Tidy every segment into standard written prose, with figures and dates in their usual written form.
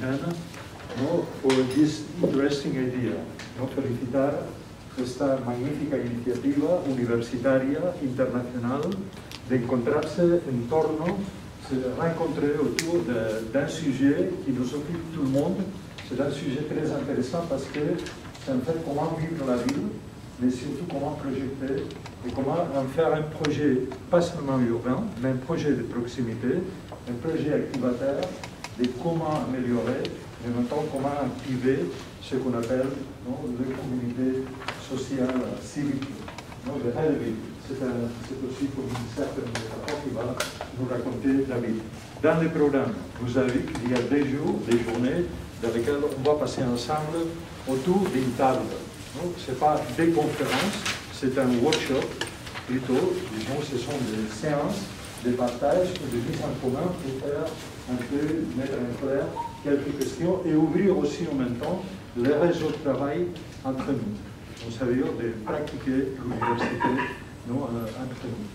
no, for this interesting idea. No, felicitar esta magnífica iniciativa universitaria internacional de encontrarse en torno, se rencontrer autour d'un sujet qui nous occupe tout le monde. C'est un sujet très intéressant parce que c'est en fait comment vivre la ville, mais surtout comment projeter et comment en faire un projet, pas seulement urbain, mais un projet de proximité, un projet activateur de comment améliorer, mais en même temps comment activer ce qu'on appelle, non, les communautés sociales civiques, non, de Rez de Ville. C'est aussi pour une certaine métaphore qui va nous raconter la ville. Dans le programme, vous avez vu qu'il y a des jours, des journées, dans lesquelles on va passer ensemble autour d'une table. Ce n'est pas des conférences, c'est un workshop, plutôt, disons, ce sont des séances de partage ou de mise en commun pour faire un peu, mettre en clair quelques questions et ouvrir aussi en même temps les réseaux de travail entre nous. Donc ça veut dire de pratiquer l'université entre nous.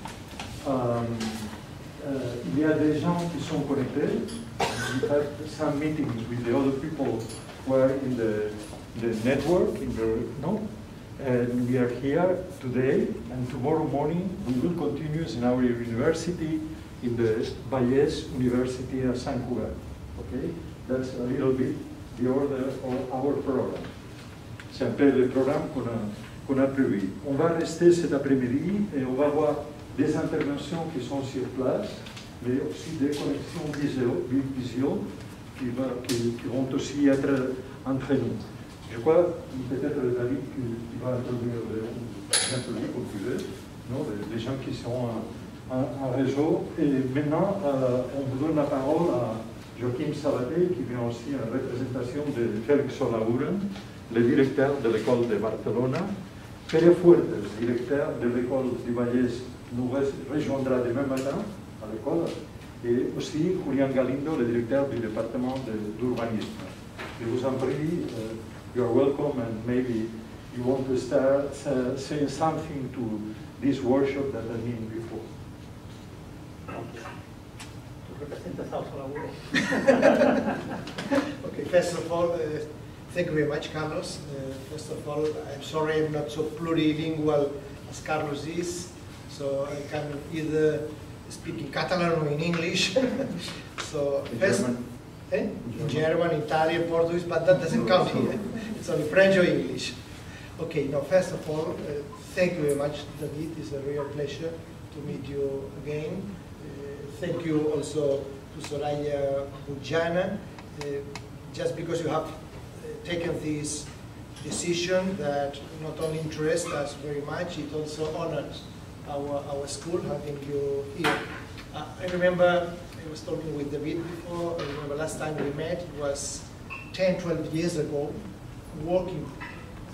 Il y a des gens qui sont connectés. We had some meetings with the other people who are in the network, and we are here today, and tomorrow morning we will continue in our university, in the Vallès University at Vancouver. Okay? That's a little bit the order of our program. C'est un peu le programme qu'on a prévu. On va rester cet après-midi et on va voir des interventions qui sont sur place, mais aussi des connexions visio qui vont aussi être entre nous. Je crois peut-être David qui va introduire comme tu veux, les gens qui sont en réseau. Et maintenant, on vous donne la parole à Joaquim Sabaté, qui vient aussi en représentation de Félix Olaguren, le directeur de l'école de Barcelone. Pere Fuertes, directeur de l'école du Vallès, nous rejoindra demain matin à l'école. Et aussi Julián Galindo, le directeur du département d'urbanisme. Je vous en prie, you are welcome, and maybe you want to start saying something to this workshop that I mean before. Okay, first of all, thank you very much, Carlos. First of all, I'm sorry I'm not so plurilingual as Carlos is, so I can either speak in Catalan or in English. So first, in German, Italian, Portuguese, but that doesn't count here. It's only French or English. Okay, now first of all, thank you very much, David. It's a real pleasure to meet you again. Thank you also to Soraya Bujana, just because you have taken this decision that not only interests us very much, it also honors our school having you here. I remember I was talking with David before. I remember last time we met, it was 10, 12 years ago, walking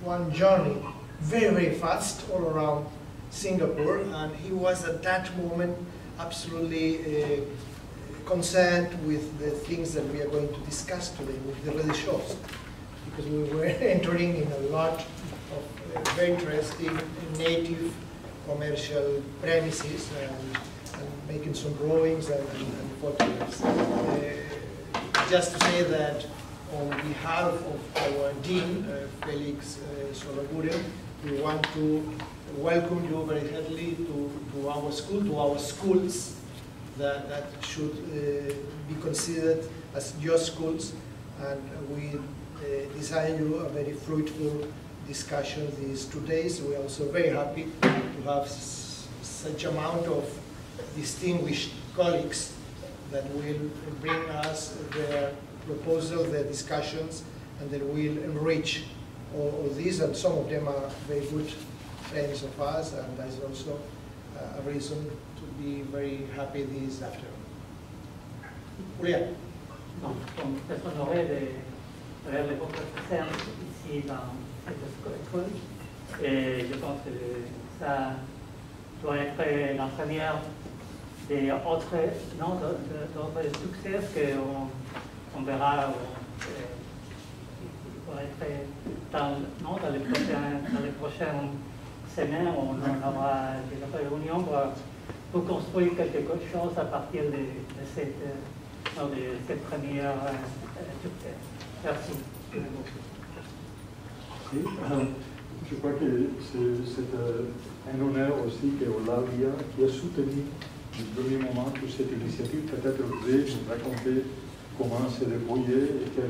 one journey very, very fast all around Singapore, and he was at that moment absolutely concerned with the things that we are going to discuss today, with the ready shows, because we were entering in a lot of very interesting native commercial premises and making some drawings and photographs. Just to say that on behalf of our dean, Felix Solaguren, we want to welcome you very heartily to our school, to our schools that should be considered as your schools, and we desire you a very fruitful discussion these 2 days. We are also very happy to have such amount of distinguished colleagues that will bring us their proposal, their discussions, and that will enrich all of these, and some of them are very good friends of us, and that is also a reason to be very happy this afternoon. Julián. Donc, on est très honoré de faire votre présence ici dans cette école, et je pense que ça doit être la première d'autres succès qu'on verra pour être dans les prochaines semaines. On aura des réunions pour construire quelque chose à partir de cette lors de cette première docteur. Merci. Oui, je crois que c'est un honneur aussi qu'Eulalia, qui a soutenu du premier moment toute cette initiative, peut-être vous pouvez nous raconter comment se débrouiller et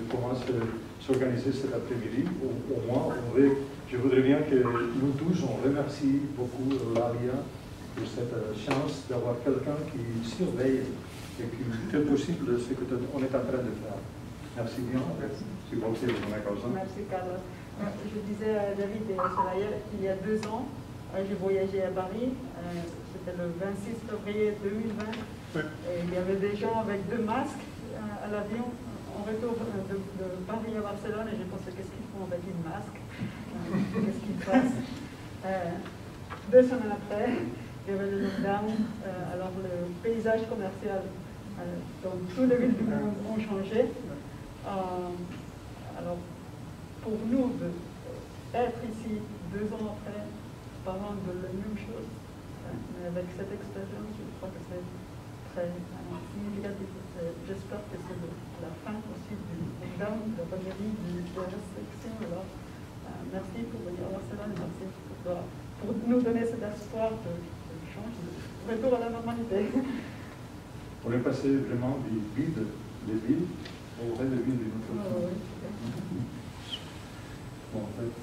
comment s'organiser cet après-midi. Au moins, je voudrais bien que nous tous, on remercie beaucoup Eulalia pour cette chance d'avoir quelqu'un qui surveille et qui fait possible ce qu'on est en train de faire. Merci bien. Si vous voulez vous donner cause. Merci Carlos. Je disais à David et à Soraya qu'il y a 2 ans, j'ai voyagé à Paris. C'était le 26 février 2020. Et il y avait des gens avec 2 masques à l'avion en retour de Paris à Barcelone. Et je pensais, qu'est-ce qu'ils font avec une masque? Qu'est-ce qu'ils fassent? 2 semaines après, il y avait le lockdown. Alors le paysage commercial dans toutes les villes du monde ont changé. Alors, pour nous, d'être ici 2 ans après, parlant de la même chose, mais avec cette expérience, je crois que c'est très significatif. J'espère que c'est la fin aussi du lockdown, de la pandémie, des restrictions. Alors, merci pour venir à Barcelone, merci pour nous donner cet espoir de change, de retour à la normalité. On est passé vraiment des villes au vrai de ville d'une autre façon. Bon, en fait,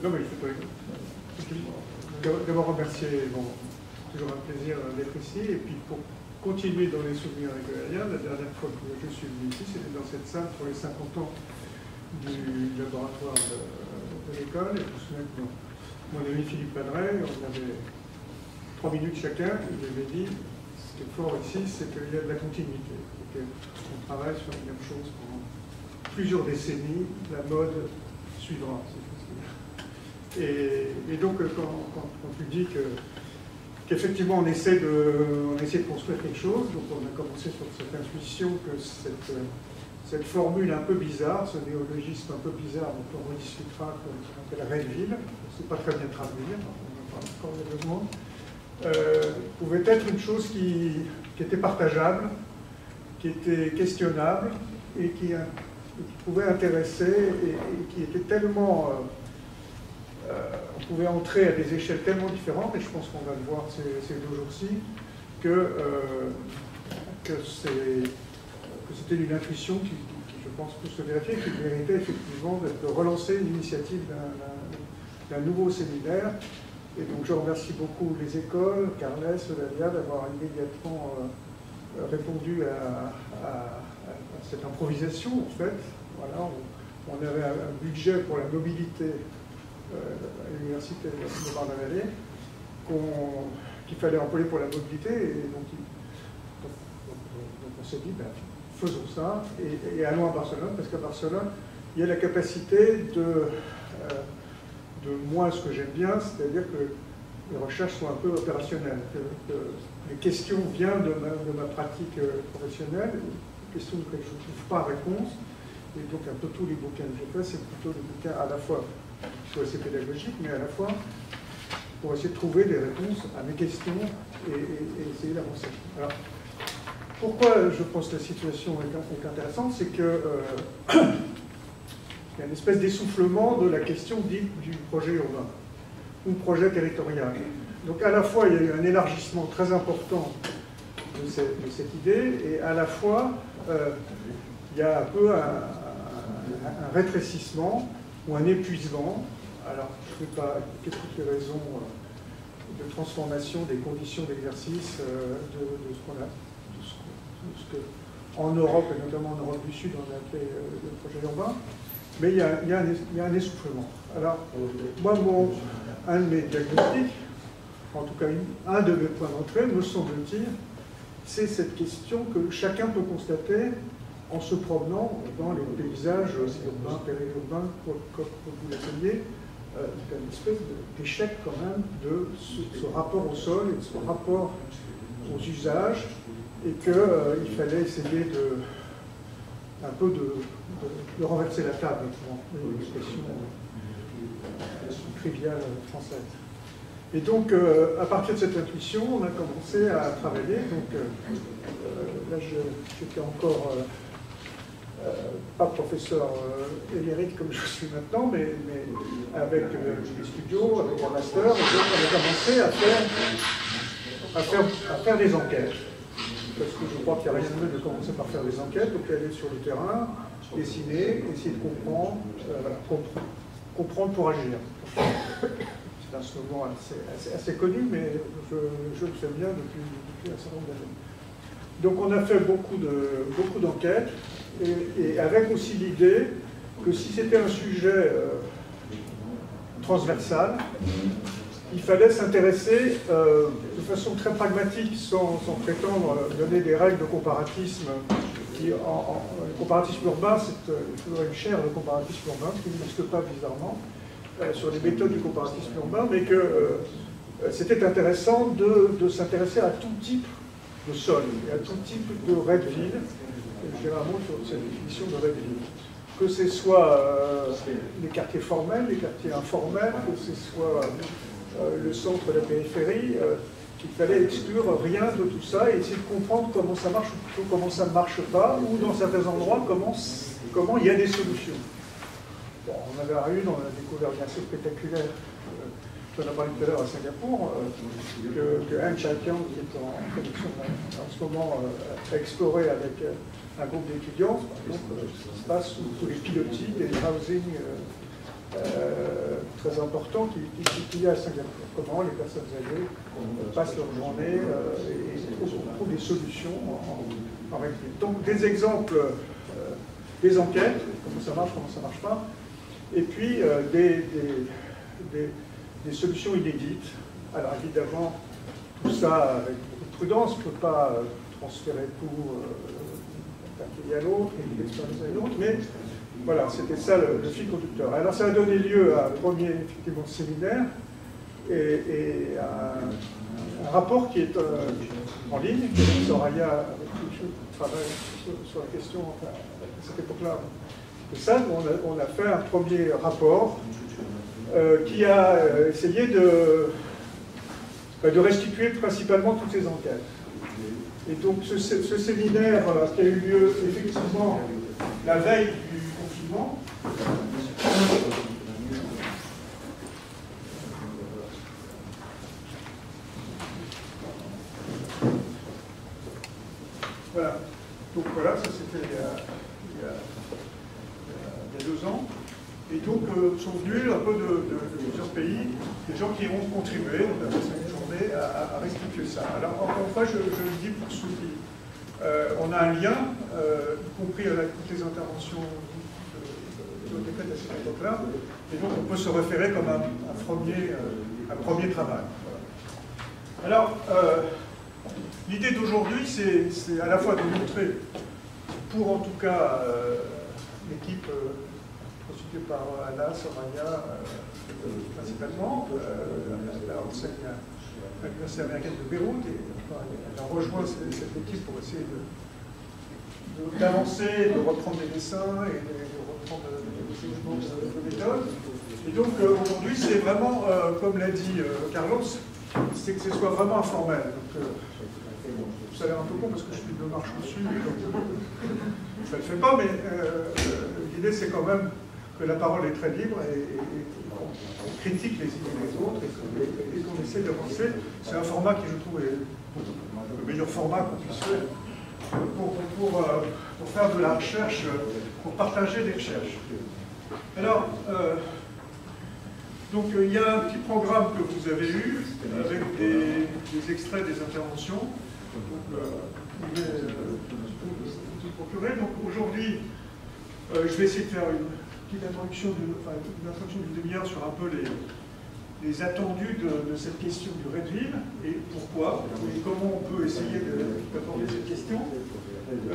non, mais je voudrais d'abord remercier, bon, toujours un plaisir d'être ici, et puis pour continuer dans les souvenirs avec Eulalia, la dernière fois que je suis venu ici, c'était dans cette salle pour les 50 ans du laboratoire de l'école, et je me souviens que mon ami Philippe Padret, on avait 3 minutes chacun, et il avait dit, ce qui est fort ici, c'est qu'il y a de la continuité, et qu'on travaille sur la même chose pendant plusieurs décennies, la mode suivra. Et donc, quand tu dis qu'effectivement on essaie de construire quelque chose, donc on a commencé sur cette intuition que cette formule un peu bizarre, ce néologisme un peu bizarre dont on rediscutera, qu'on appelle Rez de Ville, je ne sais pas très bien traduire, on en parle encore malheureusement, pouvait être une chose qui était partageable, qui était questionnable et qui pouvait intéresser et qui était tellement... on pouvait entrer à des échelles tellement différentes, et je pense qu'on va le voir ces 2 jours-ci, que c'était une intuition qui, je pense, peut se vérifier, qui méritait effectivement de relancer l'initiative d'un nouveau séminaire. Et donc je remercie beaucoup les écoles, Carles, Eulalia, d'avoir immédiatement répondu à cette improvisation, en fait. Voilà, on avait un budget pour la mobilité à l'université de Bar-la-Vallée qu'il fallait employer pour la mobilité, et donc on s'est dit, ben, faisons ça, et allons à Barcelone, parce qu'à Barcelone, il y a la capacité de moi, ce que j'aime bien, c'est-à-dire que les recherches soient un peu opérationnelles, que les questions viennent de ma pratique professionnelle, les questions auxquelles je ne trouve pas réponse, et donc un peu tous les bouquins que j'ai faits, c'est plutôt des bouquins à la fois qui sont assez pédagogiques, mais à la fois pour essayer de trouver des réponses à mes questions et essayer d'avancer. Alors, pourquoi je pense que la situation est intéressante, c'est que il y a une espèce d'essoufflement de la question dite du projet urbain ou projet territorial. Donc à la fois, il y a eu un élargissement très important de cette idée, et à la fois, il y a un peu un rétrécissement ou un épuisement. Alors, je ne sais pas toutes les raisons de transformation des conditions d'exercice de ce que, en Europe, et notamment en Europe du Sud, on a appelé le projet urbain. Mais il y a un essoufflement. Alors, moi, un de mes diagnostics, en tout cas un de mes points d'entrée, me semble-t-il, c'est cette question que chacun peut constater en se promenant dans les paysages urbains, périurbains, comme vous l'appeliez, une espèce d'échec quand même de ce rapport au sol et de ce rapport aux usages, et qu'il fallait essayer un peu de renverser la table, une expression triviale française. Et donc, à partir de cette intuition, on a commencé à travailler. Donc, là, j'étais encore pas professeur émérite comme je suis maintenant, mais avec des studios, avec un master, et donc on a commencé à faire des enquêtes. Parce que je crois qu'il n'y a rien de mieux de commencer par faire des enquêtes, donc aller sur le terrain, dessiner, essayer de comprendre, comprendre pour agir. C'est un slogan assez connu, mais je le fais bien depuis un certain nombre d'années. Donc on a fait beaucoup d'enquêtes, et avec aussi l'idée que si c'était un sujet transversal, il fallait s'intéresser de façon très pragmatique, sans prétendre donner des règles de comparatisme. Le comparatisme urbain, c'est toujours une chaire de comparatisme urbain, qui n'existe pas bizarrement, sur les méthodes du comparatisme urbain, mais que c'était intéressant de s'intéresser à tout type de sol, et à tout type de Rez de Ville. Je dirais un mot sur cette définition de Rez de Ville. Que ce soit les quartiers formels, les quartiers informels, que ce soit le centre de la périphérie, qu'il fallait exclure rien de tout ça et essayer de comprendre comment ça marche ou plutôt comment ça ne marche pas, ou dans certains endroits, comment il y a des solutions. Bon, on avait on a découvert une assez spectaculaire, on en a parlé tout à l'heure à Singapour, que Han Chai-Kiang, qui est en connexion en ce moment, a exploré avec un groupe d'étudiants, par exemple, ce qui se passe sous les pilotis des housing très importants qu'il y a à Singapour. Comment les personnes âgées passent leur journée et trouvent des solutions en réalité. Donc des exemples, des enquêtes, comment ça marche pas, et puis des solutions inédites. Alors évidemment, tout ça avec beaucoup de prudence, on ne peut pas transférer tout d'un pays à l'autre, et d'une expérience à l'autre, mais voilà, c'était ça le fil conducteur. Alors ça a donné lieu à un premier effectivement séminaire et à un rapport qui est en ligne, que Soraya, avec qui je travaille sur la question à cette époque-là. Et ça, on a fait un premier rapport qui a essayé de restituer principalement toutes ces enquêtes. Et donc ce séminaire qui a eu lieu effectivement la veille du confinement, voilà. Donc voilà, ça c'était il y a 2 ans. Et donc sont venus un peu de plusieurs pays, des gens qui ont contribué, on a passé une journée à restituer ça. Alors encore une fois, je le dis pour ceux qui... on a un lien, y compris avec toutes les interventions qui ont été faites à cette époque-là, et donc on peut se référer comme un premier travail. Voilà. Alors, l'idée d'aujourd'hui, c'est à la fois de montrer, pour en tout cas l'équipe constituée par Anna, Soraya, principalement, la enseigne à l'Université américaine de Beyrouth, et elle a rejoint cette équipe pour essayer d'avancer, de reprendre des dessins et de reprendre des éléments de méthode. Et donc aujourd'hui, c'est vraiment, comme l'a dit Carlos, c'est que ce soit vraiment informel. Donc, ça a l'air un peu con parce que je suis de marche dessus, donc ça ne le fait pas, mais l'idée c'est quand même que la parole est très libre et qu'on critique les idées des autres et qu'on essaie d'avancer. C'est un format qui, je trouve, est le meilleur format qu'on puisse faire pour faire de la recherche, pour partager des recherches. Alors, donc il y a un petit programme que vous avez eu avec des extraits des interventions. Donc, vous pouvez vous procurer. Donc aujourd'hui, je vais essayer de faire une petite introduction d'une demi-heure sur un peu les attendus de cette question du Rez de Ville et pourquoi, et comment on peut essayer d'aborder cette question.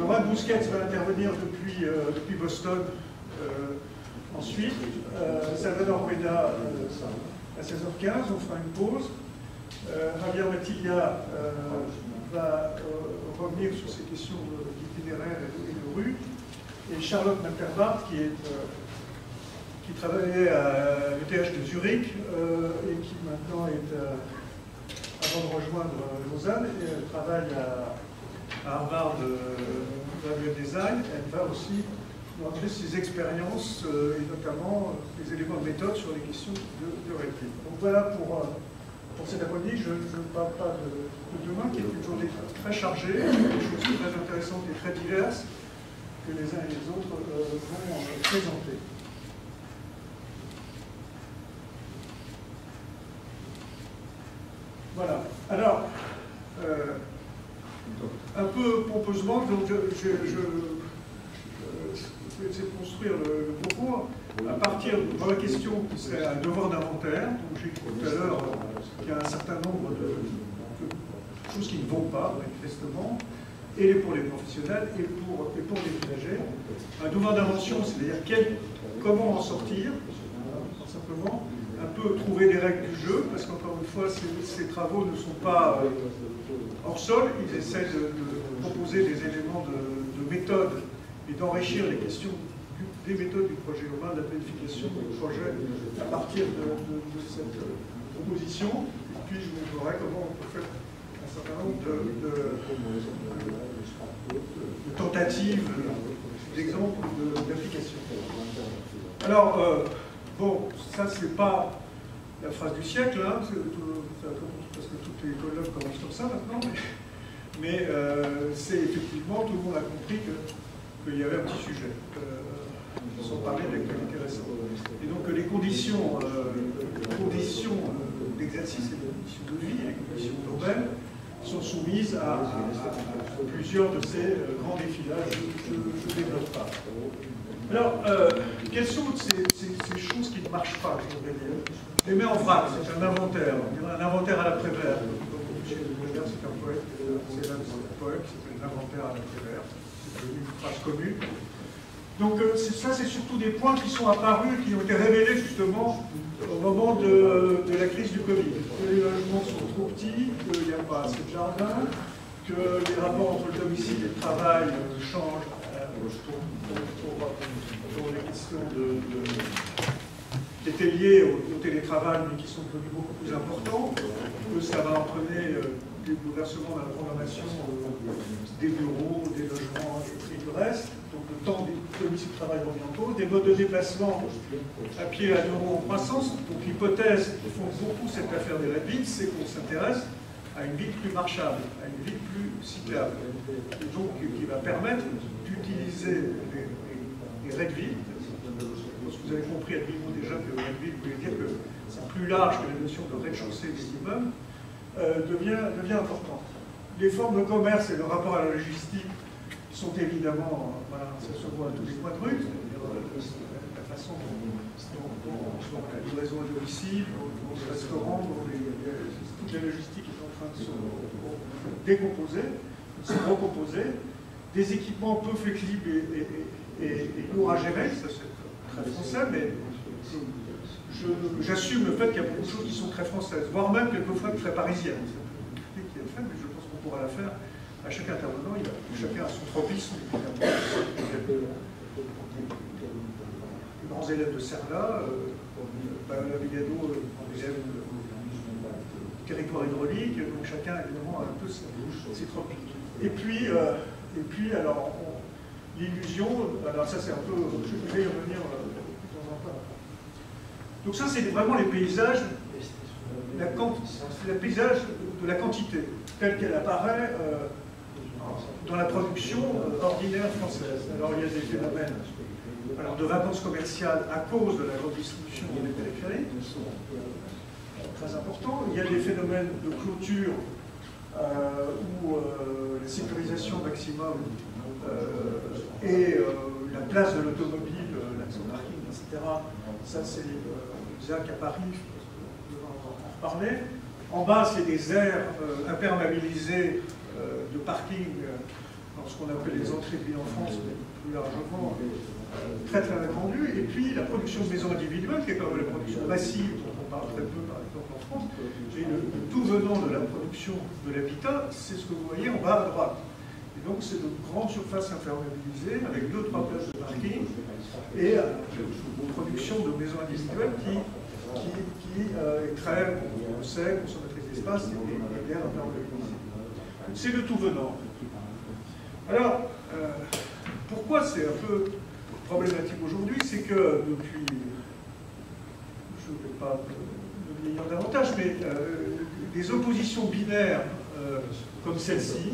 Rad Busquets va intervenir depuis Boston ensuite. Salvador Rueda à 16h15, on fera une pause. Javier Matilla va revenir sur ces questions d'itinéraire et de rue. Et Charlotte Malterbart, qui qui travaillait à l'ETH de Zurich et qui maintenant est, avant de rejoindre Lausanne, elle travaille à Harvard Graduate Design. Elle va aussi montrer ses expériences et notamment les éléments de méthode sur les questions de réplique. Donc voilà pour cet après-midi. Je ne parle pas de demain, qui est une journée très chargée, des choses très intéressantes et très diverses que les uns et les autres vont présenter. Voilà. Alors, un peu pompeusement, donc je vais essayer de construire le propos à partir de la question qui serait un devoir d'inventaire. Donc j'ai dit tout à l'heure qu'il y a un certain nombre de choses qui ne vont pas, manifestement, et pour les professionnels et pour les usagers. Un devoir d'invention, c'est-à-dire comment en sortir, simplement, un peu trouver les règles du jeu, parce qu'encore une fois, ces travaux ne sont pas hors sol, ils essaient de proposer des éléments de méthode et d'enrichir les questions des méthodes du projet urbain, de la planification du projet à partir de cette proposition. Et puis je vous montrerai comment on peut faire un certain nombre de tentatives, d'exemples d'application. Alors, bon, ça c'est pas la phrase du siècle, hein, parce que toutes les colloques commencent comme ça maintenant, mais c'est effectivement, tout le monde a compris qu'il y avait un petit sujet, sans parler de l'actualité récente. Et donc les conditions d'exercice et les conditions de vie, les conditions urbaines, sont soumises à plusieurs de ces grands défis-là. Je ne développe pas. Alors, quelles sont ces choses qui ne marchent pas, je voudrais dire? Je les mets en vrac, c'est un inventaire, un inventaire à la Prévert. Chez Prévert, c'est un poète, c'est un poème qui s'appelle l'inventaire à la Prévert. C'est devenu une phrase commune. Donc, ça, c'est surtout des points qui sont apparus, qui ont été révélés justement au moment de la crise du Covid. Que les logements sont trop petits, qu'il n'y a pas assez de jardin, que les rapports entre le domicile et le travail changent pour les questions qui étaient liées au télétravail, mais qui sont devenus beaucoup plus importants, que ça va entraîner des bouleversements dans la programmation des bureaux, des logements et du reste. Donc le temps des domiciles-travail revient en cause, des modes de déplacement à pied à euros en croissance. Donc l'hypothèse qui font beaucoup cette affaire des villes, c'est qu'on s'intéresse à une ville plus marchable, à une ville plus cyclable, et donc qui va permettre d'utiliser les raies de ville. Parce que vous avez compris à niveau déjà que raies de ville voulait dire que c'est plus large que la notion de rez-de-chaussée des immeubles, devient importante. Les formes de commerce et le rapport à la logistique sont évidemment, voilà, ça se voit à tous les coins de rue, c'est-à-dire la façon dont la livraison à domicile, les restaurants, toute la logistique est en train de se décomposer, de se recomposer, des équipements peu flexibles et lourds à gérer, ça c'est très français, mais j'assume le fait qu'il y a beaucoup de choses qui sont très françaises, voire même quelquefois très parisiennes. C'est une critique qui est faite, mais je pense qu'on pourra la faire. À chaque intervenant, chacun a son tropisme. Les grands élèves de Serla, Navigado, élèves de territoires hydrauliques, donc chacun évidemment a un peu ses tropiques. Et puis alors, l'illusion, alors ça c'est un peu, je vais y revenir de temps en temps. Donc ça c'est vraiment les paysages, le paysage de la quantité, telle qu'elle apparaît dans la production ordinaire française. Alors il y a des phénomènes de vacances commerciales à cause de la redistribution des périphériques, qui sont très importants. Il y a des phénomènes de clôture où la sécurisation maximum et la place de l'automobile, l'accès au parking, etc. Ça c'est Isaac à Paris, on va en reparler. En bas, c'est des aires imperméabilisées de parking dans ce qu'on appelle les entrées de ville en France, mais plus largement très très répandues. Et puis la production de maisons individuelles, qui est quand même la production massive dont on parle très peu par exemple en France. Et le tout venant de la production de l'habitat, c'est ce que vous voyez en bas à droite. Et donc c'est de grandes surfaces imperméabilisées avec 2-3 places de parking et une production de maisons individuelles qui est très, on sait, consommatrice d'espace et bien imperméabilisée. C'est le tout venant. Alors, pourquoi c'est un peu problématique aujourd'hui? C'est que depuis, je ne vais pas le vieillir davantage, mais des oppositions binaires comme celle-ci,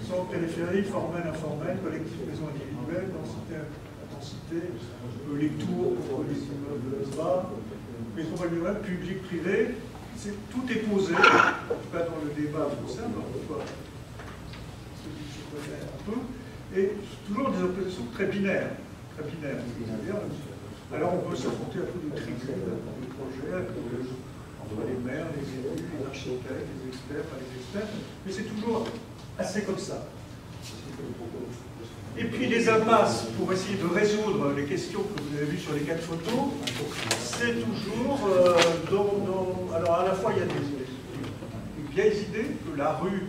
sont périphérie, formelle, informelle, collectif, maison individuelle, densité, les tours pour les immeubles bas, métropole urbaine, public, privé, tout est posé, en tout cas dans le débat français, je connais un peu, et toujours des oppositions très binaires. Alors on peut s'affronter à tous les tribunaux, des projets, entre les maires, les élus, les architectes, les experts, pas les experts, mais c'est toujours assez comme ça. Et puis les impasses, pour essayer de résoudre les questions que vous avez vues sur les 4 photos, c'est toujours alors à la fois il y a des vieilles idées que la rue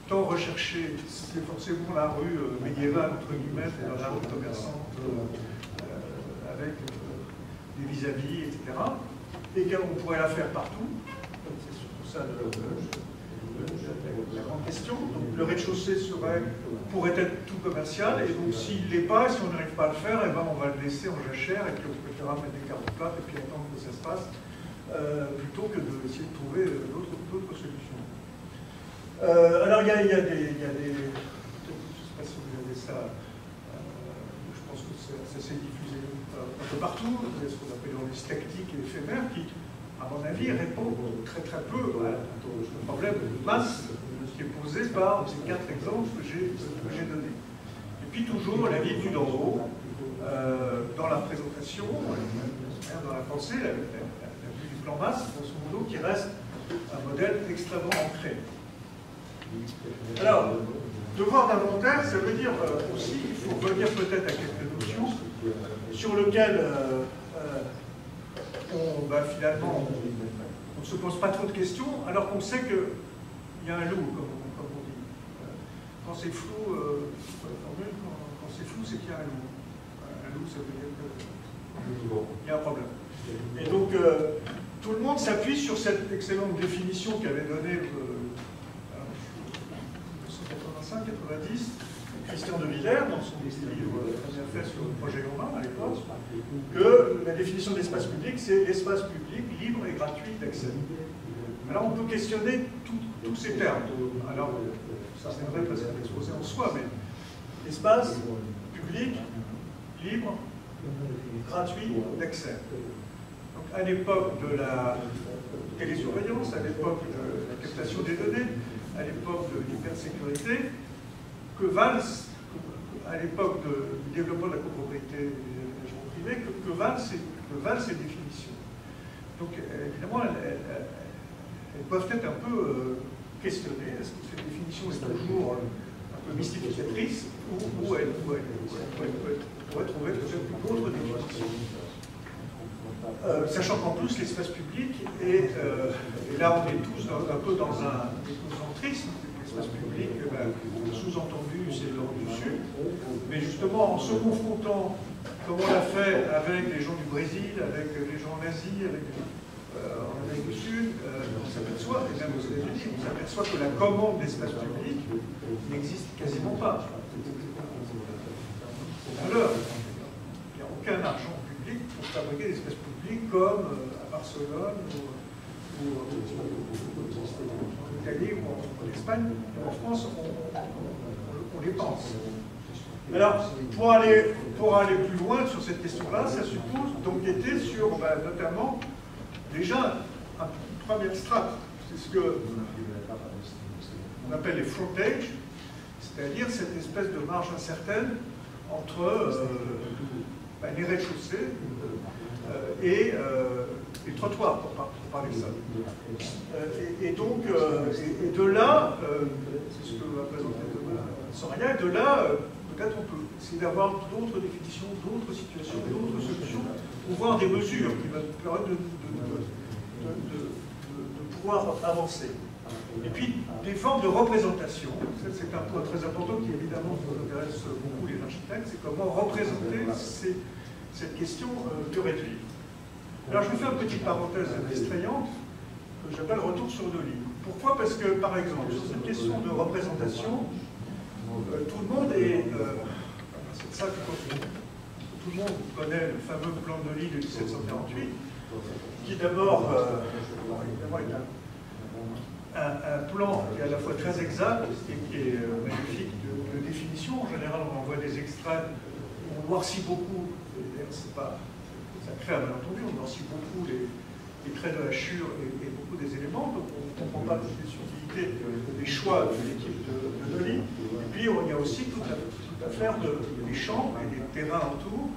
tant recherchée, c'est forcément la rue médiévale, entre guillemets, c'est la rue commerçante avec des vis-à-vis, etc. Et qu'on pourrait la faire partout. C'est surtout ça la grande question. Donc le rez-de-chaussée pourrait être tout commercial, et donc s'il ne l'est pas, si on n'arrive pas à le faire, eh ben, on va le laisser en jachère, et puis on préférera mettre des cartes plates et puis attendre que ça se passe, plutôt que d'essayer de trouver d'autres solutions. Alors il y a des je ne sais pas si vous avez ça, je pense que ça s'est diffusé un peu partout, ce qu'on appelle les tactiques et éphémères, qui, à mon avis, répondent très peu au problème de masse qui est posé par ces 4 exemples que j'ai donnés. Et puis toujours la vie vue d'en haut, dans la présentation, dans la pensée, la vue du plan masse, grosso modo, qui reste un modèle extrêmement ancré. Alors, devoir d'inventaire, ça veut dire aussi, il faut revenir peut-être à quelques notions sur lesquelles finalement on ne se pose pas trop de questions, alors qu'on sait qu'il y a un loup, comme on dit. Quand c'est flou, quand c'est flou, c'est qu'il y a un loup. Un loup, ça veut dire qu'il y a un problème. Et donc, tout le monde s'appuie sur cette excellente définition qu'avait donnée 1985-90, Christian de Villers, dans son livre très bien fait sur le projet urbain à l'époque, que la définition de l'espace public, c'est l'espace public libre et gratuit d'accès. Alors on peut questionner tous ces termes. Alors, ça c'est vrai parce que c'est exposé en soi, mais l'espace public, libre, gratuit d'accès. Donc à l'époque de la télésurveillance, à l'époque de la captation des données, à l'époque de l'hypersécurité, que Vallès, à l'époque du développement de la copropriété et des aménagements privés, que Vallès est définition. Donc évidemment, elles peuvent être un peu questionnées. Est-ce que cette définition est toujours un peu mystificatrice ou elle pourrait trouver peut-être une autre définition, sachant qu'en plus l'espace public et là on est tous un peu dans un écocentrisme. L'espace public, sous-entendu, c'est l'Europe du Sud, mais justement en se confrontant, comme on l'a fait avec les gens du Brésil, avec les gens en Asie, en Amérique du Sud, on s'aperçoit, et même aux États-Unis, on s'aperçoit que la commande d'espace public n'existe quasiment pas. Alors, il n'y a aucun argent public pour fabriquer des espaces publics comme à Barcelone ou en Italie ou en Espagne. En France, on les pense. Alors, pour aller plus loin sur cette question-là, ça suppose d'enquêter sur, notamment, déjà, une première strate. C'est ce que on appelle les frontages, c'est-à-dire cette espèce de marge incertaine entre les rez-de-chaussée et les trottoirs, pour parler de ça. Et donc, et de là, c'est ce que va présenter demain Soraya, et de là, peut-être on peut essayer d'avoir d'autres définitions, d'autres situations, d'autres solutions, pour voir des mesures qui vont permettre de pouvoir avancer. Et puis, des formes de représentation. C'est un point très important qui, évidemment, nous intéresse beaucoup les architectes. C'est comment représenter cette question du Rez de Ville. Alors, je vous fais une petite parenthèse distrayante que j'appelle retour sur 2 lignes. Pourquoi? Parce que, par exemple, sur cette question de représentation, tout le monde est... c'est ça que tout le monde connaît le fameux plan de Lille de 1748, qui d'abord, évidemment, est un plan qui est à la fois très exact et qui est magnifique de définition. En général, on envoie des extraits, on noircit beaucoup, c'est pas, ça crée un malentendu, on noircit beaucoup les traits de hachure et beaucoup des éléments, donc on ne comprend pas toutes les subtilités des choix de l'équipe de Delis. Et puis il y a aussi toute l'affaire des champs et des terrains autour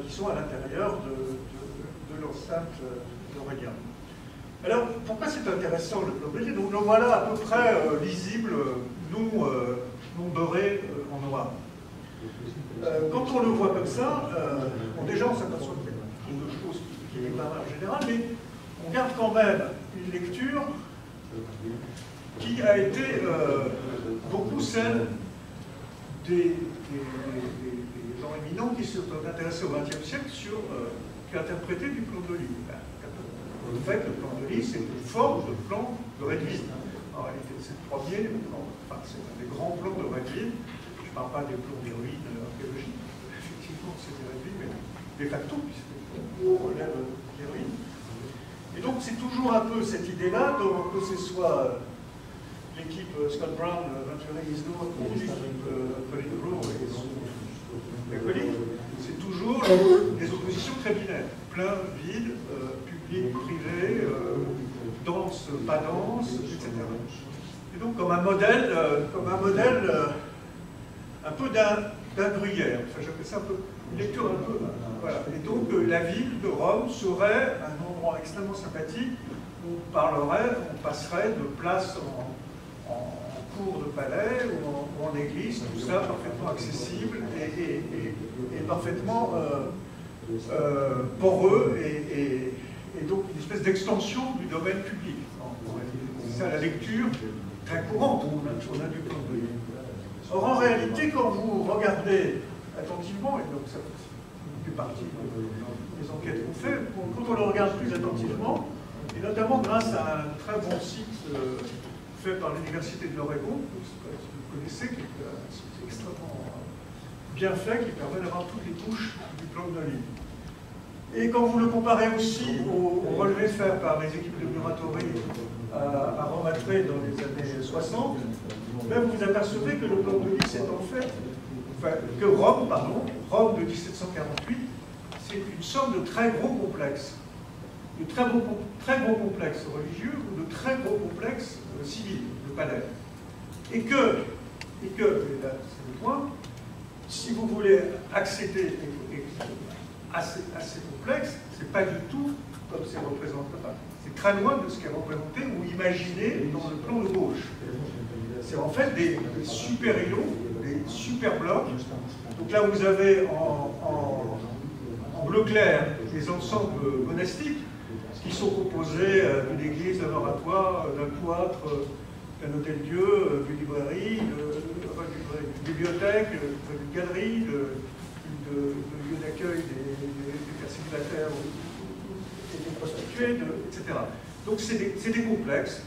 qui sont à l'intérieur de l'enceinte d'Aurélien. Alors, pourquoi c'est intéressant le plan de Delis? Donc le voilà à peu près lisible, non beurré en noir. Quand on le voit comme ça, déjà on s'aperçoit qu'il y a deux choses qui n'est pas en général, mais on garde quand même une lecture qui a été beaucoup celle des gens éminents qui se sont intéressés au XXe siècle qui interprétaient du plan de Lille. En fait, le plan de Lille, c'est une forme de plan de Rez de Ville. En réalité, c'est le premier, enfin, c'est un des grands plans de Rez de Ville. Je ne parle pas des plans d'héroïne archéologiques, effectivement, c'est des Rez de Ville, mais de facto, puisqu'on relève l'héroïne. Et donc, c'est toujours un peu cette idée-là, que ce soit l'équipe Scott Brown, Venturi Isno, ou l'équipe Colin Rowe et son acolyte, c'est toujours des oppositions très binaires. Plein, vide, public, privé, dense, pas dense, etc. Et donc comme un modèle un peu d'un gruyère. Enfin, j'appelle ça un peu une lecture un peu. Voilà. Et donc la ville de Rome serait un endroit extrêmement sympathique où on passerait de place en cours de palais ou en église, tout ça parfaitement accessible et parfaitement poreux et donc une espèce d'extension du domaine public. C'est ça la lecture très courante on a du plan de Lille. Or en réalité, quand vous regardez attentivement, et donc ça fait partie des enquêtes qu'on fait, quand on le regarde plus attentivement, et notamment grâce à un très bon site fait par l'Université de l'Oregon, que vous connaissez, qui est un site extrêmement bien fait, qui permet d'avoir toutes les couches du plan de Lille. Et quand vous le comparez aussi au relevé fait par les équipes de Muratori à Romatré dans les années 60, ben vous apercevez que le plan de Lille, c'est en fait, que Rome de 1748, c'est une somme de très gros complexes. De très gros complexes religieux ou de très gros complexes civils, le palais. Et là c'est le point, si vous voulez accéder à ces complexes, c'est pas du tout comme c'est représenté. C'est très loin de ce qui est représenté ou imaginé dans le plan de gauche. C'est en fait des super îlots, des super blocs. Donc là vous avez en bleu clair des ensembles monastiques qui sont composés d'une église, d'un oratoire, d'un cloître, d'un hôtel-dieu, d'une librairie, d'une bibliothèque, d'une galerie, de lieu d'accueil des pères célibataires et des prostituées, etc. Donc c'est des complexes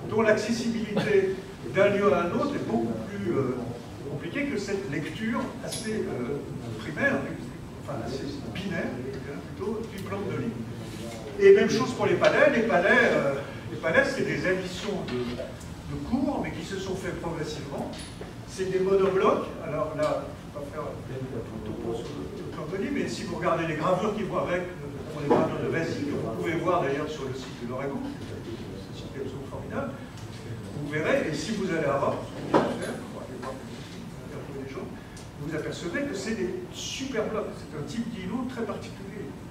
dont l'accessibilité d'un lieu à un autre est beaucoup plus compliquée que cette lecture assez primaire, enfin assez binaire, plutôt, du plan de Lille. Et même chose pour les palais. Les palais, c'est des additions de cours, mais qui se sont faits progressivement. C'est des monoblocs. Alors là, je ne vais pas faire un topo sur le plan de Lille, mais si vous regardez les gravures qui vont avec, notamment les gravures de Vasile, que vous pouvez voir d'ailleurs sur le site de l'Oregon, c'est un site absolument formidable, vous verrez, et si vous allez à Rome, ce qu'on vient de faire, pour aller voir les gens, vous apercevez que c'est des super blocs. C'est un type d'îlot très particulier.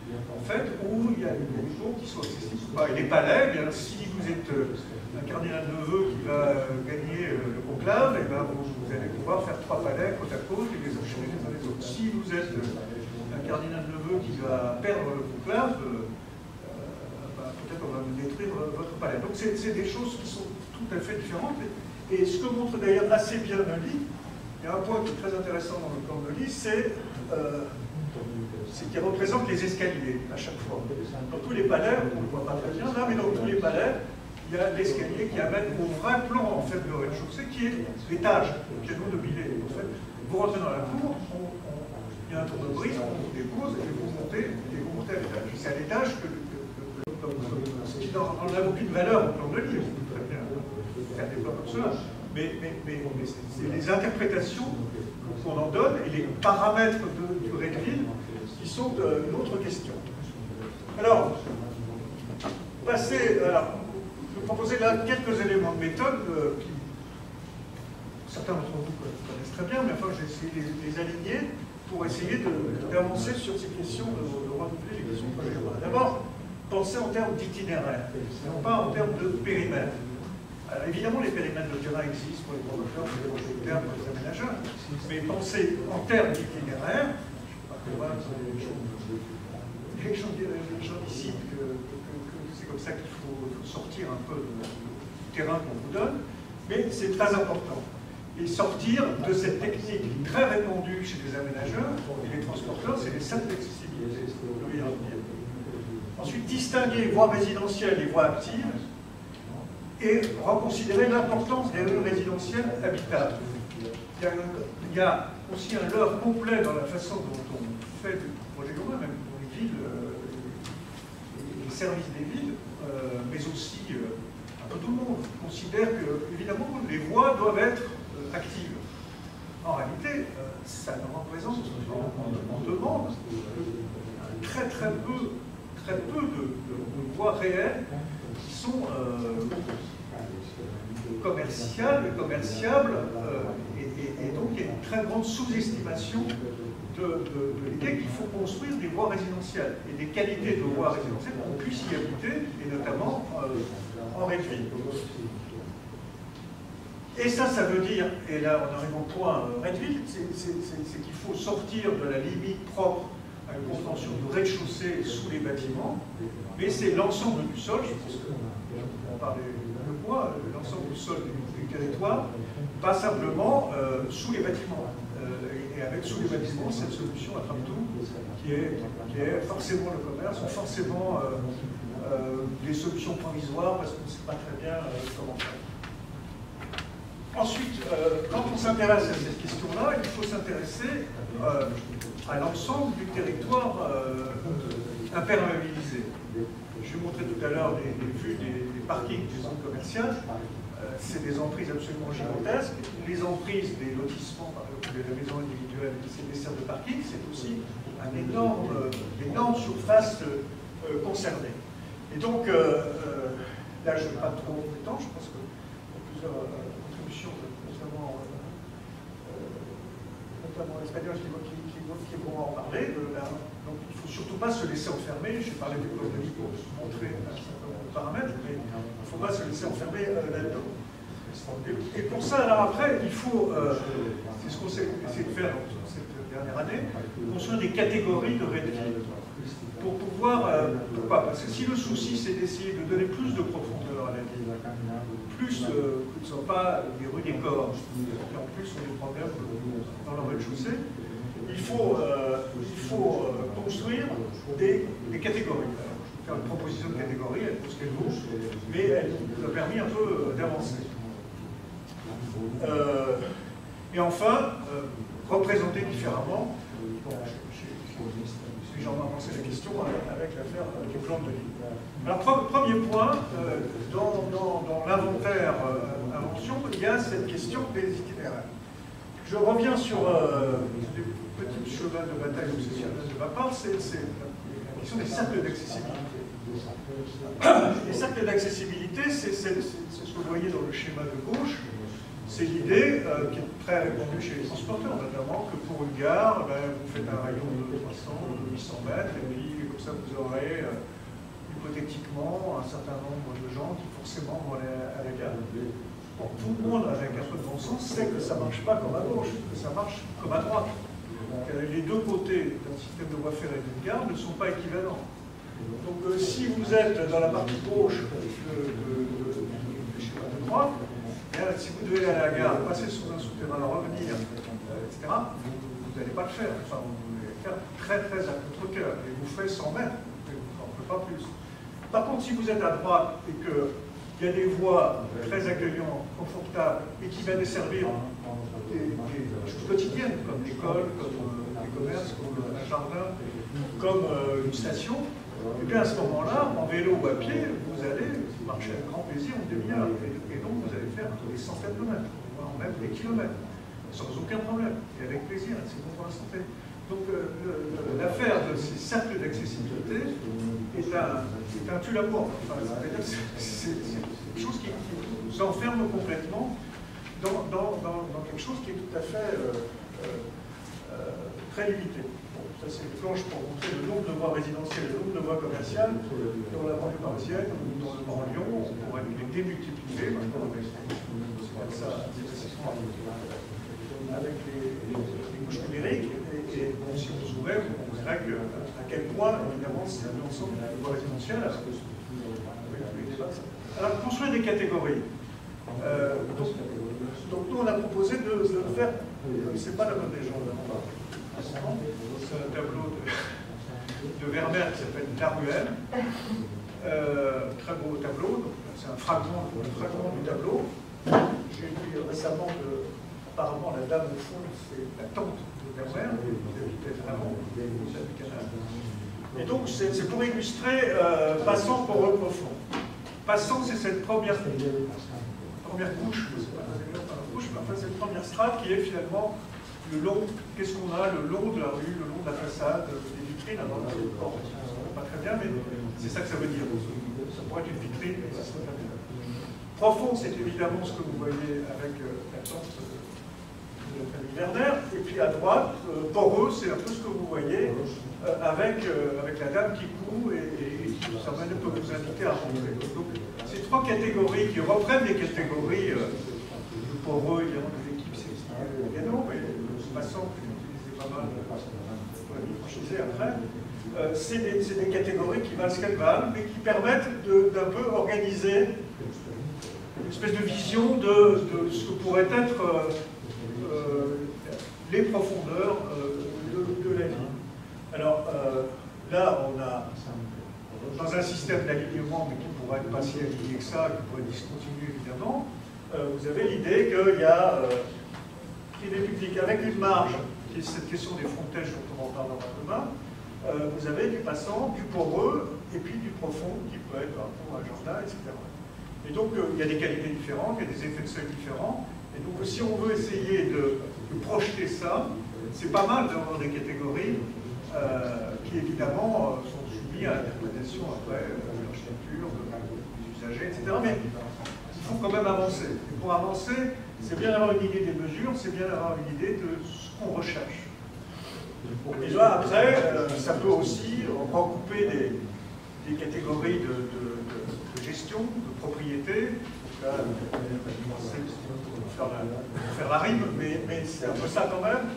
En fait, où il y a des niveaux qui sont accessibles. Et les palais, bien, si vous êtes un cardinal neveu qui va gagner le conclave, et ben, vous allez pouvoir faire 3 palais côte à côte et les enchaîner les uns les autres. Si vous êtes un cardinal neveu qui va perdre le conclave, peut-être on va détruire votre palais. Donc c'est des choses qui sont tout à fait différentes. Et ce que montre d'ailleurs assez bien Neuilly, il y a un point qui est très intéressant dans le plan de Neuilly, c'est qu'il représente les escaliers à chaque fois. Dans tous les palais, on ne le voit pas très bien là, mais dans tous les palais, il y a l'escalier qui amène au vrai plan en fait, de rez-de-chaussée, qui est l'étage, qui est non dominé. En fait, vous rentrez dans la cour, il y a un tour de brise, on vous dépose et vous montez à l'étage. C'est à l'étage que ce qui n'a aucune valeur au plan de Neuilly, on peut très bien faire des plans comme cela. Mais c'est les interprétations qu'on en donne et les paramètres du Rez de Ville qui sont une autre question. Alors, je vais proposer là quelques éléments de méthode qui, certains d'entre vous connaissent très bien, mais enfin j'ai essayé de les aligner pour essayer d'avancer sur ces questions de renouveler les questions de projet urbain. D'abord, penser en termes d'itinéraire, non pas en termes de périmètre. Alors, évidemment, les périmètres de terrain existent pour les promoteurs, pour les projecteurs, pour les aménageurs, mais penser en termes d'itinéraire, je ne sais pas les gens ici que c'est comme ça qu'il faut sortir un peu du terrain qu'on vous donne, mais c'est très important. Et sortir de cette technique très répandue chez les aménageurs et les transporteurs, c'est les salles d'accessibilité. Ensuite, distinguer voies résidentielles et voies actives et reconsidérer l'importance des rues résidentielles habitables. Il y a aussi un leurre complet dans la façon dont on fait du projet urbain, même dans les villes, les services des villes, mais aussi un peu tout le monde considère que, évidemment, les voies doivent être actives. En réalité, ça ne représente, on demande très peu de voies réelles qui sont commerciables, et donc il y a une très grande sous-estimation de l'idée qu'il faut construire des voies résidentielles et des qualités de voies résidentielles pour qu'on puisse y habiter, et notamment en Rez de Ville. Et ça veut dire, et là on arrive au point Rez de Ville, c'est qu'il faut sortir de la limite propre à une convention de rez-de-chaussée sous les bâtiments, mais c'est l'ensemble du sol, je pense qu'on parlait de moi, l'ensemble du sol du territoire, pas simplement sous les bâtiments. Et avec sous les bâtiments, cette solution à tout qui est forcément le commerce, ou forcément des solutions provisoires, parce qu'on ne sait pas très bien comment faire. Ensuite, quand on s'intéresse à cette question-là, il faut s'intéresser à l'ensemble du territoire imperméabilisé. Je vous montrais tout à l'heure les vues des parkings des zones commerciales. C'est des emprises absolument gigantesques. Les emprises des lotissements, par exemple, des maisons individuelles, des serres de parking, c'est aussi une énorme surface concernée. Et donc, là, je ne vais pas trop de temps, je pense que plusieurs contributions, notamment l'espagnol qui vont en parler. Donc, il ne faut surtout pas se laisser enfermer. J'ai parlé du co-organisé pour montrer un certain nombre de paramètres, mais il ne faut pas se laisser enfermer là-dedans. Et pour ça, alors après, il faut, c'est ce qu'on s'est essayé de faire dans cette dernière année, construire des catégories de Rez de Ville. Pour pouvoir, pourquoi? Parce que si le souci c'est d'essayer de donner plus de profondeur à la ville, plus que ne sont pas des rues des corps, qui en plus ont des problèmes dans leur rez-de-chaussée, il faut construire des catégories. Alors, je peux faire une proposition de catégorie, elle vaut ce qu'elle vaut, mais elle nous a permis un peu d'avancer. Et enfin, représenter différemment. J'en ai avancé la question avec l'affaire du plan de ville. Alors, premier point, dans l'inventaire invention, il y a cette question des itinéraires. Je reviens sur des petits chemins de bataille obsessionnels de ma part, c'est la question des cercles d'accessibilité. Les cercles d'accessibilité, c'est ce que vous voyez dans le schéma de gauche. C'est l'idée qui est très répandue chez les transporteurs, notamment que pour une gare, vous faites un rayon de 300, de 800 mètres, et puis comme ça vous aurez hypothétiquement un certain nombre de gens qui forcément vont aller à la gare. Bon, tout le monde avec un peu de bon sens sait que ça ne marche pas comme à gauche, que ça marche comme à droite. Donc, les deux côtés d'un système de voie ferrée d'une gare ne sont pas équivalents. Donc si vous êtes dans la partie gauche du schéma de droite, si vous devez aller à la gare, passer sous un souterrain, revenir, etc., vous n'allez pas le faire. Enfin, vous allez faire très très à contre-cœur. Et vous ferez 100 mètres, et vous n'en ferez pas plus. Par contre, si vous êtes à droite et qu'il y a des voies très accueillantes, confortables, et qui viennent desservir des choses quotidiennes, comme l'école, comme les commerces, comme un jardin, comme une station, et bien à ce moment-là, en vélo ou à pied, vous allez marcher avec grand plaisir une demi-heure. Et donc vous allez faire des centaines de mètres, voire même des kilomètres, sans aucun problème, et avec plaisir, c'est bon pour la santé. Donc l'affaire de ces cercles d'accessibilité est un tue-l'amour. Enfin, c'est quelque chose qui nous enferme complètement dans quelque chose qui est tout à fait très limité. Bon, ça c'est une planche pour montrer le nombre de voies résidentielles, le nombre de voies commerciales dans la banlieue parisienne ou dans le Grand Lyon. On pourrait les démultiplier, maintenant, c'est ça, avec les couches numériques. Et bon, si on s'ouvrait, on verrait à quel point, évidemment, c'est l'ensemble des voies résidentielles. Alors, construire des catégories. Donc, nous, on a proposé de le faire. C'est pas la bonne légende, c'est un tableau de Vermeer qui s'appelle La Ruelle. Très beau tableau. C'est un fragment du tableau. J'ai lu récemment que, apparemment, la dame au fond, c'est la tante de Vermeer, qui habitait vraiment au du canal. Et donc, c'est pour illustrer passant, poreux, profond. Passant, c'est cette première couche, mais enfin, cette première strate qui est finalement le long, qu'est-ce qu'on a le long de la rue, le long de la façade, des vitrines, alors là, pas très bien, mais c'est ça que ça veut dire. Ça pourrait être une vitrine, mais ça serait pas bien. Profond, c'est évidemment ce que vous voyez avec la tente de la famille Werner, et puis à droite, poreux, c'est un peu ce que vous voyez avec la dame qui court et qui, ça peut vous inviter à rentrer. Donc, ces trois catégories qui reprennent les catégories poreux, évidemment, des équipes, c'est le piano, mais le passant que j'utilisais pas mal pour la vie franchisée après, c'est des catégories qui valent ce qu'elles valent, mais qui permettent d'un peu organiser une espèce de vision de ce que pourrait être les profondeurs de la vie. Alors là, on a, dans un système d'alignement, mais qui pourrait être pas si aligné que ça, qui pourrait discontinuer évidemment, vous avez l'idée qu'il y a privé public avec une marge, qui est cette question des frontages dont on en parlera demain, vous avez du passant, du poreux, et puis du profond, qui peut être un jardin, etc. Et donc, il y a des qualités différentes, il y a des effets de seuil différents. Et donc, si on veut essayer de projeter ça, c'est pas mal d'avoir des catégories qui, évidemment, sont soumises à l'interprétation après de l'architecture, des usagers, etc. Mais il faut quand même avancer. Et pour avancer, c'est bien d'avoir une idée des mesures, c'est bien d'avoir une idée de ce qu'on recherche. Et là, après, ça peut aussi recouper des catégories de gestion, de propriété. Là, on va faire la rime, mais c'est un peu ça quand même.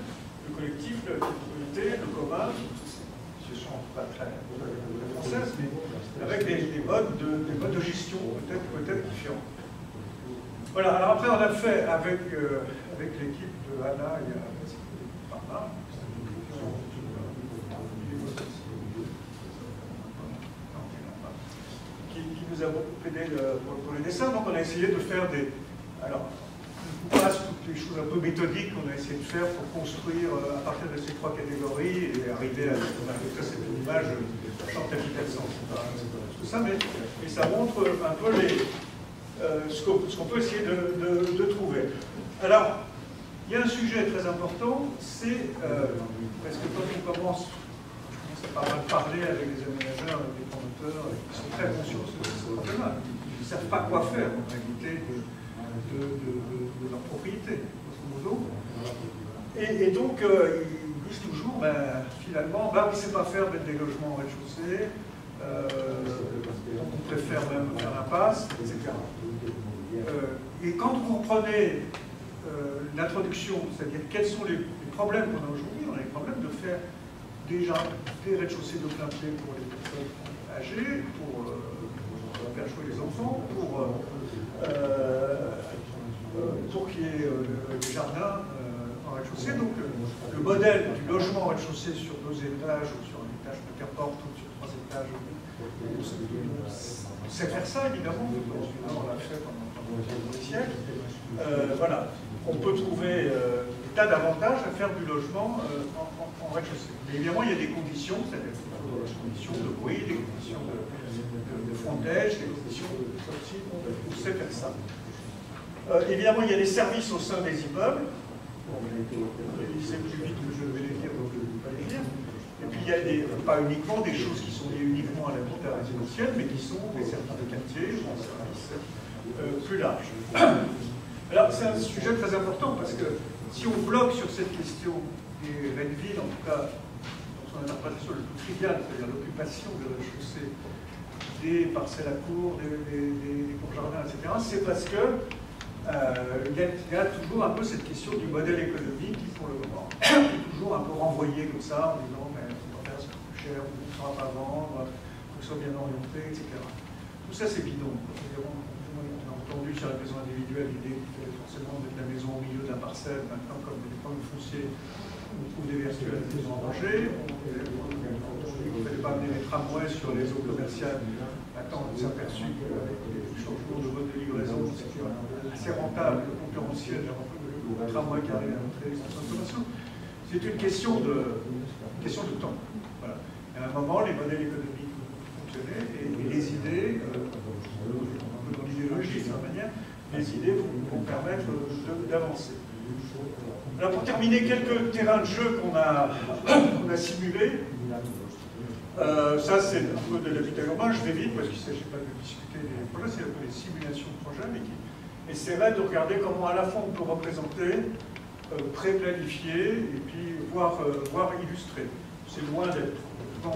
Le collectif, la propriété, le commun, ce sont pas très françaises, mais avec des modes de gestion peut-être différents. Voilà, alors après on a fait avec l'équipe de Anna il y a par là, qui nous a beaucoup aidé pour les dessins. Donc on a essayé de faire des... Alors, on passe toutes les choses un peu méthodiques qu'on a essayé de faire pour construire à partir de ces trois catégories et arriver à... Ça c'est une image chante habitation, c'est pas tout ça, mais ça montre un peu ce qu'on peut essayer de trouver. Alors, il y a un sujet très important, c'est parce que quand on commence à parler avec les aménageurs, avec les promoteurs, ils sont très conscients de ce problème-là. Ils ne savent pas quoi faire en réalité de leur propriété, grosso modo. Et donc, ils disent toujours, finalement, on ne sait pas faire mettre des logements au rez-de-chaussée, on préfère même faire l'impasse, etc. Et quand vous reprenez l'introduction, c'est-à-dire quels sont les problèmes qu'on a aujourd'hui, on a les problèmes de faire déjà des rez-de-chaussée de plein pied pour les personnes âgés, pour faire jouer les enfants, pour qu'il y ait des jardins en rez-de-chaussée. Donc le modèle du logement en rez-de-chaussée sur 2 étages ou sur un étage, qu'importe, ou sur 3 étages, on sait faire ça évidemment, on l'a fait pendant des siècles. Voilà, on peut trouver des tas d'avantages à faire du logement en rez-de-chaussée. Mais évidemment, il y a des conditions, c'est-à-dire des conditions de bruit, des conditions de frontège, des conditions de sortie, on sait faire ça. Évidemment, il y a des services au sein des immeubles. Je vais lisser plus vite que je vais les dire, donc je ne vais pas les lire. Et puis il y a pas uniquement des choses qui sont liées uniquement à l'habitat résidentiel, mais qui sont des services de quartier ou des services plus larges. Alors c'est un sujet très important parce que si on bloque sur cette question des rez de ville, en tout cas dans son interprétation le plus triviale, c'est-à-dire l'occupation de la chaussée, des parcelles à cours, des cours-jardins, etc., c'est parce que il y a toujours un peu cette question du modèle économique qui, pour le moment, est toujours un peu renvoyé comme ça, en disant mais on va faire ça plus cher, on ne saura pas vendre, il faut que ce soit bien orienté, etc. Tout ça, c'est bidon. On a entendu sur la maison individuelle l'idée qu'il fallait forcément mettre la maison au milieu de la parcelle, maintenant, comme des pommes fonciers ou des virtuelles maisons en danger. On dit qu'il ne fallait pas amener les tramways sur les eaux commerciales. Maintenant, on s'est aperçu qu'avec les changements de mode de livraison, c'était assez rentable, concurrentiel, le tramway qui arrive à notre consommation. C'est une question de temps. Voilà. À un moment, les modèles économiques fonctionnaient et les idées, un peu dans l'idéologie de cette manière, les idées vont permettre d'avancer. Alors pour terminer, quelques terrains de jeu qu'on a simulés. Ça, c'est un peu de l'habitat urbain. Je vais vite parce qu'il ne s'agit pas de discuter des projets, c'est un peu des simulations de projets, mais qui essaieraient de regarder comment à la fois on peut représenter, pré-planifier et puis voir illustrer. C'est loin d'être ce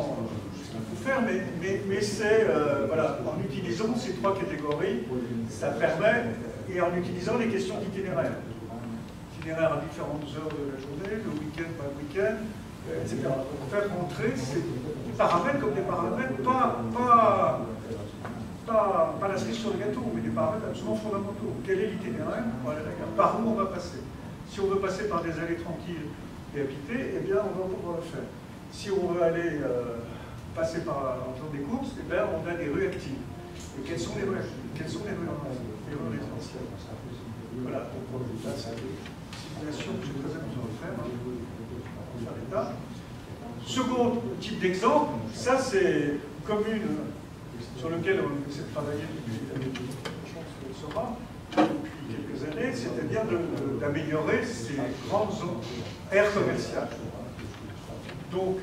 qu'il faut faire, mais c'est, voilà, en utilisant ces 3 catégories, ça permet, et en utilisant les questions d'itinéraire. Itinéraire à différentes heures de la journée, le week-end, pas le week-end, etc. Pour faire rentrer ces paramètres comme des paramètres pas la cerise sur le gâteau, mais des paramètres absolument fondamentaux. Quel est l'itinéraire? Voilà, par où on va passer? Si on veut passer par des allées tranquilles et habitées, eh bien on va pouvoir le faire. Si on veut aller passer en faisant des courses, eh bien on a des rues actives. Et quelles sont les rues actives? Quelles sont les rues résidentielles? Voilà, donc là c'est une simulation que j'ai très amusant de faire. Faire l'état. Second type d'exemple, ça c'est une commune sur laquelle on essaie de travailler depuis quelques années, c'est-à-dire d'améliorer ces grandes aires commerciales. Donc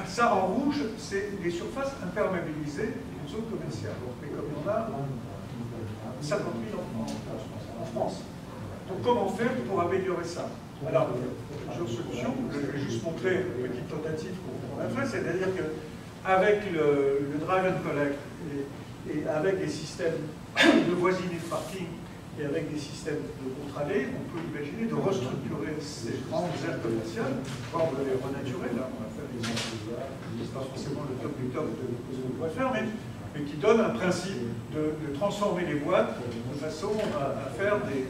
ça en rouge, c'est les surfaces imperméabilisées d'une zone commerciale. Mais comme il y en a 50 000 en France. Donc comment faire pour améliorer ça? Alors, plusieurs solutions. Je vais juste montrer une petite tentative qu'on a fait, c'est-à-dire qu'avec le drive and collect et avec des systèmes de voisinage de parking et avec des systèmes de contre-allées, on peut imaginer de restructurer ces grandes aires commerciales, voire de les renaturer. Là, on va faire des c'est pas forcément le top du top de ce qu'on pourrait faire, mais qui donne un principe de transformer les boîtes de façon à faire des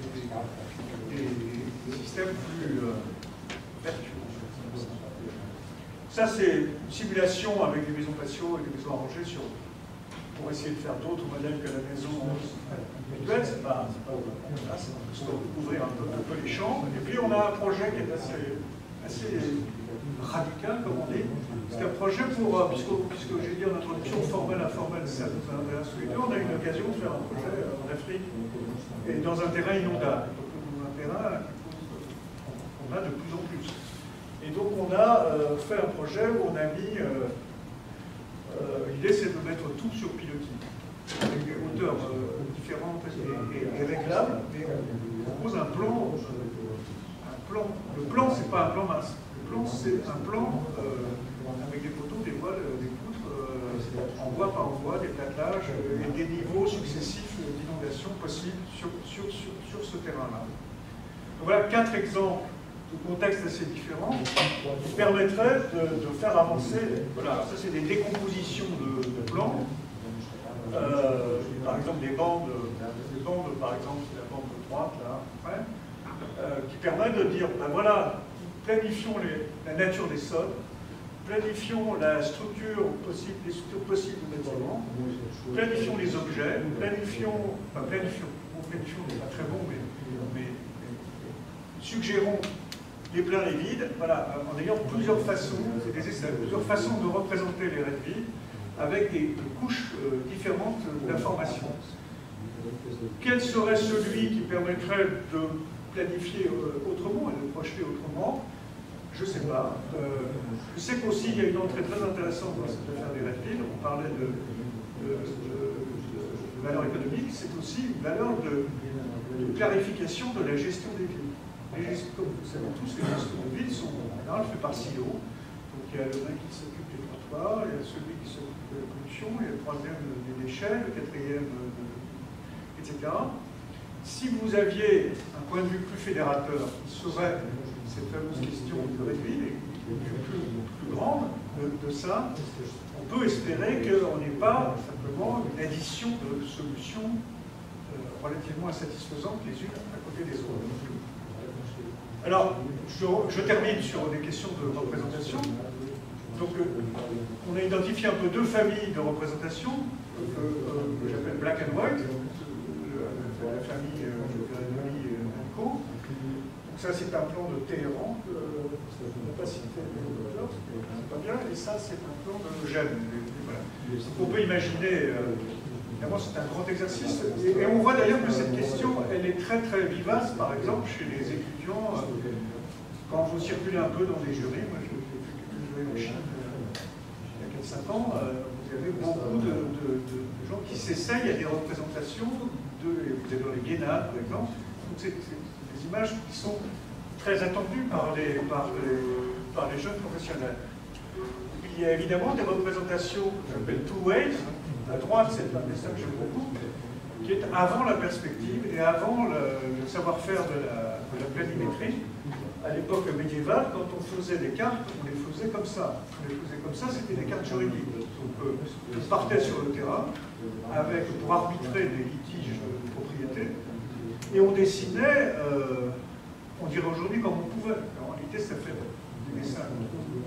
systèmes plus vertueux. Ça, c'est une simulation avec des maisons patio et des maisons arrangées pour essayer de faire d'autres modèles que la maison individuelle. C'est pas pour ouvrir un peu les champs. Et puis, on a un projet qui est assez radical, comme on dit. C'est un projet pour, puisque j'ai dit en introduction, formel, informel, ça nous intéresse tous les deux, on a eu l'occasion de faire un projet en Afrique et dans un terrain inondable. Donc, un terrain qu'on a de plus en plus. Et donc, on a fait un projet où on a mis, l'idée c'est de mettre tout sur pilotis, avec des hauteurs différentes et réglables, mais on propose un plan. Le plan, c'est pas un plan masse. Le plan, c'est un plan avec des poteaux, des voiles, des poutres, en voie par voie, des plattages et des niveaux successifs d'inondation possibles sur ce terrain-là. Voilà 4 exemples de contextes assez différents, qui permettraient de faire avancer. Voilà, ça c'est des décompositions de plans. Par exemple, des bandes, par exemple, la bande de droite, là, après, qui permettent de dire, ben voilà, planifions la nature des sols, planifions la structure possible, les structures possibles du bâtiment, planifions les objets, planifions n'est pas très bon, mais suggérons les pleins et vides, voilà, en ayant plusieurs façons, plusieurs façons de représenter les raies de ville, avec des couches différentes d'informations. Quel serait celui qui permettrait de planifier autrement et de projeter autrement? Je ne sais pas. Je sais qu'aussi il y a une entrée très intéressante dans cette affaire des raies de ville. On parlait de valeur économique, c'est aussi une valeur de clarification de la gestion des villes. Comme vous savez tous, les gestions de ville sont en général faites par silo. Donc il y a le mec qui s'occupe des trottoirs, il y a celui qui s'occupe de la pollution, il y a le troisième des déchets, le quatrième, etc. Si vous aviez un point de vue plus fédérateur, qui serait cette fameuse question de réduire et plus grande de ça, on peut espérer qu'on n'ait pas simplement une addition de solutions relativement insatisfaisantes les unes à côté des autres. Alors, je termine sur des questions de représentation. Donc, on a identifié un peu deux familles de représentation que j'appelle black and white, la famille Co. Donc ça, c'est un plan de Téhéran, l'opacité de l'auteur, c'est pas bien, et ça, c'est un plan de Gênes. Voilà. On peut imaginer, évidemment, c'est un grand exercice, et on voit d'ailleurs que cette question, elle est très très vivace, par exemple, chez les étudiants, quand vous circulez un peu dans des jurys, moi j'ai fait quelques jurys en Chine il y a 4-5 ans, vous avez beaucoup de gens qui s'essayent à des représentations, vous êtes dans les Guénades, par exemple, donc c'est des images qui sont très attendues par les jeunes professionnels. Il y a évidemment des représentations que j'appelle two ways. À droite, c'est un dessin que j'aime beaucoup, qui est avant la perspective et avant le savoir-faire de la planimétrie. À l'époque médiévale, quand on faisait des cartes, on les faisait comme ça. On les faisait comme ça, c'était des cartes juridiques. Donc, on partait sur le terrain pour arbitrer des litiges de propriété, et on dessinait, on dirait aujourd'hui comme on pouvait. En réalité, ça fait des dessins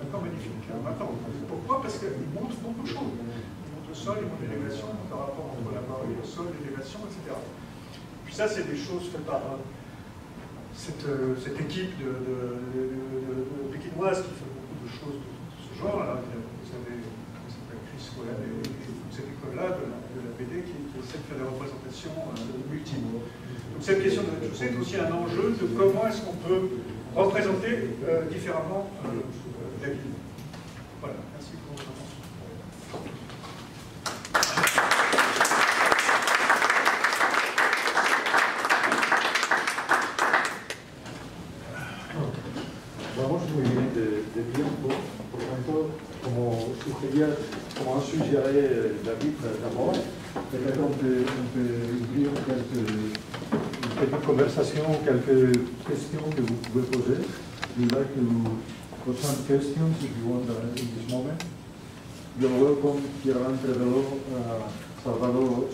encore magnifiques. Maintenant, pourquoi? Parce qu'ils montrent beaucoup de choses. Ils montrent le sol, ils montrent l'élévation, ils montrent le rapport entre la marée, le sol, l'élévation, etc. Puis ça, c'est des choses faites par cette équipe de pékinoise qui fait beaucoup de choses de ce genre. Là, vous avez Chris Collat et toute cette école-là de la BD qui essaie de faire des représentations multiples. Donc cette question de rez-de-chaussée est aussi un enjeu de comment est-ce qu'on peut représenter différemment la ville. Voilà, merci pour votre attention. Vamos muy bien de tiempo, por tanto, como ha suggéré David d'abord, peut-être on peut ouvrir une petite conversation, quelques questions que vous pouvez poser. We'd like to put some questions if you want in this moment. You're welcome, Pierre Trevelo, Salvador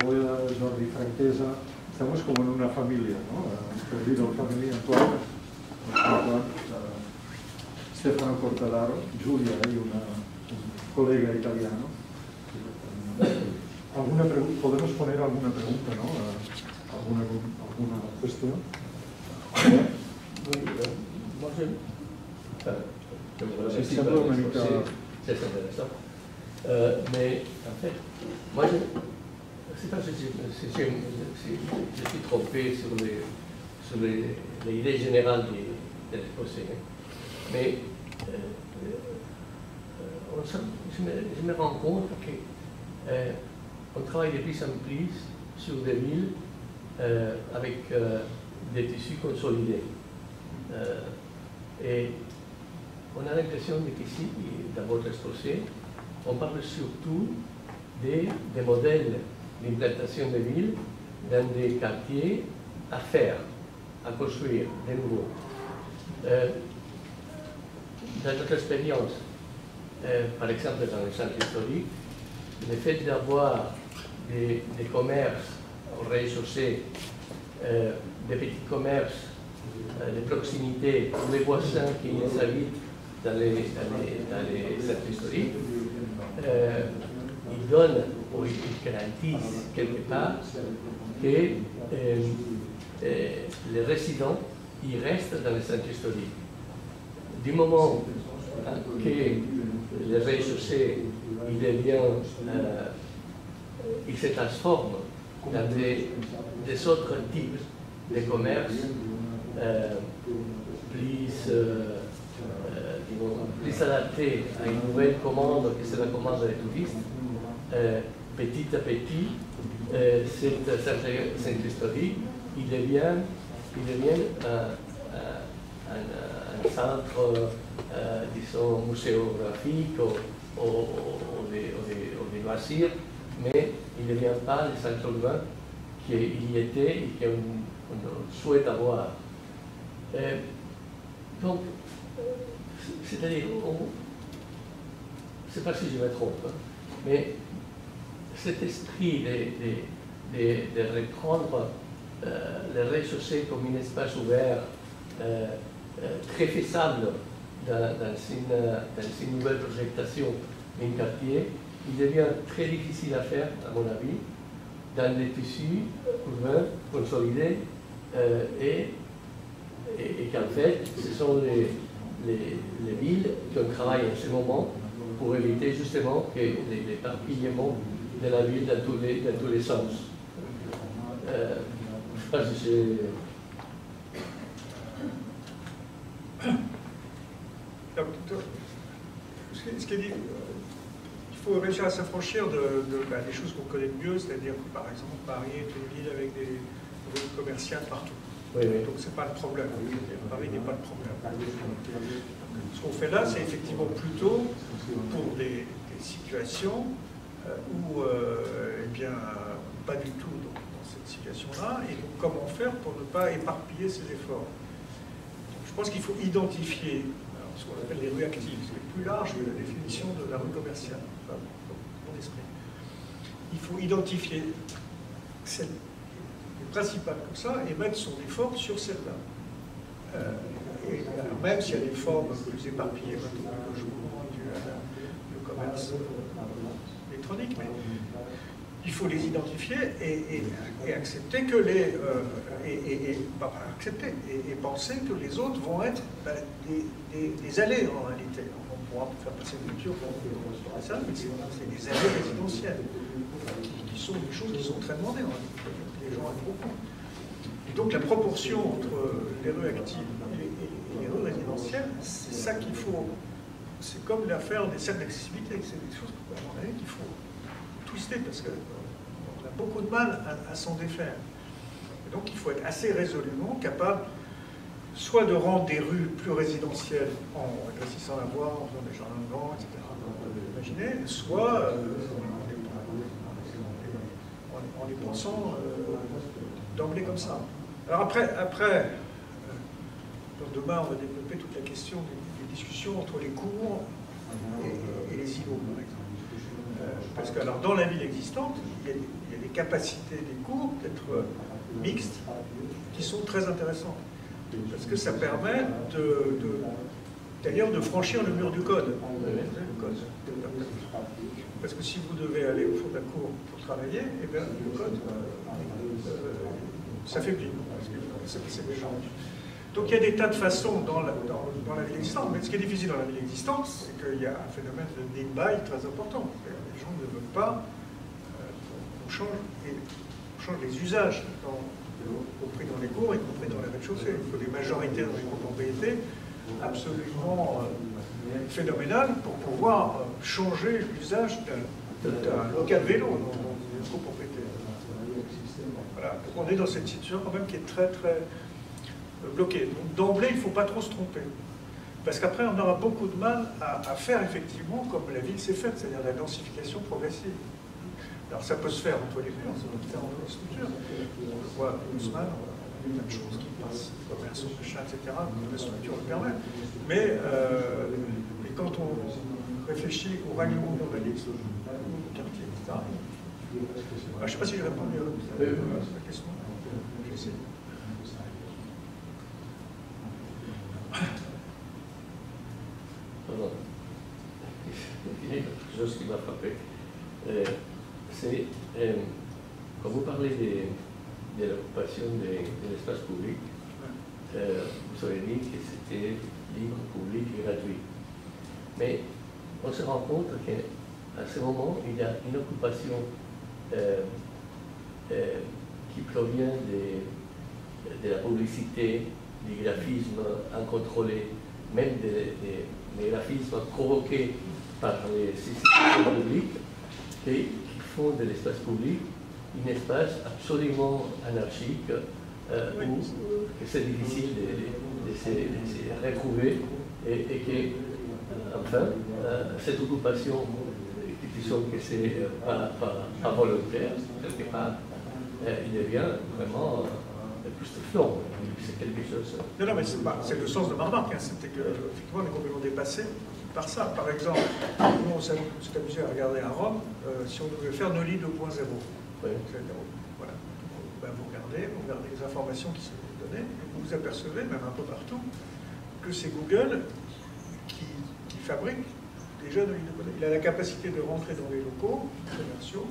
Rueda, Jordi Franquesa. Estamos como en una familia, ¿no? Perdido familia Antoine, Stefano Cortadaro, Giulia y un colega italiano. ¿Podemos poner alguna pregunta, no? ¿Alguna cuestión? C'est intéressant. Mais en fait, moi, je ne sais pas si je suis trompé sur l'idée générale de l'exposé, mais je me rends compte qu'on travaille de plus en plus sur des villes avec des tissus consolidés. Et on a l'impression qu'ici, dans votre exposé, on parle surtout des modèles d'implantation de villes dans des quartiers à faire, à construire de nouveau. Dans notre expérience, par exemple dans les centres historiques, le fait d'avoir des commerces au rez-de-chaussée, des petits commerces de proximité, tous les voisins qui les habitent dans les centres historiques, ils donnent ou ils garantissent quelque part que les résidents ils restent dans les centres historiques. Du moment que le rez-de-chaussée il se transforme dans des autres types de commerces plus adaptés à une nouvelle commande que c'est la commande des touristes, petit à petit, cet centre historique il devient un centre, disons, muséographique ou des loisirs, mais il ne devient pas le centre urbain qu'il y était et qu'on souhaite avoir. Donc, c'est-à-dire, je ne sais pas si je me trompe, mais cet esprit de reprendre le rez-de-chaussée comme un espace ouvert, très faisable dans une nouvelle projection d'un quartier, il devient très difficile à faire, à mon avis, dans les tissus urbains consolidés et qu'en fait, ce sont les villes qui ont travaillé en ce moment pour éviter justement que l'éparpillement de la ville dans tous les sens. Je ne sais pas si c'est... Ce qui est dit, il faut réussir à s'affranchir des choses qu'on connaît mieux, c'est-à-dire que par exemple Paris est une ville avec des rues commerciales partout. Oui, oui. Donc c'est pas le problème. Paris n'est pas le problème. Ce qu'on fait là, c'est effectivement plutôt pour des situations où, eh bien, pas du tout dans cette situation-là, et donc comment faire pour ne pas éparpiller ces efforts. Donc, je pense qu'il faut identifier ce qu'on appelle les rues actives, c'est plus large que la définition de la rue commerciale, dans mon esprit. Il faut identifier celles les principales comme ça et mettre son effort sur celle-là. Même s'il y a des formes plus éparpillées, le logement, le commerce électronique, mais il faut les identifier et accepter que et penser que les autres vont être des allées en réalité. On pourra faire passer une culture pour ça, mais c'est des allées résidentielles qui sont des choses qui sont très demandées en réalité. Les gens aiment beaucoup. Et donc la proportion entre les rues actives et les rues résidentielles, c'est ça qu'il faut. C'est comme l'affaire des cercles d'accessibilité. C'est des choses qu'il faut twister parce qu'on a beaucoup de mal à s'en défaire. Et donc il faut être assez résolument capable soit de rendre des rues plus résidentielles en rétrécissant la voie, en faisant des jardins de vent, etc., imaginez, soit en les pensant d'emblée comme ça. Alors après demain on va développer toute la question des discussions entre les cours et les îlots, par exemple. Parce que alors, dans la ville existante, il y a des capacités des cours d'être mixtes qui sont très intéressantes. Parce que ça permet d'ailleurs de franchir le mur du code. Parce que si vous devez aller au fond de la cour pour travailler, eh bien, le code s'affaiblit. Parce que c'est des gens. Donc il y a des tas de façons dans la ville existante, mais ce qui est difficile dans la ville existante, c'est qu'il y a un phénomène de need-buy très important. Les gens ne veulent pas qu'on change les usages, y compris dans les cours, y compris dans les rez-de-chaussée. Il faut des majorités dans les copropriétés absolument phénoménales pour pouvoir changer l'usage d'un local vélo dans une copropriété. Voilà. Donc on est dans cette situation quand même qui est très très bloquée. Donc d'emblée, il ne faut pas trop se tromper. Parce qu'après, on aura beaucoup de mal à faire effectivement comme la ville s'est faite, c'est-à-dire la densification progressive. Alors ça peut se faire entre les murs, ça peut se faire entre les structures. On le voit Haussmann, plein de choses qui passent, comme un son de chat, etc., la structure le permet. Mais quand on réfléchit au règlement urbaniste, au quartier, etc., je ne sais pas si j'ai répondu à la question. J'essaie. Alors, il y a quelque chose qui m'a frappé. C'est quand vous parlez de l'occupation de l'espace public, vous avez dit que c'était libre, public et gratuit. Mais on se rend compte qu'à ce moment, il y a une occupation qui provient de la publicité, du graphisme incontrôlé, même des graphismes provoqués par les institutions publiques qui font de l'espace public un espace absolument anarchique où c'est difficile de se retrouver et que, enfin, cette occupation, disons que c'est pas volontaire, quelque part, il devient vraiment plus de flanc. C'est quelque chose. Non, mais c'est le sens de ma remarque, hein, c'était qu'effectivement, on est complètement dépassé par ça. Par exemple, nous, on s'est amusé à regarder à Rome, si on devait faire nos lits 2.0. Oui. Voilà. Ben, vous regardez les informations qui sont données, et vous vous apercevez, même un peu partout, que c'est Google qui fabrique déjà nos lits de bonnet. Il a la capacité de rentrer dans les locaux commerciaux,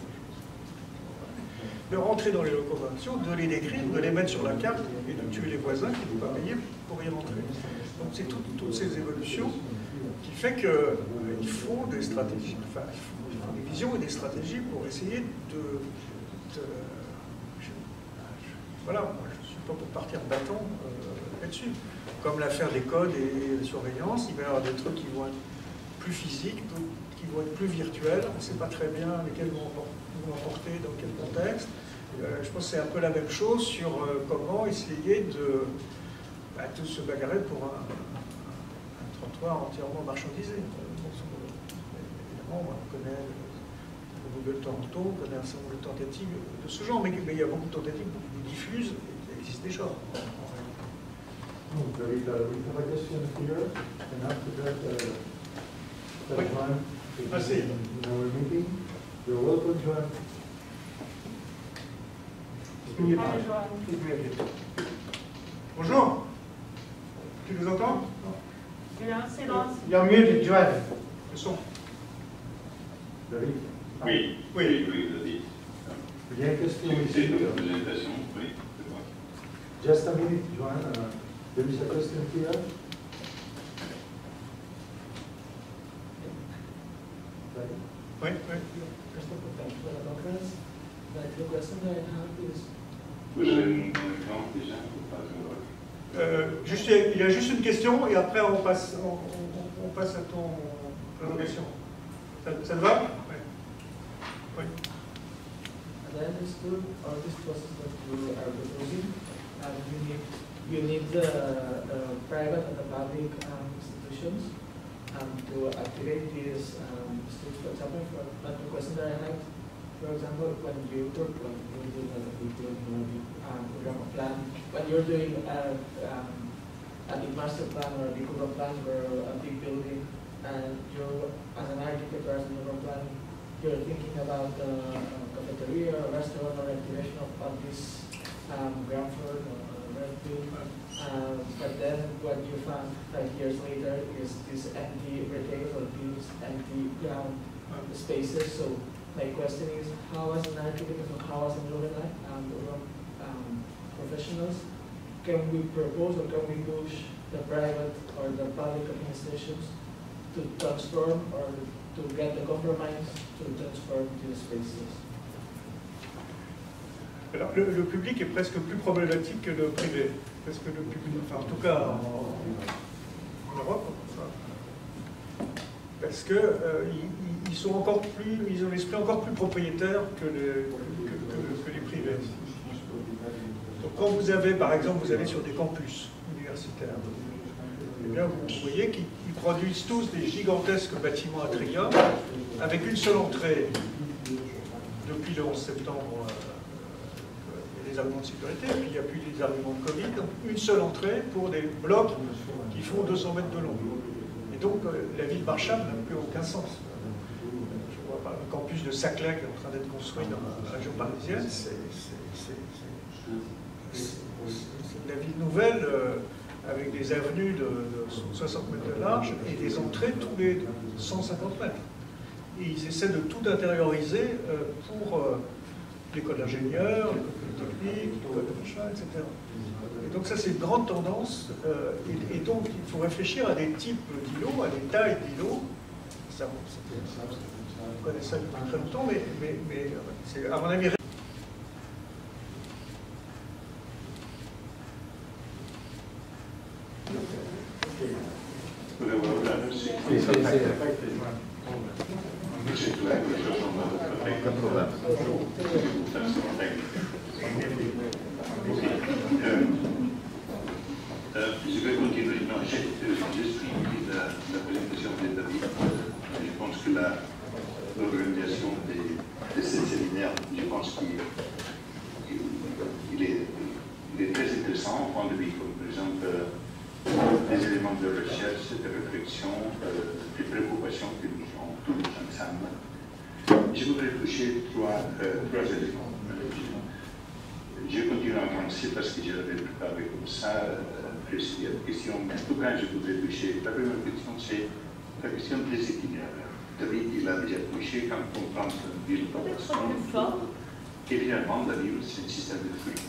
de rentrer dans les locaux commerciaux, de les décrire, de les mettre sur la carte et de tuer les voisins qui ne vont pas payer pour y rentrer. Donc c'est toutes ces évolutions qui fait qu'il faut des stratégies, enfin il faut des visions et des stratégies pour essayer voilà, moi je ne suis pas pour partir bâton là-dessus. Comme l'affaire des codes et la surveillance, il va y avoir des trucs qui vont être plus physiques, d'autres qui vont être plus virtuels, on ne sait pas très bien lesquels vont emporter, dans quel contexte. Je pense que c'est un peu la même chose sur comment essayer de se bagarrer pour un trottoir entièrement marchandisé. Évidemment, on connaît le Google Toronto, on connaît un certain nombre de tentatives de ce genre, mais il y a beaucoup de tentatives beaucoup plus diffuses qui existent déjà. David, we have a question here, and after that, Juan, in our meeting, you're welcome, Juan. Bonjour. Tu nous entends? Il y a un silence. You're muted, Joanne. Le son. David. Oui, Oui. David. Il y a une question C'est ici. une présentation, oui, c'est moi. Just a minute, Juan. There is a question here. Oui, oui. First of all, thank you for the conference. The question that I have is... Vous avez mon écran déjà pour pas Il y a juste une question et après on passe à ton présentation. Ça te va? Oui. Oui. As I understood, all this process that you are proposing, you need the private and the public institutions to activate these streets. For example, but the question that I had, for example, when you're doing a plan, when you're doing a big master plan or a big urban plan for a big building, and you, as an architect or as an urban plan, you're thinking about a cafeteria or restaurant or activation of this ground floor or red building. But then what you found 5 years later is this empty retail or these empty ground spaces. So my question is, how as an architect and how as an urban professionals can we propose or can we push the private or the public administrations to transform or to get the compromise to transform these spaces? Alors, le public est presque plus problématique que le privé. Parce que le public, enfin en tout cas en Europe, parce que ils sont encore plus, ils ont l'esprit encore plus propriétaire que les privés. Donc quand vous avez, par exemple, vous allez sur des campus universitaires, eh bien vous voyez qu'ils produisent tous des gigantesques bâtiments à trias avec une seule entrée depuis le 11 septembre. des arguments de sécurité, et puis il n'y a plus des arguments de Covid, donc une seule entrée pour des blocs qui font 200 mètres de long. Et donc la ville marchande n'a plus aucun sens. Je vois pas, le campus de Saclay qui est en train d'être construit dans la région parisienne, c'est la ville nouvelle avec des avenues de 60 mètres de large et des entrées tous les 150 mètres. Et ils essaient de tout intérioriser pour l'école d'ingénieurs, l'école technique, l'école de machin, etc. Et donc ça c'est une grande tendance, et donc il faut réfléchir à des types d'îlots, à des tailles d'îlots. On connaît ça depuis très longtemps, mais c'est à mon avis... Je vais continuer. Non, j'ai suivi la présentation de David. Je pense que l'organisation de ce séminaire, je pense qu'il est très intéressant au point de vue, comme par exemple des éléments de recherche, de réflexion, de préoccupations que nous avons tous ensemble. Je voudrais toucher trois éléments. Je continue en français parce que je l'avais préparé comme ça, plusieurs questions, mais en tout cas, je voudrais toucher. La première question, c'est la question des itinéraires. David, il a déjà touché quand on prend une ville par Barcelone, et finalement, la ville, c'est un système de flux.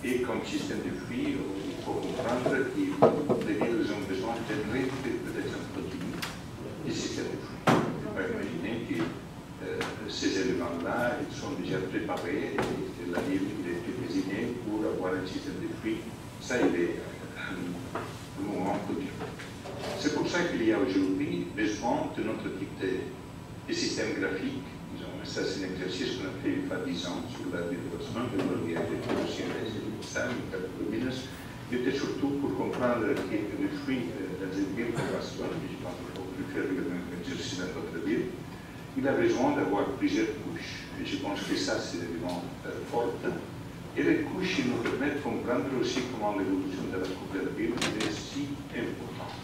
Et comme système de flux, il faut comprendre que les villes ont besoin d'une réinterprétation continue du système de flux. On va imaginer que ces éléments-là, ils sont déjà préparés et la ville est désignée pour avoir un système de flux. Ça, il est un moment connu. C'est pour ça qu'il y a aujourd'hui besoin de notre type de système graphique. Ça, c'est un exercice qu'on a fait il y a 10 ans sur la ville de Barcelone, il y a des professionnels, ça, mais surtout pour comprendre que le flux dans une ville de Barcelone, je pense qu'il faut plus faire le même exercice dans d'autres villes, il a besoin d'avoir plusieurs couches. Et je pense que ça, c'est l'élément fort. Et les couches nous permettent de comprendre aussi comment l'évolution de la coupe de la ville est si importante.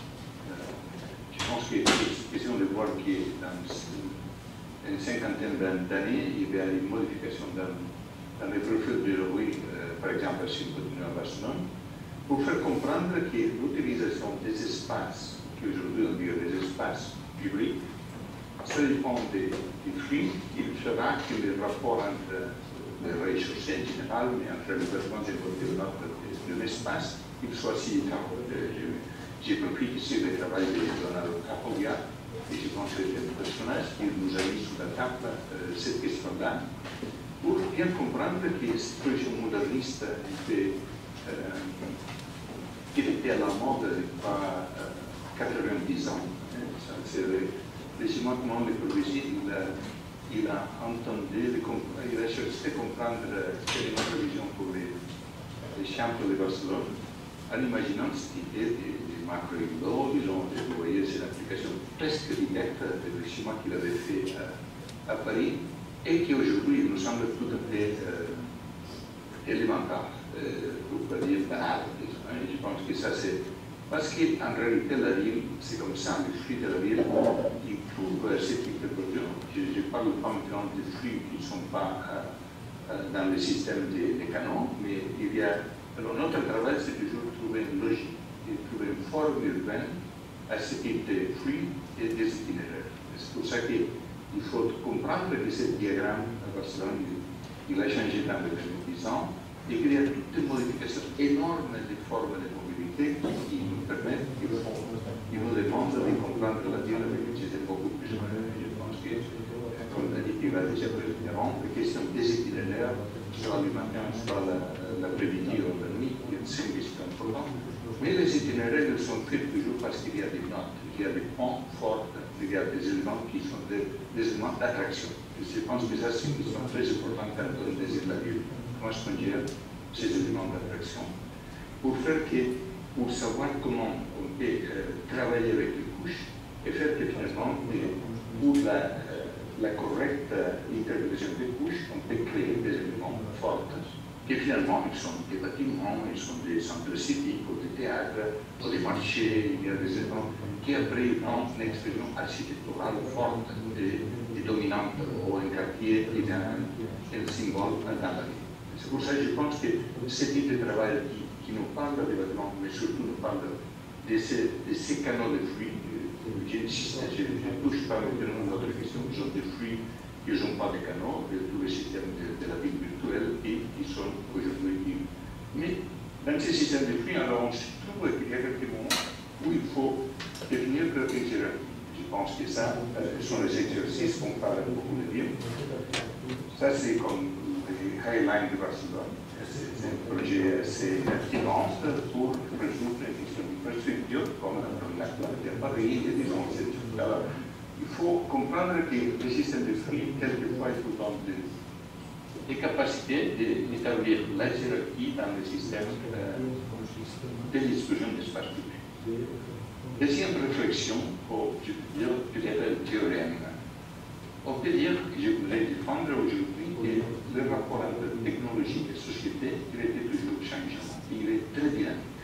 Je pense qu'il est question de voir que dans une cinquantaine d'années, il y a une modification dans les profils de rue, par exemple, si on continue à Barcelone, pour faire comprendre que l'utilisation des espaces, qu'aujourd'hui on dit des espaces publics, ça dépend des flux. Il fera que le rapport entre le rez-de-chaussée en général, mais entre le bâtiment et de l'espace, il soit si étant. J'ai profité ici du travail de Donald Capolia, et je pense que c'est un personnage qui nous a mis sur la table cette question-là, pour bien comprendre que cette projet moderniste qui était à la mode il y a 90 ans, c'est le comment le Corbusier, il a entendu, il a cherché à comprendre quelle est notre vision pour les champs de Barcelone, en imaginant cette idée des macro-îlots, disons, vous voyez, c'est l'application presque directe du schéma qu'il avait fait à Paris, et qui aujourd'hui nous semble tout à fait élémentaire, pour pas dire banal. Je pense que ça c'est... Parce qu'en réalité, la ville, c'est comme ça, le flux de la ville, il trouve ce type de production. Je ne parle pas maintenant de flux qui ne sont pas dans le système des canons, mais il y a... Alors notre travail, c'est toujours trouver une logique, et trouver une forme urbaine à ce type de flux et des itinéraires. C'est pour ça qu'il faut comprendre que ce diagramme à Barcelone, il a changé dans les derniers 10 ans, et qu'il y a toute une modification énorme des formes de mobilité qui nous permettent, qui nous demandent de comprendre la ville avec une société beaucoup plus grande. Je pense que, comme l'a dit, il va déjà précédemment, la question des itinéraires, soit le matin, soit l'après-midi ou la nuit, c'est une question importante. Mais les itinéraires ils sont faits toujours parce qu'il y a des notes, il y a des points forts, il y a des éléments qui sont des éléments d'attraction. Je pense que ça, c'est une question très importante quand on désire la ville. Moi, je considère ces éléments d'attraction pour savoir comment on peut travailler avec les couches et faire que finalement, pour la correcte interprétation des couches, on peut créer des éléments forts Et finalement, ils sont des bâtiments, ils sont des centres civiques, ou des théâtres, ou des marchés, il y a des éléments qui après ont une expérience architecturale forte et dominante, ou un quartier qui devient un symbole dans la vie. C'est pour ça que je pense que ce type de travail qui nous parle des bâtiments, mais surtout nous parle de ces canaux de flux, j'insiste, je ne touche pas maintenant à notre question, ils ont des flux qui n'ont pas de canaux, de tous les systèmes de la vie virtuelle et qui sont aujourd'hui. Mais dans ces systèmes de flux, alors on se trouve qu'il y a quelques moments où il faut définir une hiérarchie. Je pense que ça, ce sont les exercices qu'on parle beaucoup de dire. Ça, c'est comme les Highline de Barcelone. C'est un projet assez immense pour résoudre une question d'infrastructure comme la promenade de Paris et des etc. Il faut comprendre que le système de flux, quelquefois, il faut donner des capacités d'établir la hiérarchie dans le système de distribution d'espace public. Deuxième réflexion, je peux dire peut-être un théorème. On peut dire que je voulais défendre aujourd'hui que le rapport entre technologie et société, il était toujours changeant. Il est très dynamique.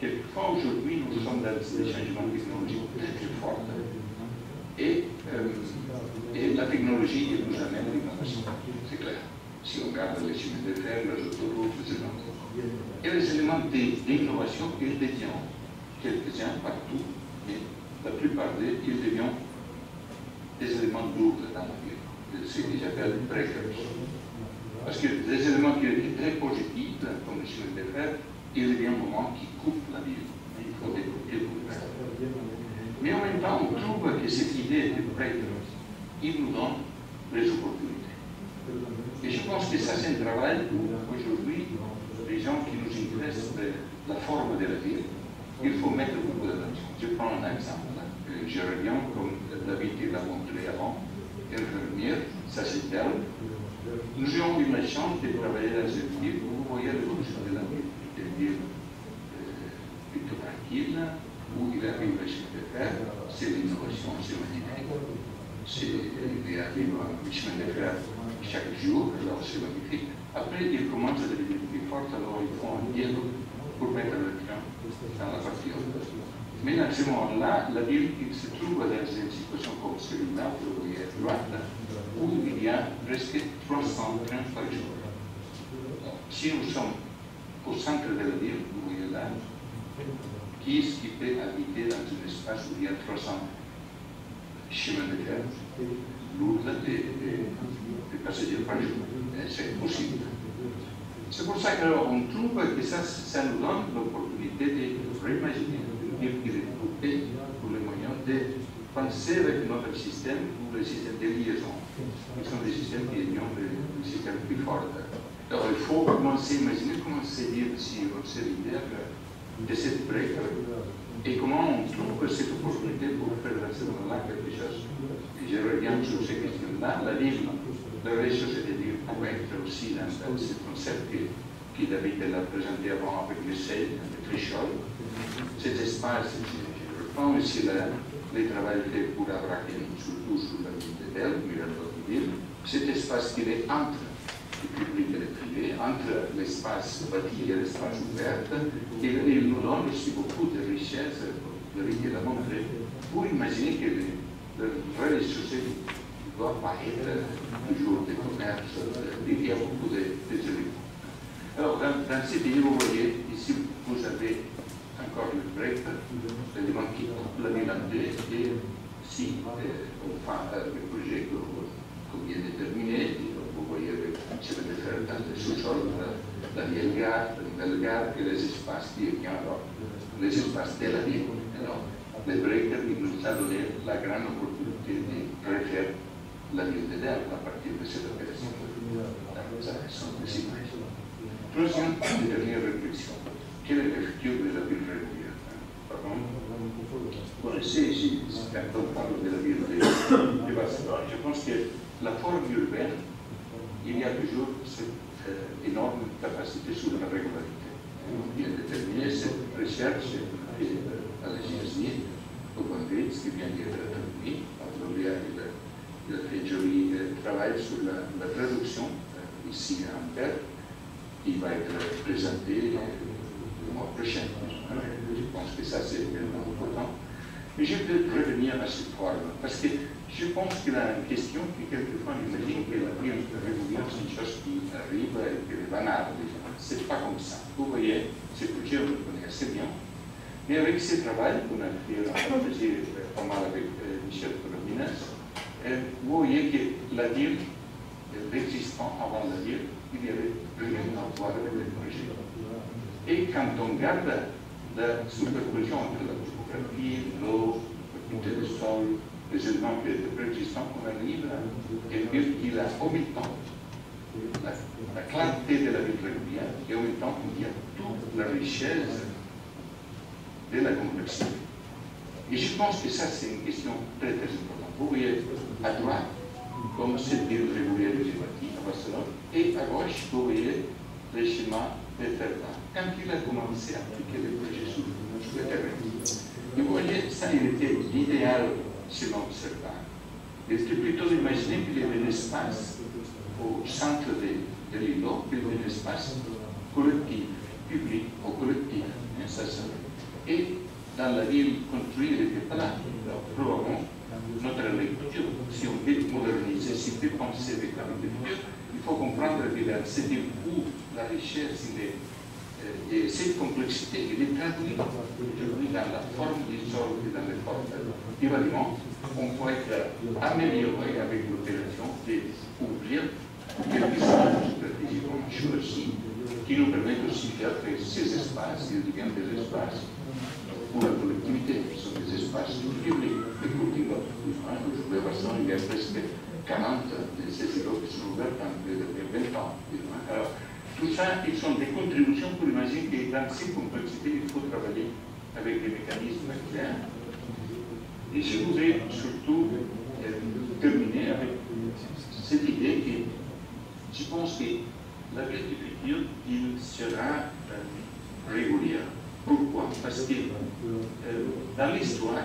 Quelquefois, aujourd'hui, nous sommes dans des changements technologiques très très forts. Et la technologie nous amène l'innovation, c'est clair. Si on regarde les chemins de fer, les autoroutes, les éléments. Et les éléments d'innovation, ils deviennent quelques-uns partout, mais la plupart d'eux, ils deviennent des éléments lourds dans la vie, ce que j'appelle breakers. Parce que des éléments qui étaient très positifs, comme les chemins de fer, ils deviennent un moment qui coupent la vie. Il faut découper pour le faire. Mais en même temps, on trouve que cette idée de breaker, il nous donne les opportunités. Et je pense que ça, c'est un travail où, aujourd'hui, les gens qui nous intéressent de la forme de la ville, il faut mettre beaucoup d'attention. Je prends un exemple. Je reviens, comme David l'a montré avant, infirmière, ça c'est elle. Nous avons eu la chance de travailler dans une ville où vous voyez l'évolution de la ville. Une ville plutôt tranquille, où il arrive le chemin de fer, c'est l'innovation, c'est magnifique. Il arrive un chemin de fer chaque jour, alors c'est magnifique. Après, il commence à devenir plus fort, alors il faut un dialogue pour mettre le train dans la partie haute. Mais à ce moment-là, la ville se trouve dans une situation comme celui-là, vous voyez à droite, où il y a presque 300 trains par jour. Si nous sommes au centre de la ville, vous voyez là, qui est-ce qui peut habiter dans un espace où il y a 300 chemins de fer lourds de passagers par jour? C'est possible. C'est pour ça qu'on trouve que ça nous donne l'opportunité de réimaginer, de développer pour les moyens de penser avec notre système ou le système de liaison, qui sont des systèmes qui sont des systèmes plus forts. Alors il faut commencer à imaginer comment c'est dire si on se leader de cette break et comment on trouve cette opportunité pour faire dans ce moment-là quelque chose. Et je reviens sur ces questions-là. La ville, le réseau, c'est-à-dire pour être aussi dans ce concept que David l'a présenté avant avec le seuil, le threshold. Cet espace, je reprends ici les travaux faits pour Abraken, surtout sur la ville de Belle, Mirador de Ville. Cet espace qui est entre le public et le privé, entre l'espace bâti et l'espace ouvert, il nous donne aussi beaucoup de richesses, David l'a montré, pour imaginer que le rez-de-chaussée ne doit pas être toujours des commerces, il y a beaucoup d'éléments. Alors, dans ces pays, vous voyez, ici, vous avez encore le break, l'élément qui coupe la ville en deux, et si on fait le projet qu'on vient de terminer, vous voyez le chemin de fer dans le sous-sol, la vieille gare, la nouvelle gare, et les espaces qui sont alors les espaces de la ville. Alors, le break nous a donné la grande opportunité de refaire la ville de Dell à partir de cette opération. Ça sont des images. Troisième et dernière réflexion. Quel est le futur de la ville régulière? Pardon? Vous connaissez ici, quand on parle de la ville de Barcelone, je pense que la forme urbaine, il y a toujours cette énorme capacité sur la régularité. On vient de terminer cette recherche à la GSI, au Congrès, qui vient d'être terminée. Il a fait joli travail sur la traduction ici en terre. qui va être présenté le mois prochain. Je pense que ça, c'est vraiment important. Mais je peux revenir à cette forme, parce que je pense qu'il y a une question qui, quelquefois, on imagine que la vie régulière, c'est une chose qui arrive et qui est banale. Ce n'est pas comme ça. Vous voyez, ce projet, on le connaît assez bien. Mais avec ce travail qu'on a fait pas mal avec Michel Colominas, vous voyez que la ville, l'existant avant la ville, il y avait rien à voir avec le projet. Et quand on regarde la superposition entre la topographie, l'eau, la qualité du sol, les éléments qui étaient préexistants, on arrive à dire qu'il a en même temps la clarté de la ville régulière et en même temps il y a toute la richesse de la complexité. Et je pense que ça, c'est une question très très importante. Vous voyez à droite, comme cette ville régulière que j'ai bâtie à Barcelone, et à gauche, vous voyez les schémas de Fermat. Quand il a commencé à appliquer les projets sur le terrain, et vous voyez, ça, il était l'idéal selon certains. Il était plutôt d'imaginer qu'il y avait un espace au centre de l'îlot, qu'il y avait un espace collectif, public ou collectif. Ça, et dans la ville construite, il n'était pas là. Probablement, notre lecture, si on veut moderniser, si on veut penser avec l'architecture, il faut comprendre que c'est où la richesse et cette complexité, il est traduit aujourd'hui dans la forme du sol et dans les formes du bâtiment. On peut être amélioré avec l'opération d'ouvrir quelques stratégies qu'on a choisies qui nous permettent aussi de faire que ces espaces, ils deviennent des espaces pour la collectivité, ce sont des espaces publics, de culture. Aujourd'hui, à Barcelone, il y a presque 40 de ces îlots qui sont ouverts depuis 20 ans. Alors, tout ça, ils sont des contributions pour imaginer que dans ces complexités, il faut travailler avec des mécanismes clairs. Et je voudrais surtout terminer avec cette idée que je pense que la ville du futur, il sera régulière. Pourquoi? Parce que dans l'histoire,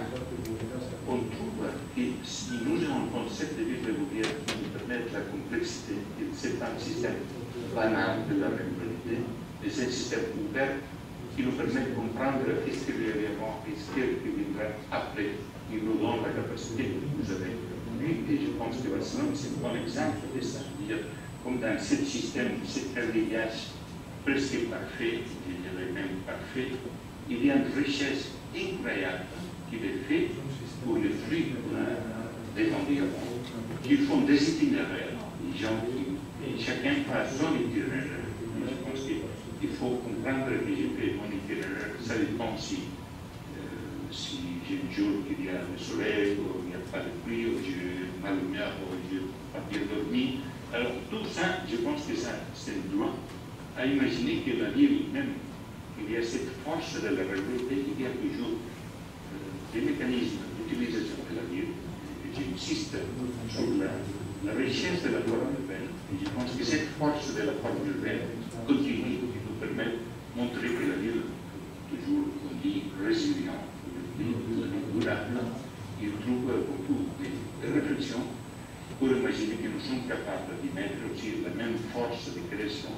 on trouve que si nous avons un concept de ville régulière qui nous permet la complexité, c'est un système banal de la régularité, et c'est un système ouvert qui nous permet de comprendre ce qu'il y avait avant et ce qui viendra après. Il nous donne la capacité que vous avez vu, et je pense que Barcelone, c'est un bon exemple de ça. Comme dans ce système, cet herbiage presque parfait, je dirais même parfait, il y a une richesse incroyable qui est faite pour les fruits qu'on a défendus avant, qui font des itinéraires, les gens qui, chacun a son itinéraire. Je pense qu'il faut comprendre que je fais mon itinéraire, ça dépend si j'ai un jour qu'il y a le soleil, ou il n'y a pas de pluie, ou j'ai ma lumière, ou j'ai pas bien dormi. Alors tout ça, je pense que ça, c'est un droit à imaginer que la ville même, il y a cette force de la réalité, il y a toujours des mécanismes d'utilisation de la ville. J'insiste sur la richesse de la forme urbaine, et je pense que cette force de la forme urbaine continue, qui nous permet de montrer que la ville, toujours on dit résiliente, durable, il trouve beaucoup de réflexions pour imaginer que nous sommes capables d'y mettre aussi la même force de création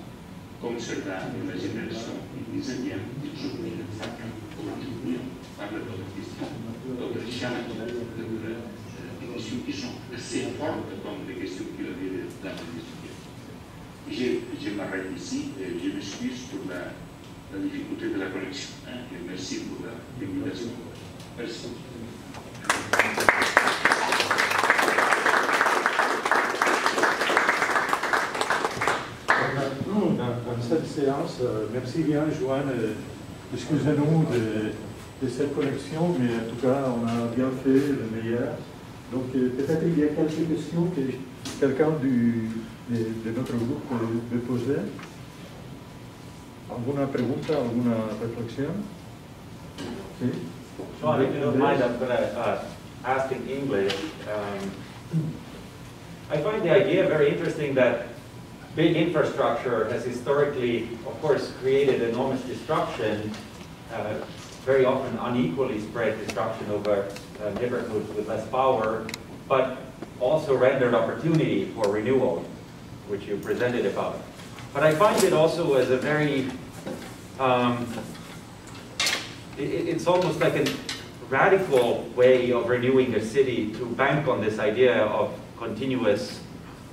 comme celle-là de la génération du 19e et aujourd'hui de 50 aujourd'hui, on parle d'autres questions, d'autres challenges, des questions qui sont assez fortes comme les questions qu'il avait dans le 19e. Je m'arrête ici et je m'excuse pour la difficulté de la connexion. Et merci pour l'invitation. Merci. Dans cette séance, merci bien Joanne, excusez-nous de cette connexion, mais en tout cas on a bien fait le meilleur. Donc peut-être il y a quelques questions que quelqu'un de notre groupe veut poser. ¿Alguna pregunta, alguna reflexión? ¿Sí? Sean, if you don't mind, I'm going to ask in English. I find the idea very interesting that big infrastructure has historically, of course, created enormous destruction, very often unequally spread destruction over neighborhoods with less power, but also rendered opportunity for renewal, which you presented about. But I find it also as a very, it's almost like a radical way of renewing a city to bank on this idea of continuous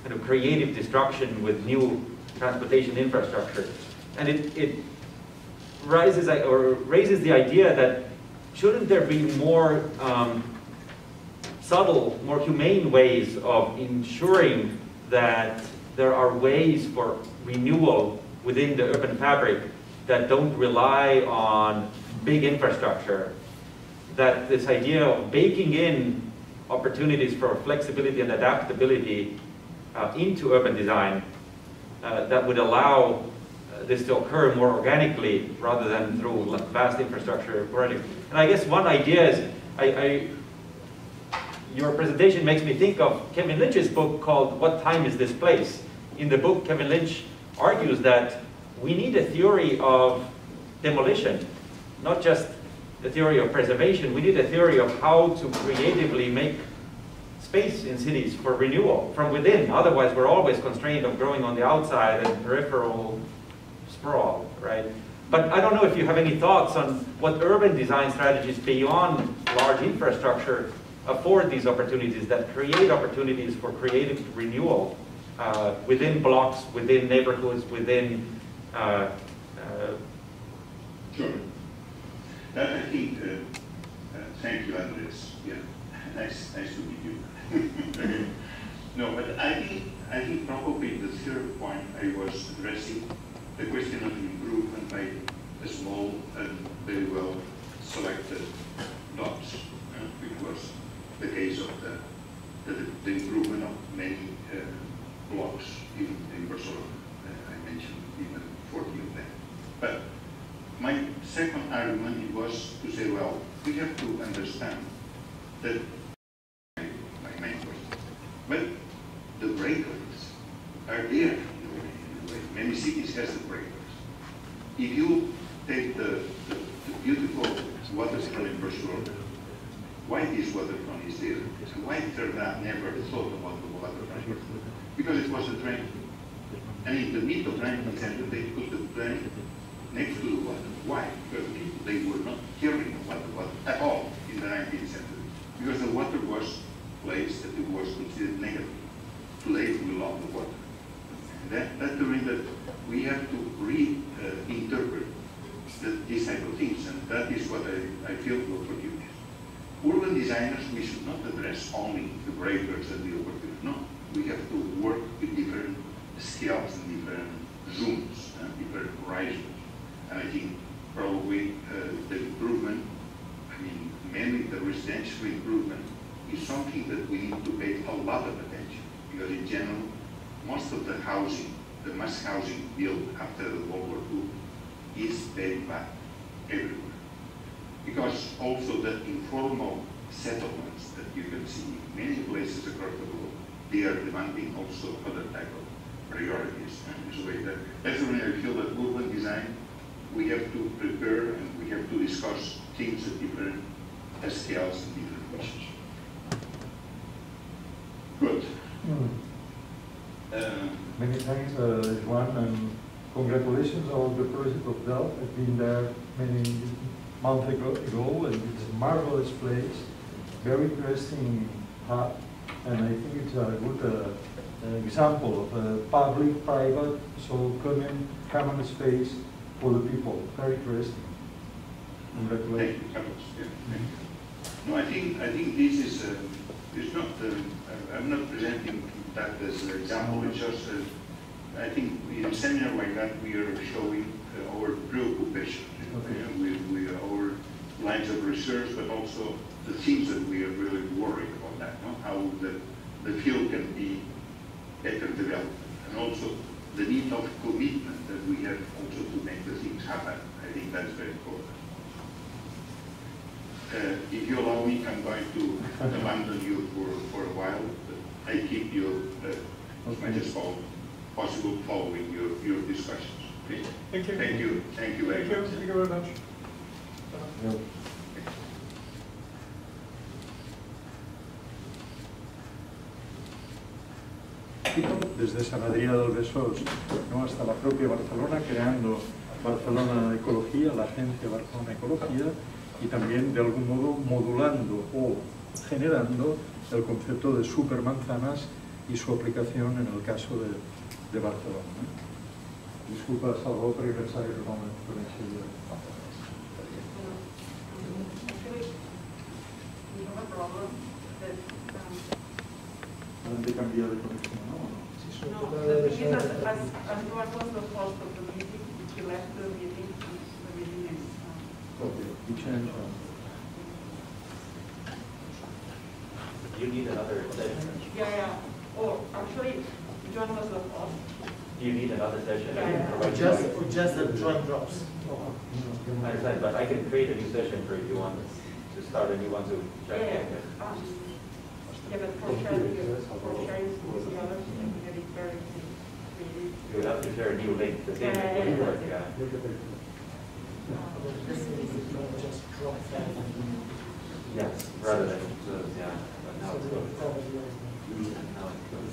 kind of creative destruction with new transportation infrastructure. And it raises the idea that shouldn't there be more subtle, more humane ways of ensuring that there are ways for renewal within the urban fabric that don't rely on big infrastructure, that this idea of baking in opportunities for flexibility and adaptability into urban design that would allow this to occur more organically rather than through vast infrastructure projects. And I guess one idea is, your presentation makes me think of Kevin Lynch's book called What Time Is This Place? In the book, Kevin Lynch argues that we need a theory of demolition, not just a theory of preservation. We need a theory of how to creatively make space in cities for renewal from within. Otherwise, we're always constrained of growing on the outside and peripheral sprawl, right? But I don't know if you have any thoughts on what urban design strategies beyond large infrastructure afford these opportunities, that create opportunities for creative renewal within blocks, within neighborhoods, within... Sure. I think, thank you, Andres. Yeah, nice to meet you. No, but I think probably the third point I was addressing, the question of improvement by a small and very well selected dots, which was the case of the improvement of many blocks in Barcelona. I mentioned even 40 of them. But my second argument was to say, well, we have to understand that my main question, but the breakers are there in a way. Many cities has the breakers. If you take the beautiful waterfront in Barcelona, why this waterfront is there? And why Terra never thought about the waterfront? Because it was a train. And in the middle of the 19th century, they put the train next to the water. Why? Because they were not caring about the water at all in the 19th century. Because the water was placed that it was considered negative. Today we love the water. And that's the reason that we have to reinterpret these type of things. And that is what I feel the opportunities. Urban designers, we should not address only the breakers and the opportunities. No, we have to work with different scales and different zooms and different horizons. And I think probably the improvement, I mean, mainly the residential improvement, is something that we need to pay a lot of attention. Because in general, most of the housing, the mass housing built after the World War II is very bad everywhere. Because also the informal settlements that you can see in many places across the world, they are demanding also other type of priorities. And so that's when I feel that urban design, we have to prepare and we have to discuss things at different scales and different issues. Good. Many thanks, Juan, and congratulations on the project of Delft. I've been there many months ago, and it's a marvelous place, very interesting hub, and I think it's a good example of a public-private, so common space for the people. Very interesting. Congratulations. Thank you, Carlos. Yeah, thank you. No, I think this is it's not. I'm not presenting that as an example. It's just. I think in a seminar like that, we are showing our preoccupation. Okay. With our lines of research, but also the things that we are really worried about that. No? How the field can be better developed, and also the need of commitment that we have also to make the things happen. I think that's very important. If you allow me, I'm going to abandon you for a while, but I keep you as much as possible following your discussions. Okay? Thank you. Thank you. Thank you very much. Thank you very much. Yeah. desde San Adrià del Besòs, ¿no?, hasta la propia Barcelona, creando Barcelona Ecología, la agencia Barcelona Ecología, y también de algún modo modulando o generando el concepto de supermanzanas y su aplicación en el caso de Barcelona. Disculpa, Salvador, pero pensaba que no me coneixia. Han de canviar de connexió, no? No, the thing is that as what was the cost of the meeting, if you left the meeting is... Okay, we change. You need another session? Yeah. Oh, actually, John was the host. Do you need another session? I can provide Just the John drops. I understand, but I can create a new session for if you want to start a new one to check in. Yeah, but for sharing with the others, I think that it's very creative. You would have to share a new link. The same link wouldn't work, yeah. Just drop that. Yes, rather than, yeah, but now it's good. Now it's good.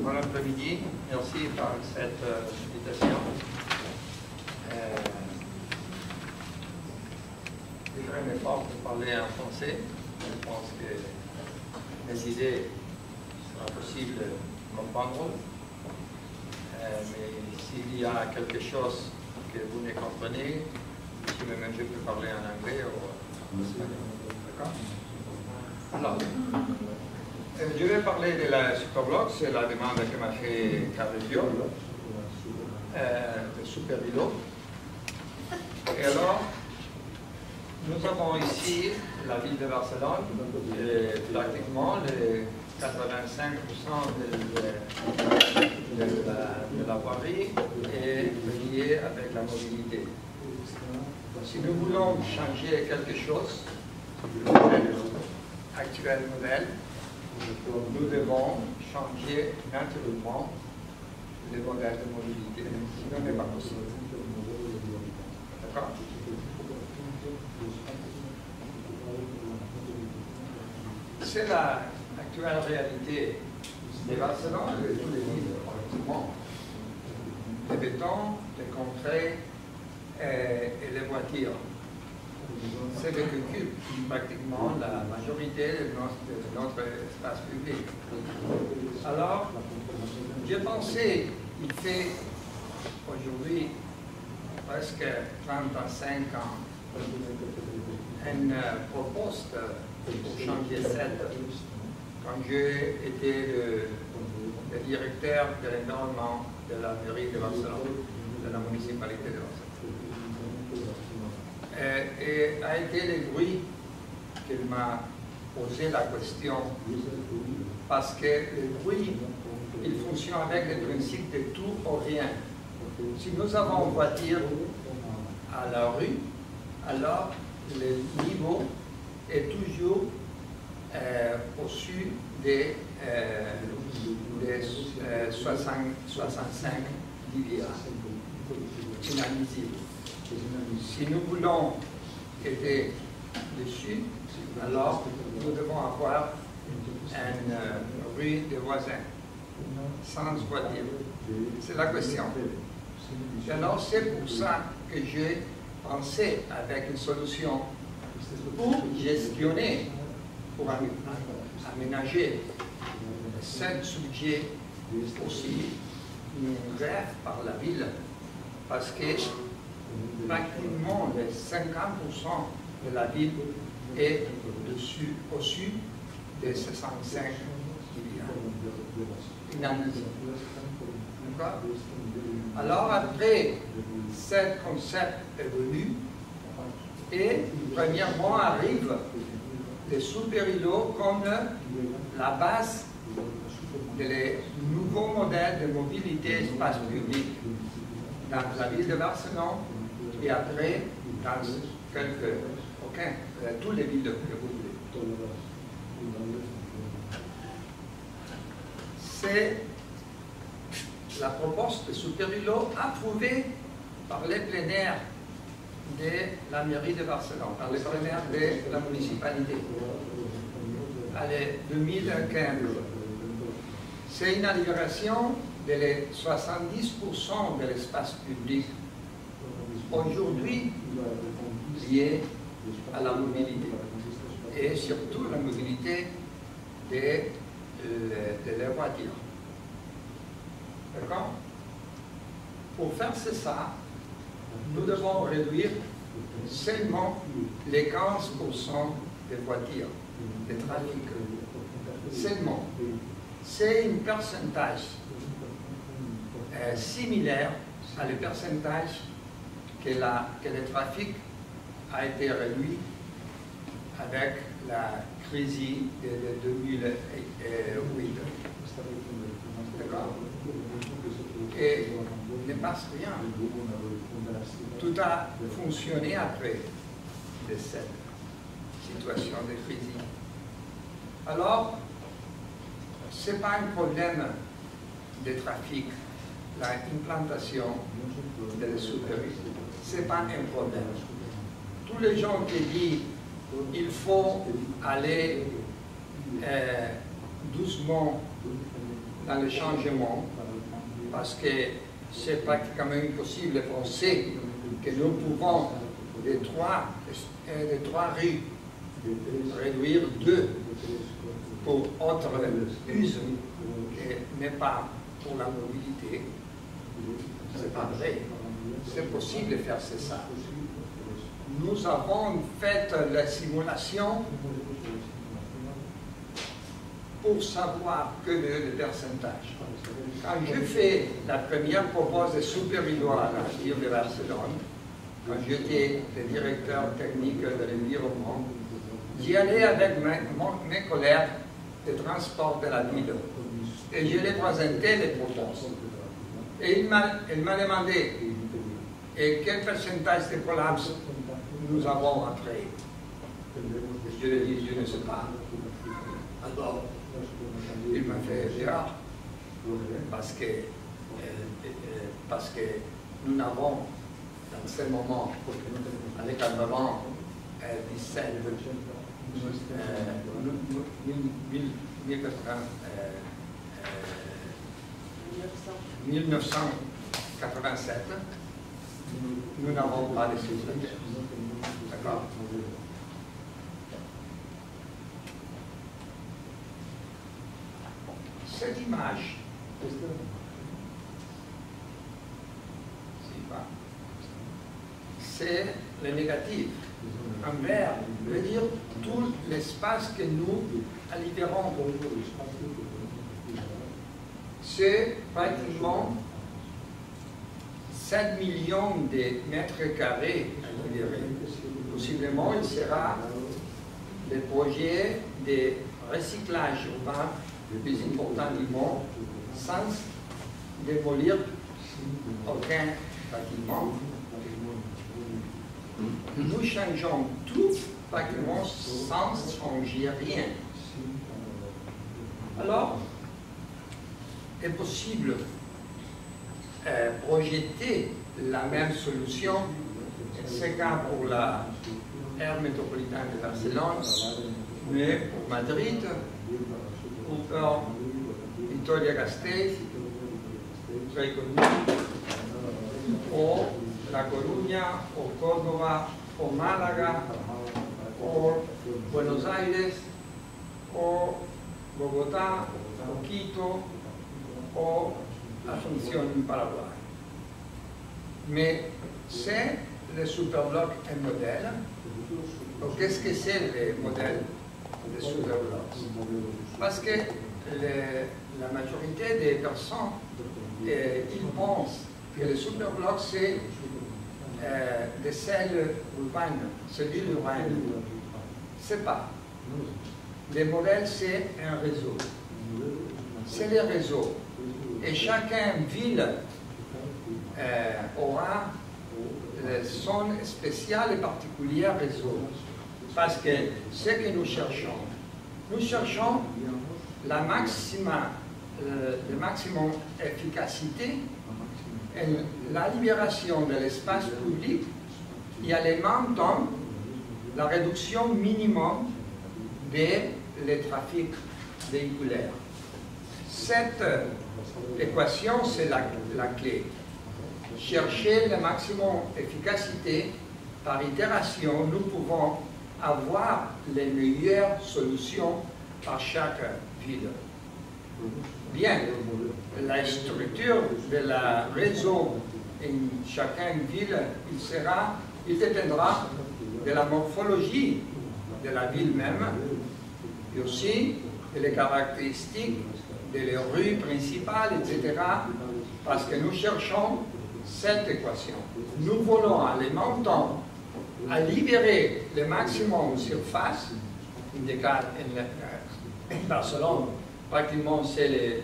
Bon après-midi, merci par cette invitation. Je ferai un effort pour parler en français. Je pense que mes idées sera possible de comprendre. Mais s'il y a quelque chose que vous ne comprenez, si même je peux parler en anglais ou en espagnol. D'accord? Alors, je vais parler de la superbloc, c'est la demande que m'a fait Carlos Llop, de Superville. Et alors, nous avons ici la ville de Barcelone, et pratiquement les 85% de la voirie est liée avec la mobilité. Si nous voulons changer quelque chose, actuel modèle, nous devons changer naturellement le modèle de mobilité. Sinon, ce n'est pas possible. D'accord? C'est l'actuelle réalité de Barcelone et de tous les villes, pratiquement. Le béton, le concret et les voitures. C'est ce que occupe pratiquement la majorité de notre espace public. Alors, j'ai pensé, il fait aujourd'hui presque 35 ans, une propose pour changer cette. Quand j'ai été le directeur de l'environnement de la mairie de Barcelone, de la municipalité de Barcelone. Et a été le bruit qu'il m'a posé la question, parce que le bruit, il fonctionne avec le principe de tout ou rien. Si nous avons une voiture à la rue, alors le niveau est toujours au-dessus des 65 dBA. C'est inadmissible. Si nous voulons être dessus, alors nous devons avoir une rue de voisins, sans voiture. C'est la question. Alors c'est pour ça que j'ai pensé avec une solution pour gestionner, pour aménager ce sujet aussi une grève par la ville, parce que pratiquement les 50% de la ville est au-dessus des 65 milliards. D'accord? Alors après, ce concept évolue et premièrement arrive les supérieures comme la base des nouveaux modèles de mobilité espace public dans la ville de Barcelone et après dans toutes les villes de c'est la proposte de supérieure approuvée par les plénaires de la mairie de Barcelone, par les plénaires de la municipalité, en 2015. C'est une libération de 70% de l'espace public aujourd'hui lié à la mobilité et surtout la mobilité de les voitures. D'accord? Pour faire ça, nous devons réduire seulement les 15% des voitures, des trafics. Seulement. C'est un pourcentage similaire à le pourcentage que le trafic a été réduit avec la crise de 2008. D'accord? Et il ne passe rien. Tout a fonctionné après de cette situation de crise. Alors, ce n'est pas un problème de trafic, l'implantation de la supérieure. Ce n'est pas un problème. Tous les gens qui disent qu'il faut aller doucement dans le changement, parce que c'est pratiquement impossible de penser que nous pouvons de trois rues réduire 2 pour autre use qui n'est pas pour la mobilité. C'est pas vrai. C'est possible de faire ça. Nous avons fait la simulation pour savoir que le pourcentage. Quand je fais la première proposition de supérieure à la ville de Barcelone, quand j'étais le directeur technique de l'environnement, j'y allais avec mes collègues de transport de la ville et je les présentais les propositions. Et il m'a demandé et quel pourcentage de collapse nous avons après. Je lui ai dit, je ne sais pas. Alors, il m'a fait rire parce que nous n'avons dans ce moment, avec un moment 1987, nous n'avons pas de société. D'accord? Cette image, c'est le négatif. En vert veut dire tout l'espace que nous libérons. C'est pratiquement 7 millions de mètres carrés à libérer. Possiblement, il sera le projet de recyclage urbain le plus important du monde, sans démolir aucun bâtiment. Nous changeons tout pratiquement sans changer rien. Alors, est possible projeter la même solution, c'est le cas pour l'aire métropolitaine de Barcelone, mais pour Madrid, ou pour Vitoria-Gasteiz, très connu, ou La Coruña, ou Córdoba, ou Málaga, ou Buenos Aires, ou Bogotá, ou Quito, ou Asunción en Paraguay. Mais c'est le superbloc un modèle. Donc, qu'est-ce que c'est le modèle de superbloc? Parce que la majorité des personnes, ils pensent que le superbloc, c'est des cellules urbaines. C'est pas. Le modèle, c'est un réseau. C'est le réseau. Et chacune ville aura son spécial et particulier réseau. Parce que ce que nous cherchons le maximum efficacité et la libération de l'espace public et en même temps la réduction minimum des trafics véhiculaires. Cette équation, c'est la clé. Chercher le maximum d'efficacité par itération, nous pouvons avoir les meilleures solutions par chaque ville. Bien, la structure de la réseau en chacune ville, il dépendra de la morphologie de la ville même et aussi des caractéristiques des rues principales, etc. Parce que nous cherchons cette équation. Nous voulons en même temps à libérer le maximum de surface. En Barcelone, pratiquement c'est les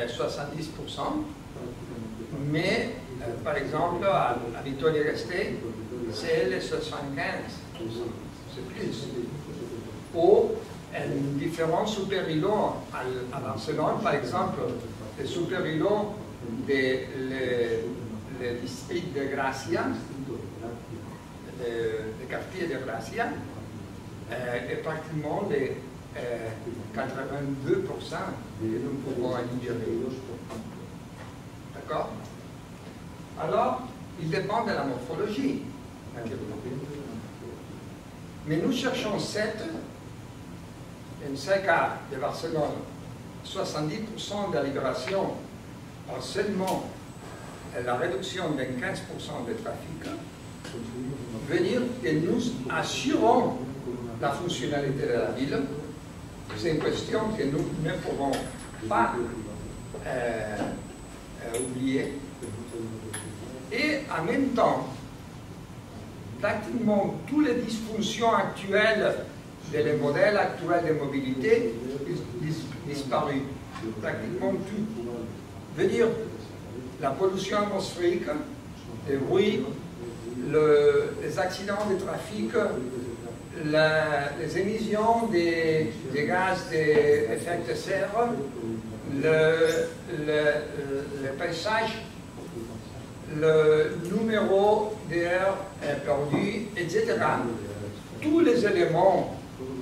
70%, mais par exemple à Vitoria-Gasteiz, c'est les 75%, c'est plus. Ou un différent super-îlot à Barcelone, par exemple, le super-îlot le district de Gracia, le quartier de Gracia, est pratiquement les 82% que nous pouvons libérer. D'accord? Alors, il dépend de la morphologie. Mais nous cherchons 7, en ce cas de Barcelone, 70% de la libération par seulement la réduction de 15% de trafic, veut dire que nous assurons la fonctionnalité de la ville. C'est une question que nous ne pourrons pas oublier. Et en même temps, pratiquement toutes les dysfonctions actuelles des modèles actuels de mobilité disparu. Pratiquement tout. Veut dire la pollution atmosphérique, les bruits, les accidents de trafic, les émissions des gaz d'effet de serre, le paysage, le numéro d'air perdu, etc. Tous les éléments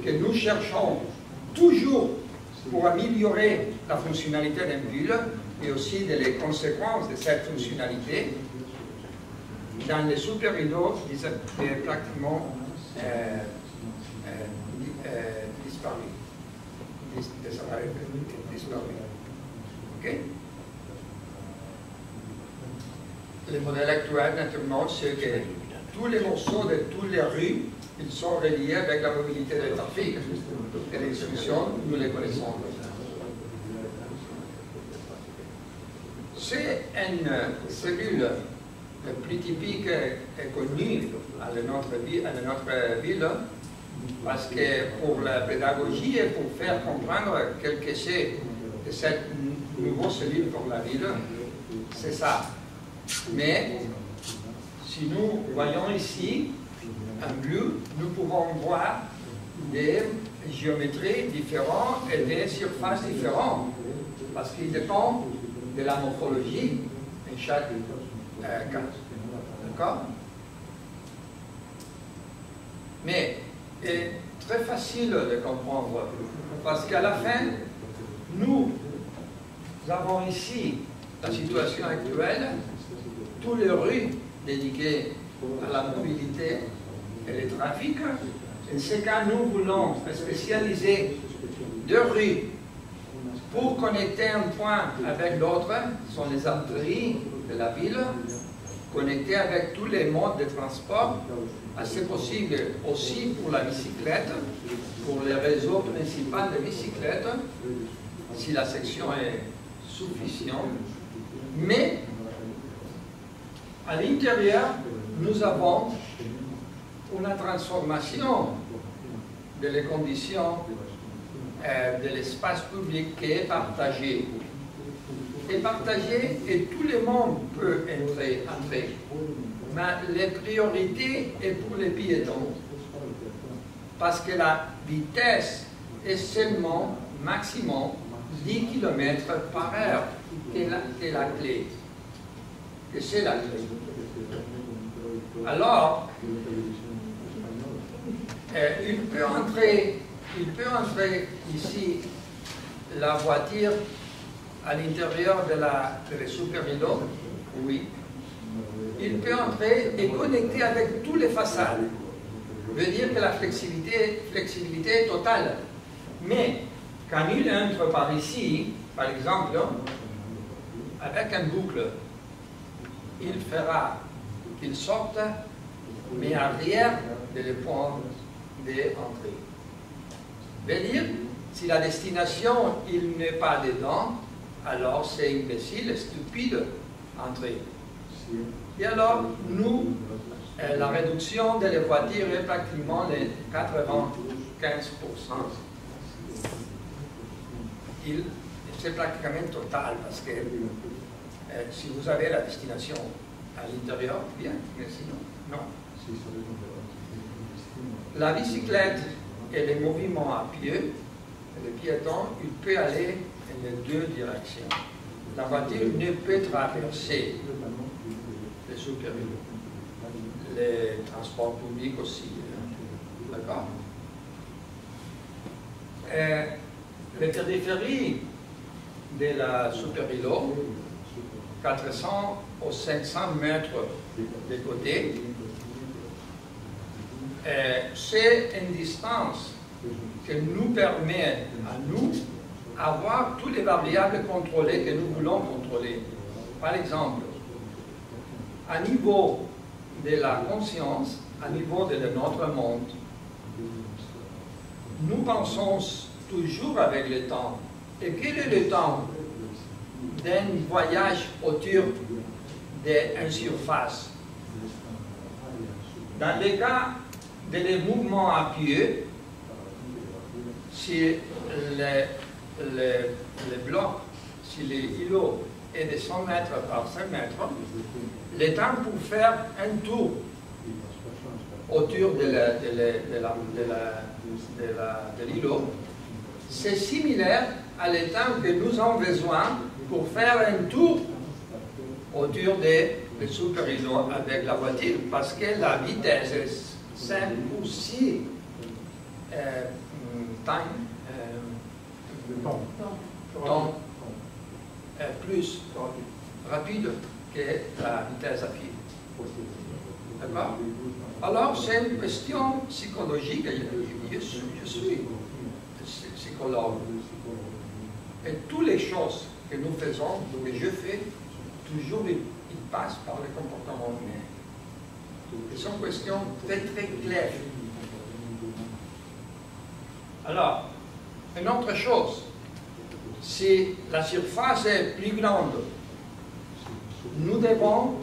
que nous cherchons toujours pour améliorer la fonctionnalité d'une ville et aussi les conséquences de cette fonctionnalité, dans les super-îlots, est pratiquement disparu. Okay? Le modèle actuel, naturellement, c'est que tous les morceaux de toutes les rues, ils sont reliés avec la mobilité du trafic. Et les solutions, nous les connaissons. C'est une cellule le plus typique et connu à notre ville, parce que pour la pédagogie et pour faire comprendre quel que c'est de cette nouvelle cellule pour la ville, c'est ça. Mais si nous voyons ici en bleu, nous pouvons voir des géométries différentes et des surfaces différentes, parce qu'il dépend de la morphologie en chaque cas. D'accord? Mais c'est très facile de comprendre, parce qu'à la fin, nous avons ici la situation actuelle, toutes les rues dédiées à la mobilité et le trafic. En ce cas, nous voulons spécialiser 2 rues pour connecter un point avec l'autre, ce sont les artères de la ville, connecté avec tous les modes de transport, c'est possible aussi pour la bicyclette, pour le réseau principal de bicyclettes, si la section est suffisante. Mais à l'intérieur, nous avons une transformation de les conditions de l'espace public qui est partagé. Et partagé, et tout le monde peut entrer. Mais la priorité est pour les piétons. Parce que la vitesse est seulement maximum 10 km par heure, qui est la clé. Et c'est la clé. Alors, il peut entrer ici la voiture à l'intérieur de la super-vélo, oui. Il peut entrer et connecter avec toutes les façades. Ça veut dire que la flexibilité est totale. Mais quand il entre par ici, par exemple, avec un boucle, il fera qu'il sorte, mais arrière le point d'entrée. Ça veut dire, si la destination, il n'est pas dedans, alors c'est imbécile, stupide, entrer. Et alors, nous, la réduction de les voitures est pratiquement les 95%. C'est pratiquement total, parce que si vous avez la destination à l'intérieur, bien, mais sinon, non. La bicyclette et les mouvements à pied, le piéton, il peut aller dans les deux directions. La voiture ne peut traverser les super-vélos. Les transports publics aussi. D'accord? Les périphéries de la super-vélo, 400 ou 500 mètres de côté, c'est une distance qui nous permet à nous avoir toutes les variables contrôlées que nous voulons contrôler. Par exemple, à niveau de la conscience, à niveau de notre monde, nous pensons toujours avec le temps. Et quel est le temps d'un voyage autour d'une surface? Dans le cas des mouvements à pied, si le bloc, si le îlot est de 100 mètres par 5 mètres, le temps pour faire un tour autour de l'îlot, c'est similaire à le temps que nous avons besoin pour faire un tour autour du super-îlot avec la voiture, parce que la vitesse est 5 ou 6 temps plus rapide que la vitesse à pied. D'accord? Alors, c'est une question psychologique. Je suis psychologue. Et toutes les choses que nous faisons, que je fais, toujours ils passent par le comportement humain. Ce sont questions très très claires. Alors, une autre chose, si la surface est plus grande, nous devons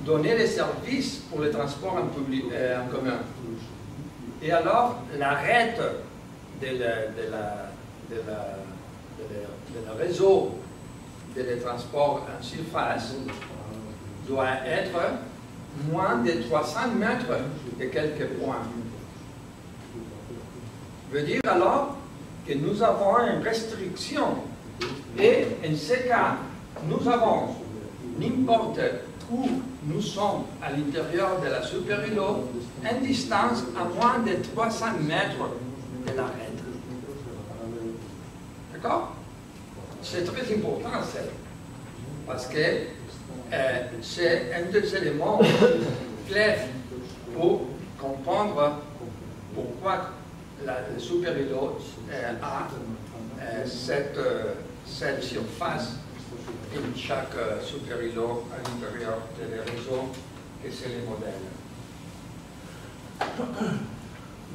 donner les services pour le transport en commun. Et alors, l'arrêt de le réseau de transport en surface doit être moins de 300 mètres de quelques points. Veut dire alors que nous avons une restriction. Et en ce cas, nous avons n'importe où nous sommes à l'intérieur de la super-îlot, une distance à moins de 300 mètres de l'arrêt. D'accord? C'est très important, ça, parce que c'est un des éléments clairs pour comprendre pourquoi le super-îlot a cette surface in chaque super-îlot à l'intérieur des réseaux, et c'est le modèle.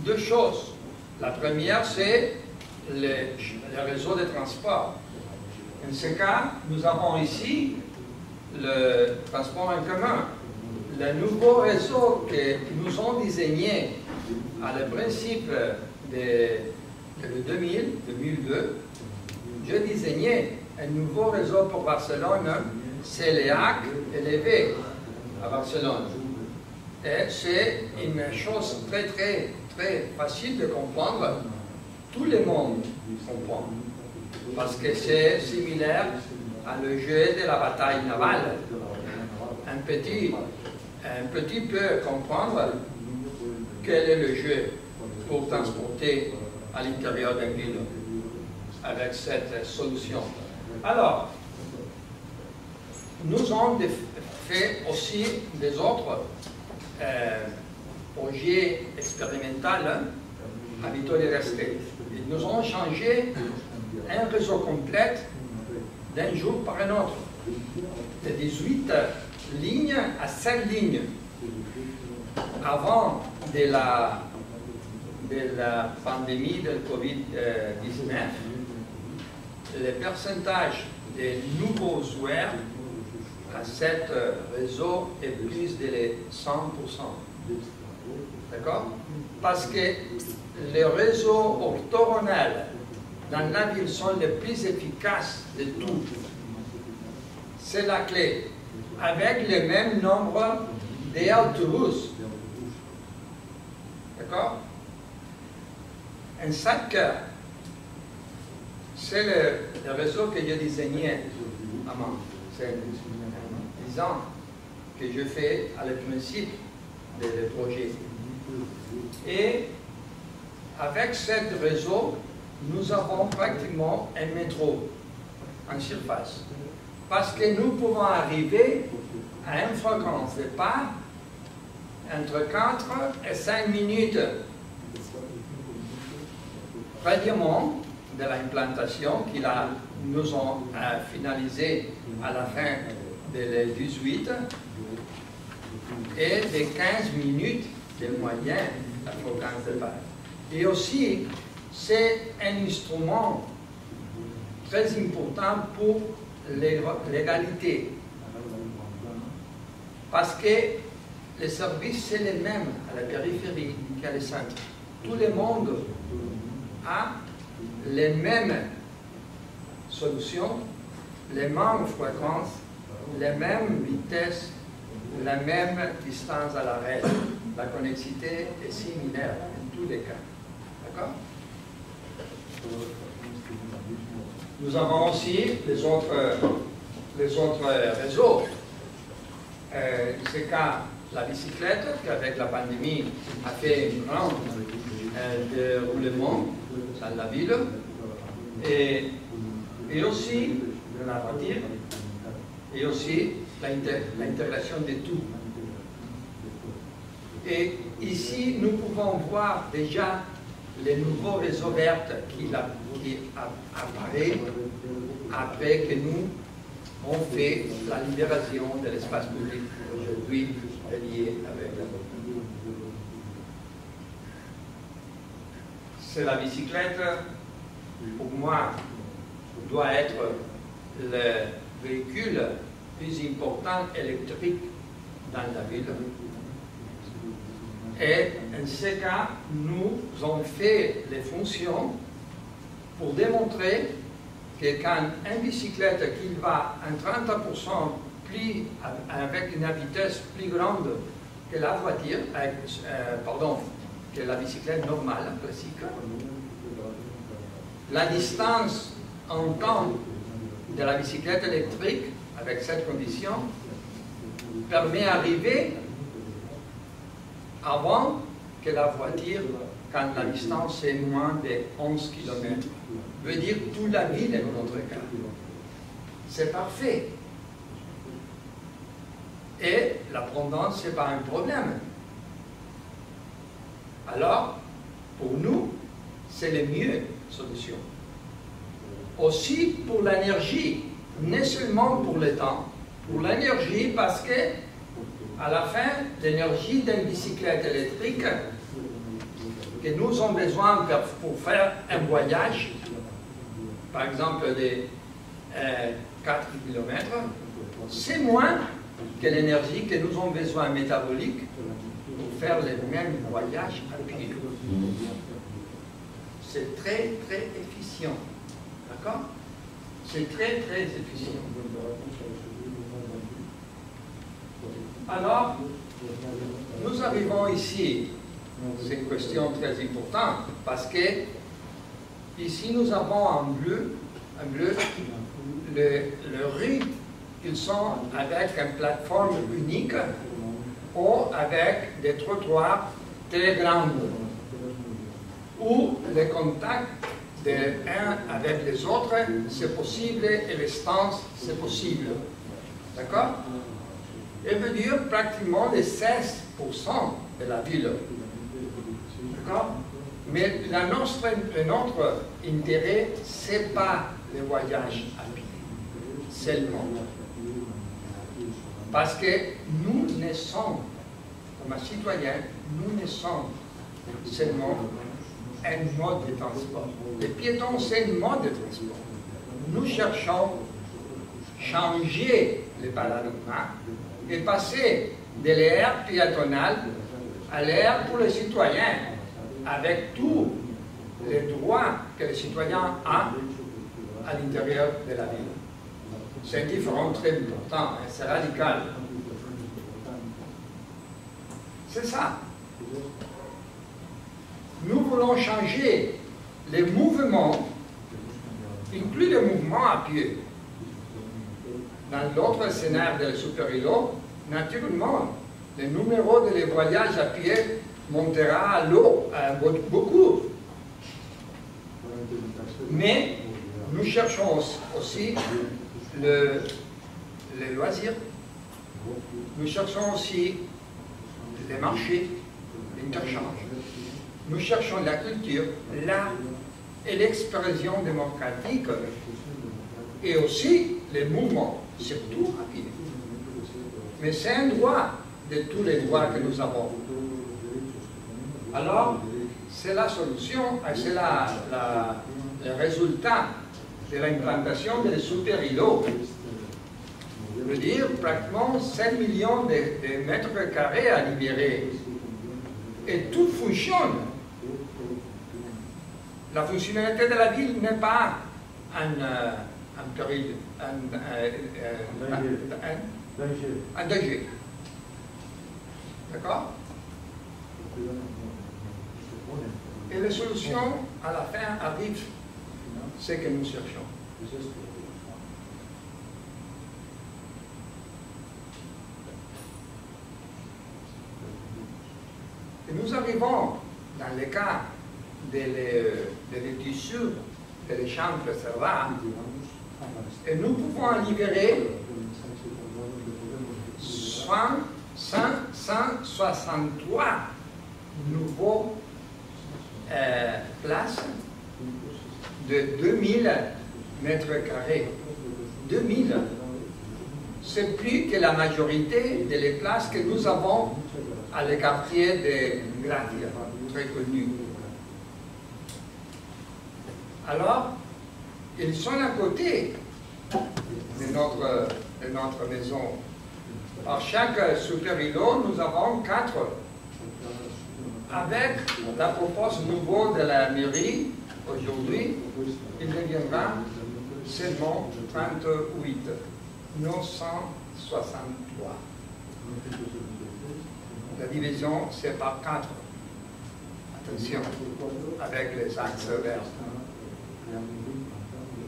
Deux choses. La première, c'est le réseau de transport. En ce cas, nous avons ici le transport en commun. Le nouveau réseau que nous avons désigné à le principe de 2002, je désignais un nouveau réseau pour Barcelone, c'est les HAC et les V à Barcelone. Et c'est une chose très facile de comprendre. Tout le monde comprend. Parce que c'est similaire à le jeu de la bataille navale. Un petit peu comprendre quel est le jeu pour transporter à l'intérieur d'une ville avec cette solution. Alors, nous avons fait aussi des autres projets expérimentaux à Vitoria-Gasteiz. Et nous avons changé un réseau complet d'un jour par un autre, de 18 lignes à 7 lignes. Avant de la pandémie de Covid-19, le pourcentage des nouveaux joueurs à ce réseau est plus de 100%. D'accord? Parce que les réseaux orthogonaux dans la ville sont les plus efficaces de tout. C'est la clé. Avec le même nombre d'autobus. D'accord? En 5 heures, c'est le réseau que j'ai désigné avant. C'est 10 ans que je fais à le principe du projet. Et avec ce réseau, nous avons pratiquement un métro en surface. Parce que nous pouvons arriver à une fréquence de pas entre 4 et 5 minutes. Pratiquement de l'implantation qu'il a, nous avons finalisé à la fin de 2018 et de 15 minutes de moyenne à fréquence de pas. Et aussi, c'est un instrument très important pour l'égalité. Parce que les services, c'est les mêmes à la périphérie qu'à le centre. Tout le monde a les mêmes solutions, les mêmes fréquences, les mêmes vitesses, la même distance à l'arrêt. La connexité est similaire en tous les cas. D'accord? Nous avons aussi les autres réseaux. C'est cas la bicyclette, qu'avec la pandémie a fait un grand déroulement dans la ville, et aussi la voiture, et aussi l'intégration de tout. Et ici, nous pouvons voir déjà les nouveaux réseaux verts qui apparaissent après que nous avons fait la libération de l'espace public aujourd'hui lié avec la mobilité. C'est la bicyclette, pour moi, doit être le véhicule plus important électrique dans la ville. Et en ce cas, nous avons fait les fonctions pour démontrer que quand une bicyclette qui va en 30% plus, avec une vitesse plus grande que la voiture, que la bicyclette normale, classique, la distance en temps de la bicyclette électrique, avec cette condition, permet d'arriver avant que la voiture, quand la distance est moins de 11 km. Veut dire toute la ville dans notre cas. C'est parfait. Et la provenance, ce n'est pas un problème. Alors, pour nous, c'est la mieux solution. Aussi pour l'énergie, non seulement pour le temps, pour l'énergie, parce que à la fin, l'énergie d'une bicyclette électrique que nous avons besoin pour faire un voyage, par exemple de 4 km, c'est moins que l'énergie que nous avons besoin métabolique pour faire le même voyage à pied. C'est très, très efficient. D'accord? C'est très, très efficient. Alors, nous arrivons ici, c'est une question très importante, parce que ici nous avons en bleu le rue, ils sont avec une plateforme unique ou avec des trottoirs très grands, où le contact de un avec les autres, c'est possible, et les distances, c'est possible. D'accord? Elle veut dire pratiquement les 16% de la ville. D'accord? Mais notre intérêt, ce n'est pas le voyage à pied, seulement. Parce que nous ne sommes, comme citoyens, nous ne sommes seulement un mode de transport. Les piétons, c'est un mode de transport. Nous cherchons à changer le paradigme et passer de l'ère piétonale à l'ère pour les citoyens, avec tous les droits que les citoyens ont à l'intérieur de la ville. C'est un différent très important, hein, c'est radical. C'est ça. Nous voulons changer les mouvements, inclus les mouvements à pied. Dans l'autre scénario de la supérieure, naturellement, le numéro de les voyages à pied montera à l'eau beaucoup. Mais nous cherchons aussi les loisirs. Nous cherchons aussi les marchés, l'interchange. Nous cherchons la culture, l'art et l'expression démocratique, et aussi les mouvements, surtout à pied. Mais c'est un droit de tous les droits que nous avons. Alors, c'est la solution, c'est le résultat de l'implantation de super-îlots. Je veux dire, pratiquement 5 millions de mètres carrés à libérer. Et tout fonctionne. La fonctionnalité de la ville n'est pas un péril, un danger. D'accord? Et les solutions, à la fin, arrivent, ce que nous cherchons. Et nous arrivons, dans le cas des tissus, des chambres servantes, et nous pouvons libérer 163 nouveaux places de 2000 mètres carrés. 2000. C'est plus que la majorité des places que nous avons à le quartier de Gratia, très connu. Alors, ils sont à côté de notre maison. Par chaque super-îlot, nous avons 4. Avec la proposition nouveau de la mairie, aujourd'hui, il deviendra seulement 38, 963. La division, c'est par 4. Attention, avec les axes verts.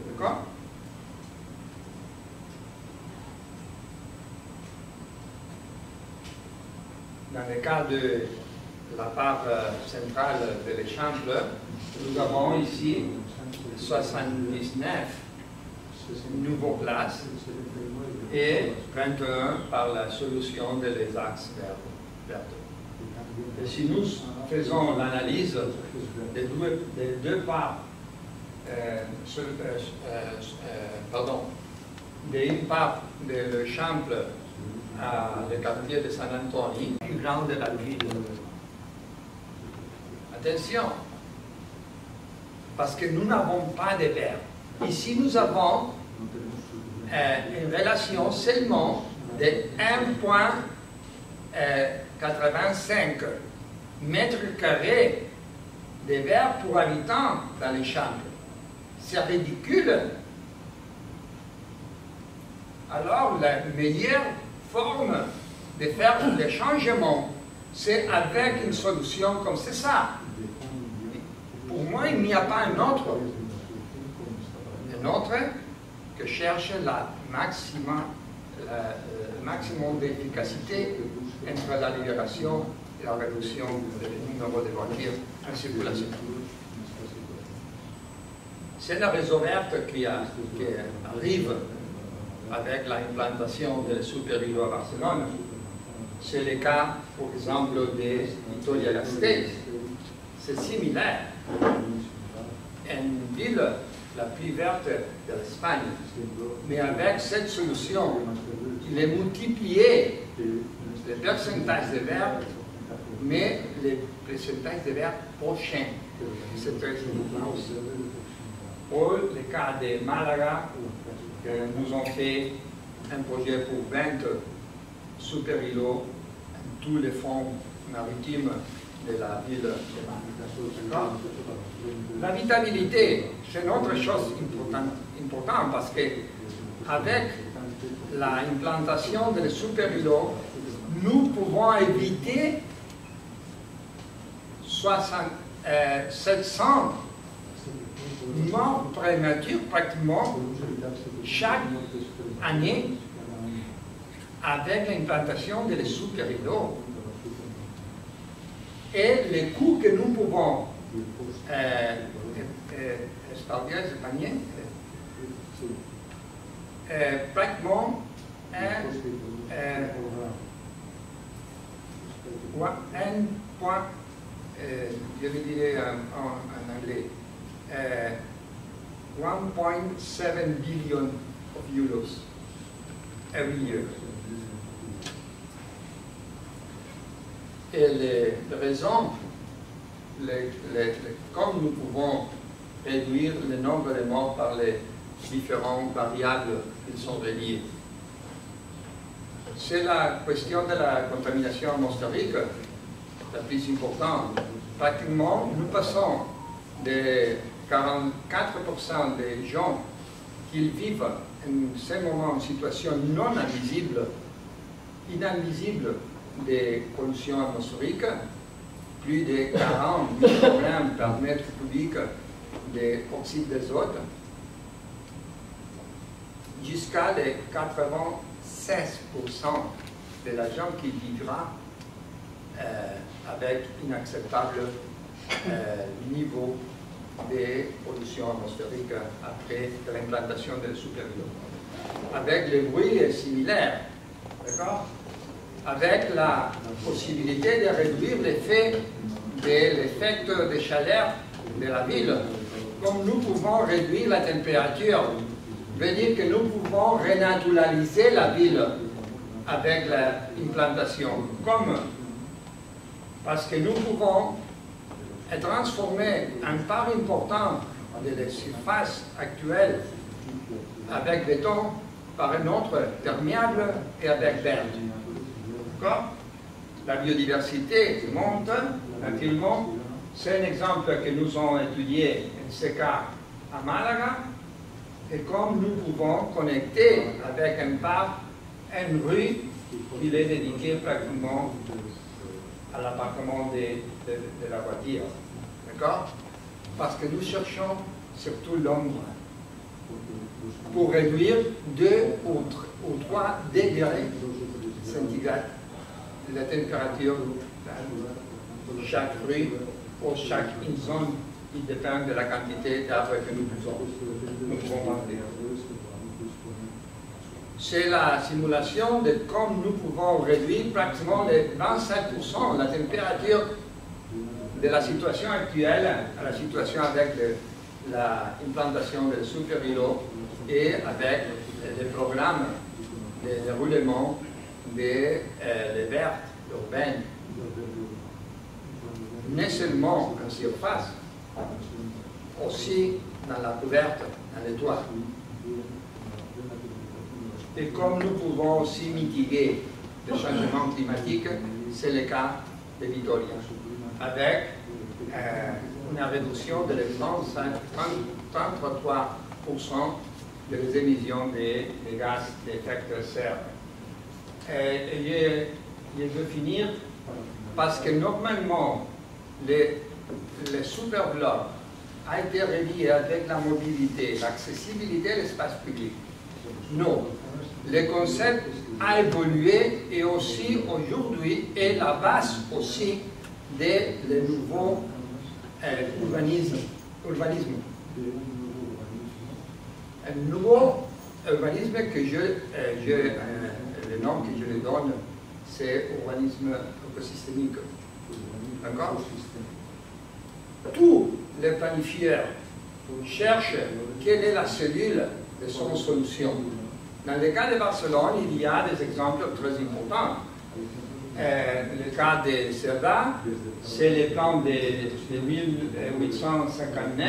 D'accord? Dans le cas de la part centrale de l'Échample, nous avons ici 79 nouveaux places et 21 par la solution des axes verts. Et si nous faisons l'analyse des deux parts, d'une part de l'Eixample à le quartier de San Antonio, plus grand de la ville. Attention, parce que nous n'avons pas de verre. Ici, nous avons une relation seulement de 1,85 mètres carrés de verre pour habitant dans les chambres. C'est ridicule. Alors, la meilleure forme de faire des changements, c'est avec une solution comme c'est ça. Pour moi, il n'y a pas un autre que cherche le maximum d'efficacité entre la libération et la réduction du numéro de voitures en circulation. C'est la raison verte qui arrive avec l'implantation de la supérieure à Barcelone. C'est le cas, par exemple, de Vitoria-Gasteiz. C'est similaire. Une ville la plus verte de l'Espagne. Mais avec cette solution, il est multiplié le pourcentage de verre, mais le pourcentage de verre prochain. C'est très important aussi. Pour le cas de Malaga, nous avons fait un projet pour 20 super-îlots, tous les fonds maritimes de la ville de Malaga. L'habitabilité, c'est une autre chose importante parce que avec l'implantation des super-îlots, nous pouvons éviter 700 morts prématurées pratiquement chaque année avec l'implantation des super-îlots. Et les coûts que nous pouvons pratiquement je vais dire en anglais, 1.7 billion of euros every year. Et les raisons, comme nous pouvons réduire le nombre de morts par les différentes variables qui sont reliées. C'est la question de la contamination atmosphérique la plus importante. Pratiquement, nous passons de 44% des gens qui vivent en ce moment en situation non inadmissible de pollution atmosphérique, plus de 40 microgrammes par mètre cubique d'oxyde d'azote, jusqu'à 96% de la gens qui vivra avec inacceptable niveau de pollution atmosphérique après l'implantation des super-îlots. Avec le bruit similaire, d'accord? Avec la possibilité de réduire l'effet de chaleur de la ville, comme nous pouvons réduire la température, veut dire que nous pouvons renaturaliser la ville avec l'implantation, parce que nous pouvons transformer une part importante de la surface actuelle avec béton par un autre perméable et avec verre. La biodiversité monte tranquillement. C'est un exemple que nous avons étudié en ce cas à Malaga. Et comme nous pouvons connecter avec un parc, une rue qui est dédiée pratiquement à l'appartement de la voiture. D'accord? Parce que nous cherchons surtout l'ombre pour réduire 2 ou 3 degrés centigrades de la température de chaque rue ou chaque zone. Il dépend de la quantité d'arbres que nous pouvons planter. C'est la simulation de comme nous pouvons réduire pratiquement de 25% la température de la situation actuelle à la situation avec l'implantation des super-îlots et avec le programme de déroulement des vertes urbaines, non seulement en surface, aussi dans la couverte, dans les toits. Et comme nous pouvons aussi mitiguer le changement climatique, c'est le cas de Vitoria, avec une réduction de 33% des émissions de gaz d'effet de serre. Et je veux finir parce que normalement, le super bloc a été relié avec la mobilité, l'accessibilité à l'espace public. Non, le concept a évolué et aussi aujourd'hui est la base aussi des nouveaux urbanisme. Un nouveau urbanisme que le nom que je lui donne, c'est urbanisme écosystémique. D'accord? Tous les planifieurs cherchent quelle est la cellule de son solution. Dans le cas de Barcelone, il y a des exemples très importants. Le cas de Cerdà, c'est le plan de 1859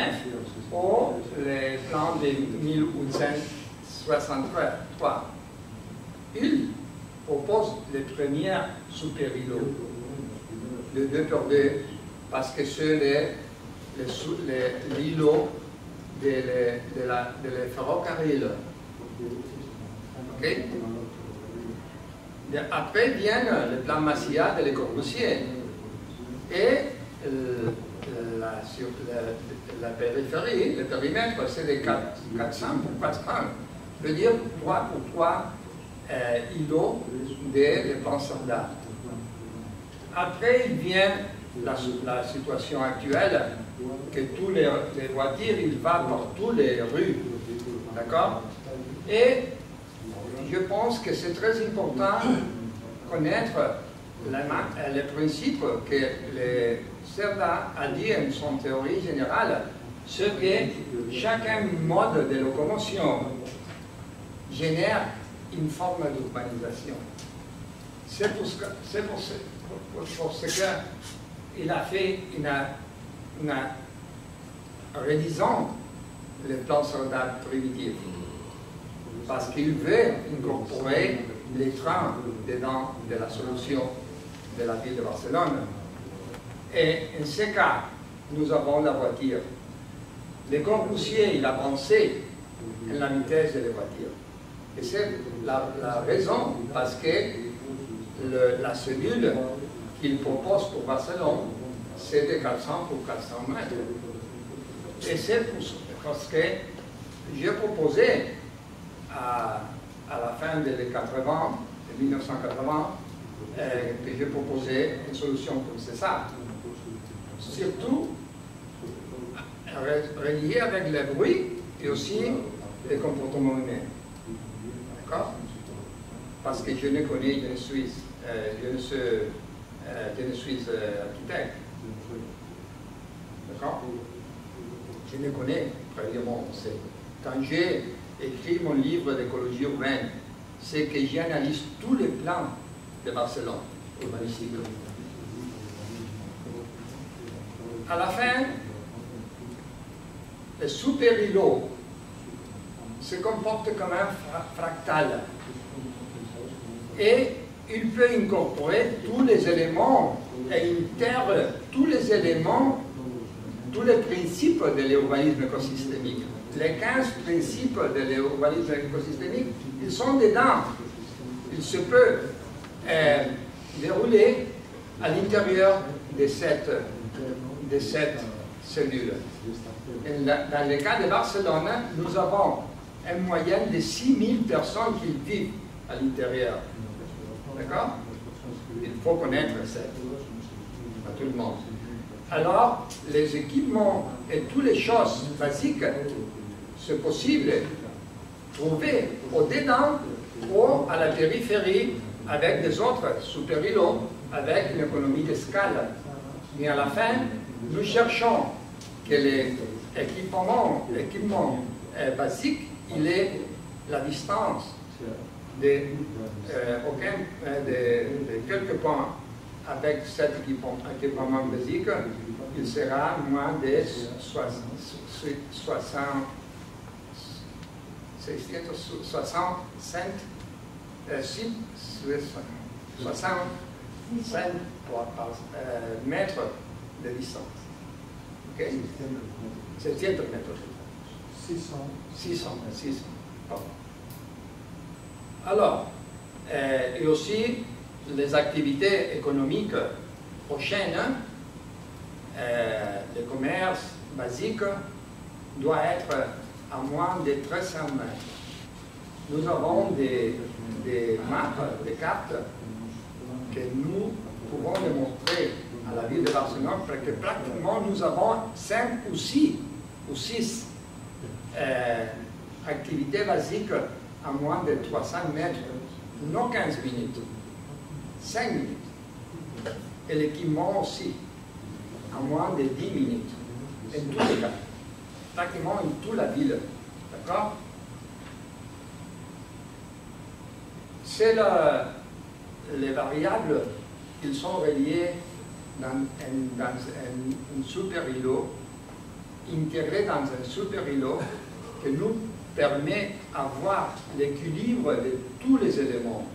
ou le plan de 1863. Il propose le premier super-îlot, le 2x2, parce que c'est l'îlot de la ferrocarril. Okay? Après vient le plan Massiat de Le Corbusier et la périphérie, le périmètre, c'est de 400 pour 400, je veux dire 3 pour 3 îlots des plans Cerdà. Après, il vient la situation actuelle, que tous les voitures, ils vont par toutes les rues, d'accord? Et je pense que c'est très important de connaître le principe que le Cerdà a dit en son théorie générale, c'est que chaque mode de locomotion génère une forme d'urbanisation. C'est pour ce qu'il a fait une réalisant le plan Cerdà primitif. Parce qu'il veut incorporer les trains dedans de la solution de la ville de Barcelone. Et en ce cas, nous avons la voiture. Le Corbusier, il a pensé en la vitesse de la voiture. Et c'est la raison parce que la cellule qu'il propose pour Barcelone, c'est de 400 pour 400 mètres. Et c'est parce que j'ai proposé à la fin des 1980, que j'ai proposé une solution comme c'est ça. Surtout, relié avec le bruit et aussi le comportement humain. D'accord? Parce que je ne connais, je ne suis architecte. D'accord? Je ne connais précisément. Quand j'ai écrit mon livre d'écologie urbaine, c'est que j'analyse tous les plans de Barcelone urbanistique. À la fin, le super-îlot se comporte comme un fractal et il peut incorporer tous les éléments et intègre tous les éléments, tous les principes de l'urbanisme écosystémique. Les 15 principes de l'urbanisme écosystémique, ils sont dedans. Il se peut dérouler à l'intérieur de cette cellule. Dans le cas de Barcelone, nous avons une moyenne de 6000 personnes qui vivent à l'intérieur. D'accord? Il faut connaître ça, à tout le monde. Alors, les équipements et toutes les choses basiques, c'est possible de trouver au-dedans ou à la périphérie avec des autres super-îlots, avec une économie de scale. Mais à la fin, nous cherchons que l'équipement basique, il est la distance de quelques points avec cet équipement basique, il sera moins de 65 mètres de distance. Ok? 700 mètres. 600. Pardon. Alors, et aussi les activités économiques prochaines, le commerce basique doit être à moins de 300 mètres. Nous avons des maps, des cartes que nous pouvons démontrer à la ville de Barcelone parce que pratiquement nous avons 5 ou 6 activités basiques à moins de 300 mètres, non 15 minutes, 5 minutes. Et l'équipement aussi, à moins de 10 minutes, en tous les cas, pratiquement en toute la ville. D'accord? C'est les variables, ils sont reliés dans un super îlot, intégrés dans un super îlot qui nous permet d'avoir l'équilibre de tous les éléments.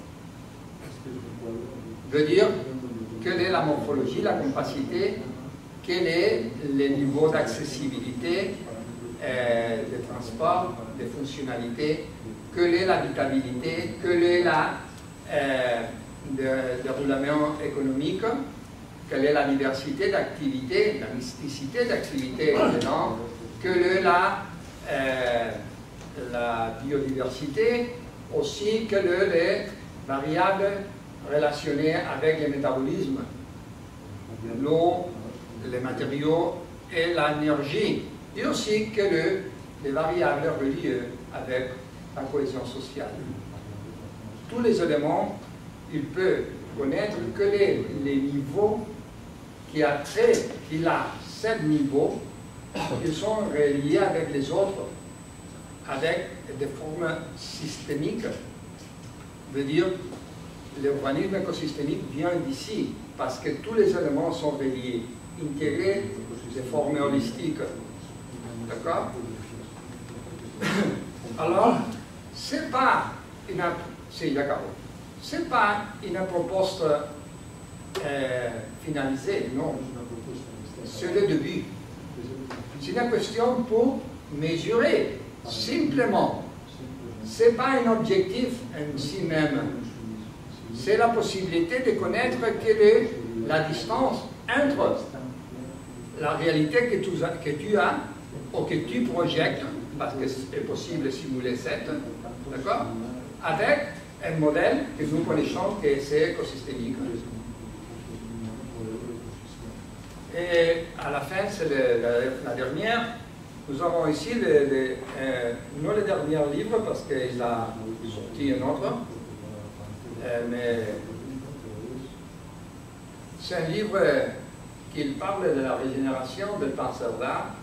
Veut dire quelle est la morphologie, la compacité, quel est le niveau d'accessibilité, de transport, de fonctionnalité, quelle est l'habitabilité, quelle est la déroulement économique, quelle est la diversité d'activités, la mysticité d'activités dedans, quelle est la biodiversité, aussi quelles sont les variables relationnées avec le métabolisme, l'eau, les matériaux et l'énergie, et aussi quelles sont les variables reliées avec la cohésion sociale. Tous les éléments, il peut connaître quel est le niveau qu'il a 7 niveaux, ils sont reliés avec les autres, avec des formes systémiques. Veut dire, l'urbanisme écosystémique vient d'ici, parce que tous les éléments sont reliés, intégrés de formes holistiques. D'accord? Alors, c'est pas une proposte finalisée, non. C'est le début. C'est une question pour mesurer, simplement. Ce n'est pas un objectif en si même. C'est la possibilité de connaître quelle est la distance entre la réalité que tu as ou que tu projettes, parce que c'est possible de simuler 7, d'accord, avec un modèle que nous connaissons que c'est écosystémique. Et à la fin, c'est la dernière. Nous avons ici, non le dernier livre, parce qu'il a sorti un autre, mais c'est un livre qui parle de la régénération du plan Cerda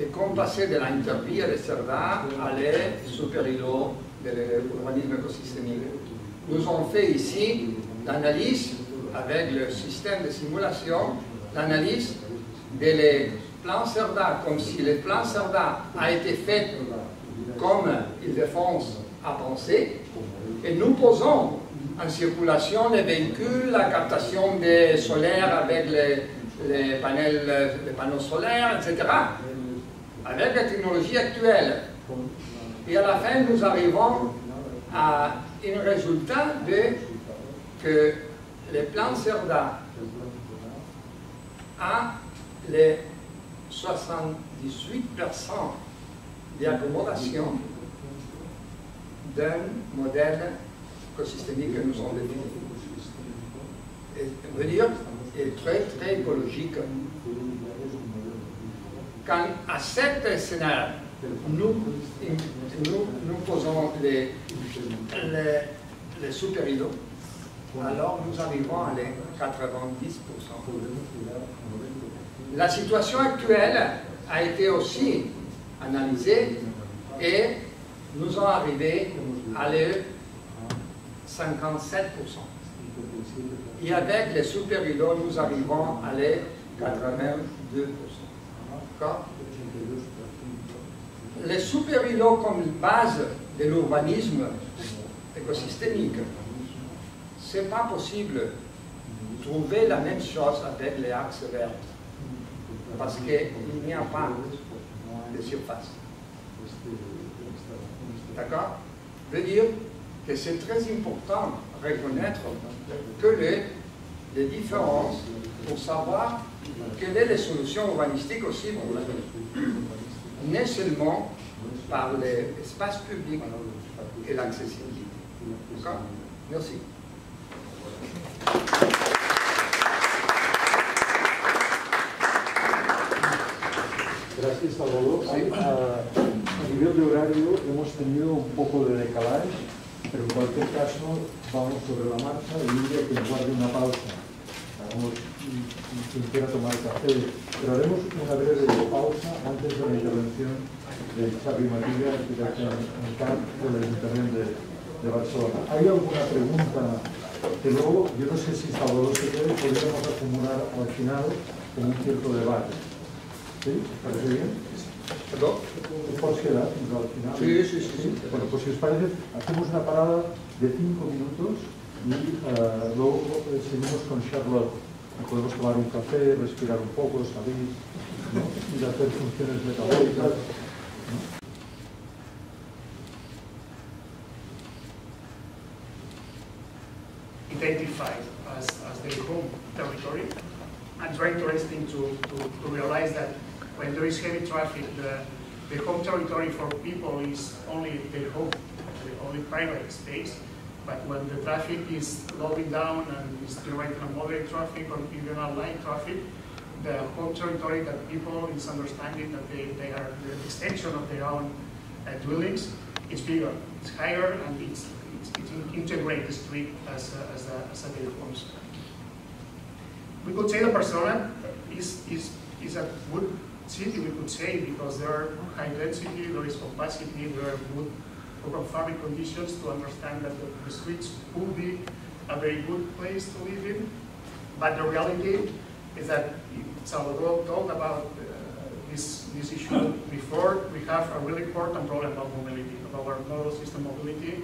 et comment passer de l'Intervie de Cerda à les super-îlots de l'urbanisme écosystémique. Nous avons fait ici l'analyse avec le système de simulation, l'analyse des plans Cerda, comme si le plan Cerda a été fait comme Île-de-France a pensé, et nous posons en circulation les véhicules, la captation des solaires avec les panneaux solaires, etc., avec la technologie actuelle. Et à la fin, nous arrivons à un résultat que le plan Cerda a les 78% d'accommodation d'un modèle écosystémique que nous avons défini. Et veut dire, est très, très écologique. Quand à cet scénario, nous posons les super-îlots, alors nous arrivons à les 90%. La situation actuelle a été aussi analysée et nous sommes arrivés à les 57%. Et avec les super-îlots, nous arrivons à les 82%. D'accord? Les super-îlots comme base de l'urbanisme écosystémique, ce n'est pas possible de trouver la même chose avec les axes verts, parce qu'il n'y a pas de surface. D'accord? Je veux dire que c'est très important de reconnaître que les différences pour savoir quelles sont les solutions urbanistiques aussi pour l'avenir. Non seulement par l'espace public et l'accessibilité. D'accord? Merci. Gracias, Salvador. Sí. A nivel de horario hemos tenido un poco de decalaje, pero en cualquier caso vamos sobre la marcha y diría que guarde una pausa. Vamos, quien quiera tomar café, pero haremos una breve pausa antes de la intervención de Xavi Matías, arquitecto en CAP del Ayuntamiento de Barcelona. ¿Hay alguna pregunta que luego, yo no sé si Salvador se quiere, podríamos acumular al final con un cierto debate? ¿Sí? ¿Parece bien? ¿Perdón? ¿Pots quedar al final? Sí. Bueno, pues si os parece, hacemos una parada de 5 minutos y luego seguimos con Charlotte. Podemos tomar un café, respirar un poco, salir, ¿no? Ir a hacer funciones metabólicas, ¿no? Identified as their home territory. And it's very interesting to realize that when there is heavy traffic, the home territory for people is only their home, only private space. But when the traffic is slowing down and is generating a moderate traffic or even a light traffic, the home territory that people is understanding that they are the extension of their own dwellings, it's bigger, it's higher, and it integrates the street as their homes. We could say that Barcelona is a good city, we could say, because there are high density, there is capacity, there are good urban farming conditions to understand that the streets could be a very good place to live in. But the reality is that Salvador talked about this issue before. We have a really important problem about mobility, about our model system mobility.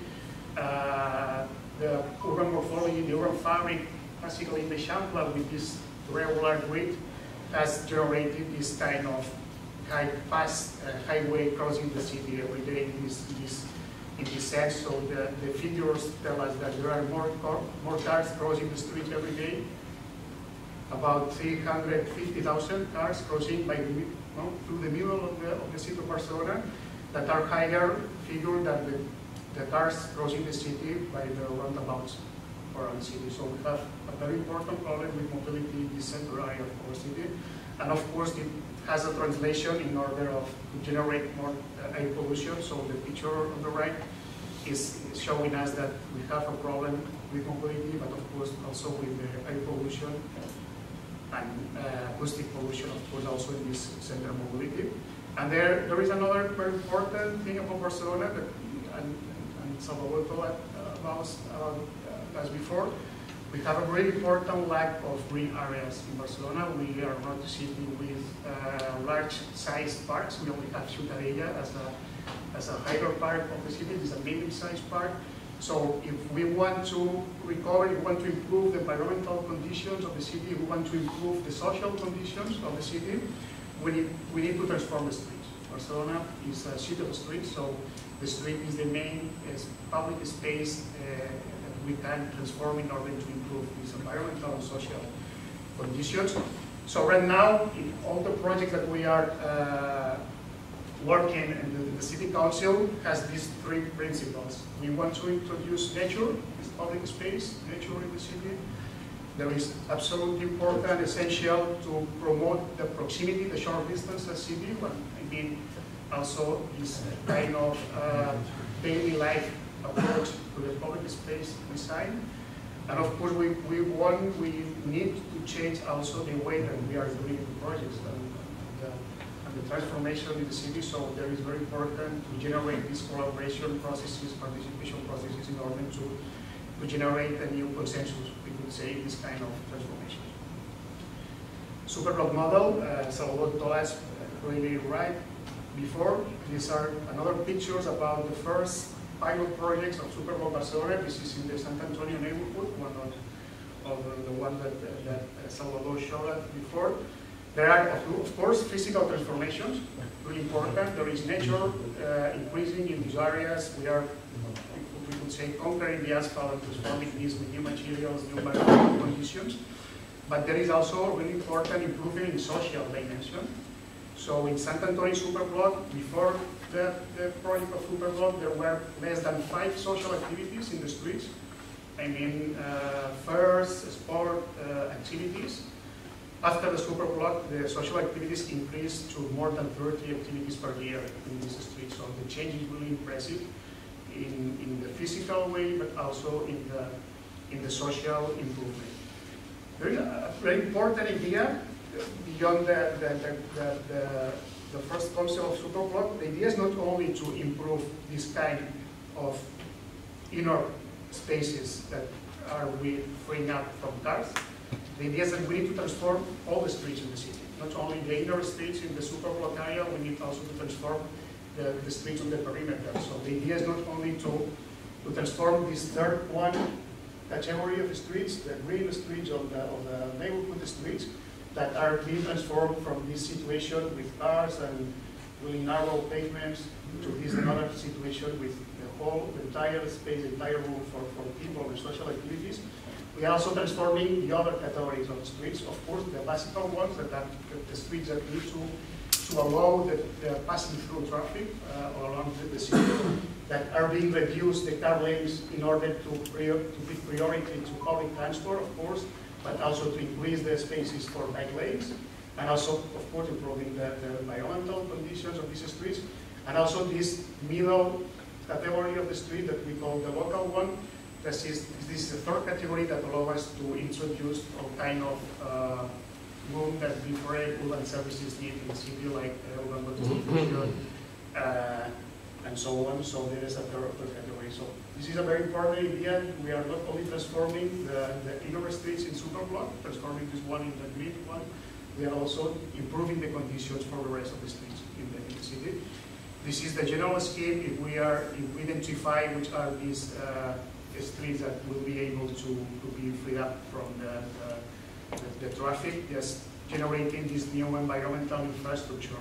The urban morphology, the urban fabric, basically in the Champla with this regular grid, has generated this kind of highway crossing the city every day in this sense. So the figures tell us that there are more cars crossing the street every day. About 350,000 cars crossing through the middle of the city of Barcelona, that are higher figure than the cars crossing the city by the roundabouts around the city. So we have a very important problem with mobility in the central area of our city. And of course, it has a translation in order to generate more air pollution. So the picture on the right is showing us that we have a problem with mobility, but of course also with the air pollution and acoustic pollution, of course, also in this center mobility. And there is another very important thing about Barcelona that, and Salvador told about as before. We have a very important lack of green areas in Barcelona. We are not a city with large-sized parks. We only have Ciutadella as a higher part of the city. It's a medium-sized park. So if we want to recover, if we want to improve the environmental conditions of the city, if we want to improve the social conditions of the city, we need to transform the streets. Barcelona is a city of streets, so the street is the main public space that we can transform in order to improve these environmental and social conditions. So right now, in all the projects that we are working, and the City Council has these three principles. We want to introduce nature, this public space, nature in the city. There is absolutely important and essential to promote the proximity, the short distance of city. I mean, also this kind of daily life approach to the public space design. And of course, we need to change also the way that we are doing the projects and the transformation in the city. So there is very important to generate these collaboration processes, participation processes in order to to generate a new consensus, we could say, this kind of transformation. Superblock model, Salvador told us really right before. These are another pictures about the first pilot projects of Superblock Barcelona. This is in the Sant Antonio neighborhood, one of the one that Salvador showed us before. There are, of course, physical transformations, really important. There is nature increasing in these areas. We could say, conquering the asphalt and transforming these with new materials, new environmental conditions. But there is also really important improvement in social dimension. So in Sant Antonio Superblock, before the project of Superblock, there were less than 5 social activities in the streets. I mean, fairs, sport activities. After the Superblock, the social activities increased to more than 30 activities per year in this street. So the change is really impressive in the physical way, but also in the social improvement. There is a very important idea beyond the first concept of Superblock. The idea is not only to improve this kind of inner spaces that are we freeing up from cars. The idea is that we need to transform all the streets in the city, not only the inner streets in the Superblock area. We need also to transform the streets on the perimeter. So the idea is not only to transform this third one category of the streets, the green streets of the neighborhood streets, that are being transformed from this situation with cars and really narrow pavements to this another situation with the entire space, the entire room for people and social activities. We are also transforming the other categories of streets, of course, the bicycle ones, that are the streets that need to allow the passing through traffic all along the city, that are being reduced, the car lanes, in order to give priority to public transport, of course, but also to increase the spaces for bike lanes, and also, of course, improving the environmental conditions of these streets, and also this middle category of the street that we call the local one. This is the third category that allows us to introduce all kind of room that different urban services need in the city, like urban transportation, and so on. So there is a third category. So this is a very important idea. We are not only transforming the inner streets in Superblock, transforming this one in the green one, we are also improving the conditions for the rest of the streets in the city. This is the general scheme. If we identify which are these streets that will be able to be freed up from the traffic, just generating this new environmental infrastructure.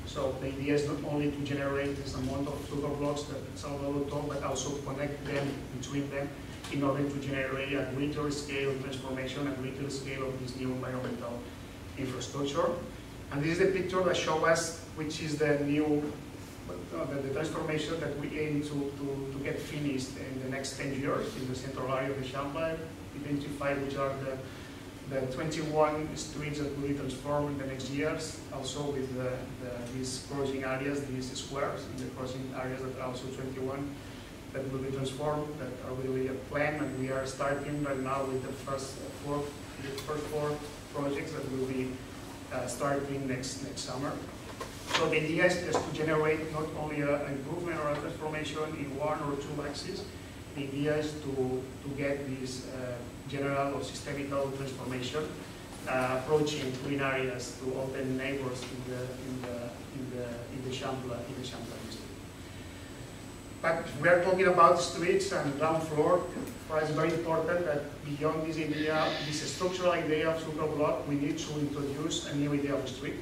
So the idea is not only to generate this amount of Superblocks that Salvador told, but also connect them between them in order to generate a greater scale transformation, a greater scale of this new environmental infrastructure. And this is the picture that shows us which is the new the transformation that we aim to get finished in the next 10 years in the central area of the Shambhala, identify which are the 21 streets that will be transformed in the next years, also with these crossing areas, these squares in the crossing areas that are also 21 that will be transformed, that are really a plan, and we are starting right now with the first four projects that will be starting next summer. So the idea is just to generate not only an improvement or a transformation in one or two axes. The idea is to get this general or systemical transformation, approaching green areas to open neighbors in the Shambhala district. But we are talking about streets and ground floor. For us, it's very important that beyond this idea, this structural idea of Superblock, we need to introduce a new idea of street.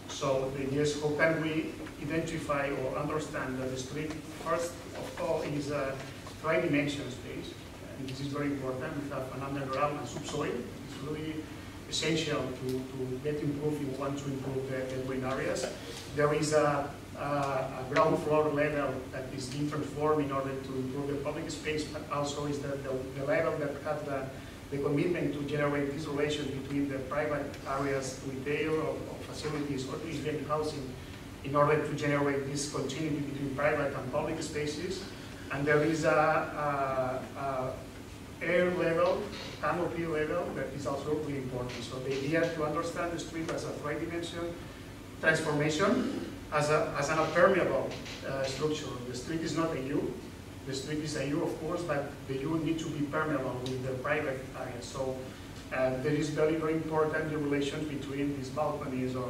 So the idea is, how can we identify or understand that the street, first of all, is a three-dimensional space, and this is very important. We have an underground and subsoil. It's really essential to get improved if we want to improve the green areas. There is a ground floor level that is being transformed in order to improve the public space, but also is the level that has the commitment to generate this relation between the private areas, retail, or facilities, or even housing, in order to generate this continuity between private and public spaces. And there is a air level, canopy level, that is also really important. So the idea is to understand the street as a three-dimensional transformation, as an impermeable structure. The street is not a U. The street is a U, of course, but the U need to be permeable with the private area. So there is very, very important the relation between these balconies or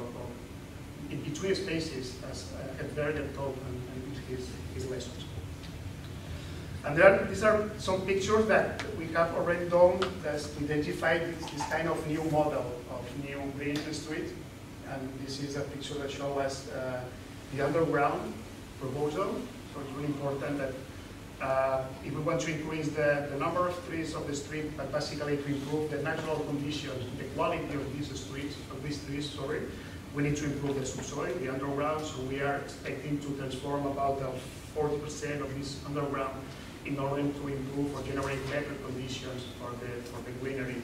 in between spaces, as Edward told in his lessons. And these are some pictures that we have already done that identify this kind of new model of new green street. And this is a picture that shows us the underground proposal. So it's really important that if we want to increase the number of trees of the street, but basically to improve the natural conditions, the quality of these streets, we need to improve the subsoil, the underground. So we are expecting to transform about 40% of this underground in order to improve or generate better conditions for the greenery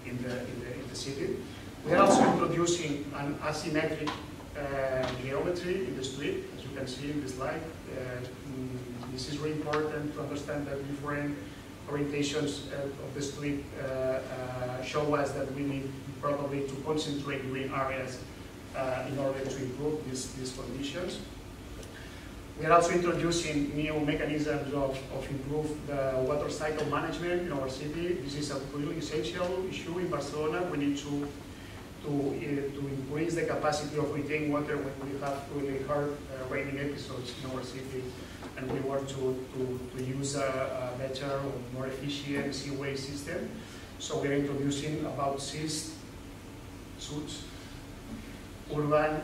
in the city. We are also introducing an asymmetric geometry in the street, as you can see in the slide. This is really important to understand that different orientations of the street show us that we need probably to concentrate green areas in order to improve these conditions. We are also introducing new mechanisms of improve the water cycle management in our city. This is a really essential issue in Barcelona. We need to increase the capacity of retaining water when we have really hard raining episodes in our city, and we want to use a better or more efficient seaway system. So we are introducing about 6 suits. Urban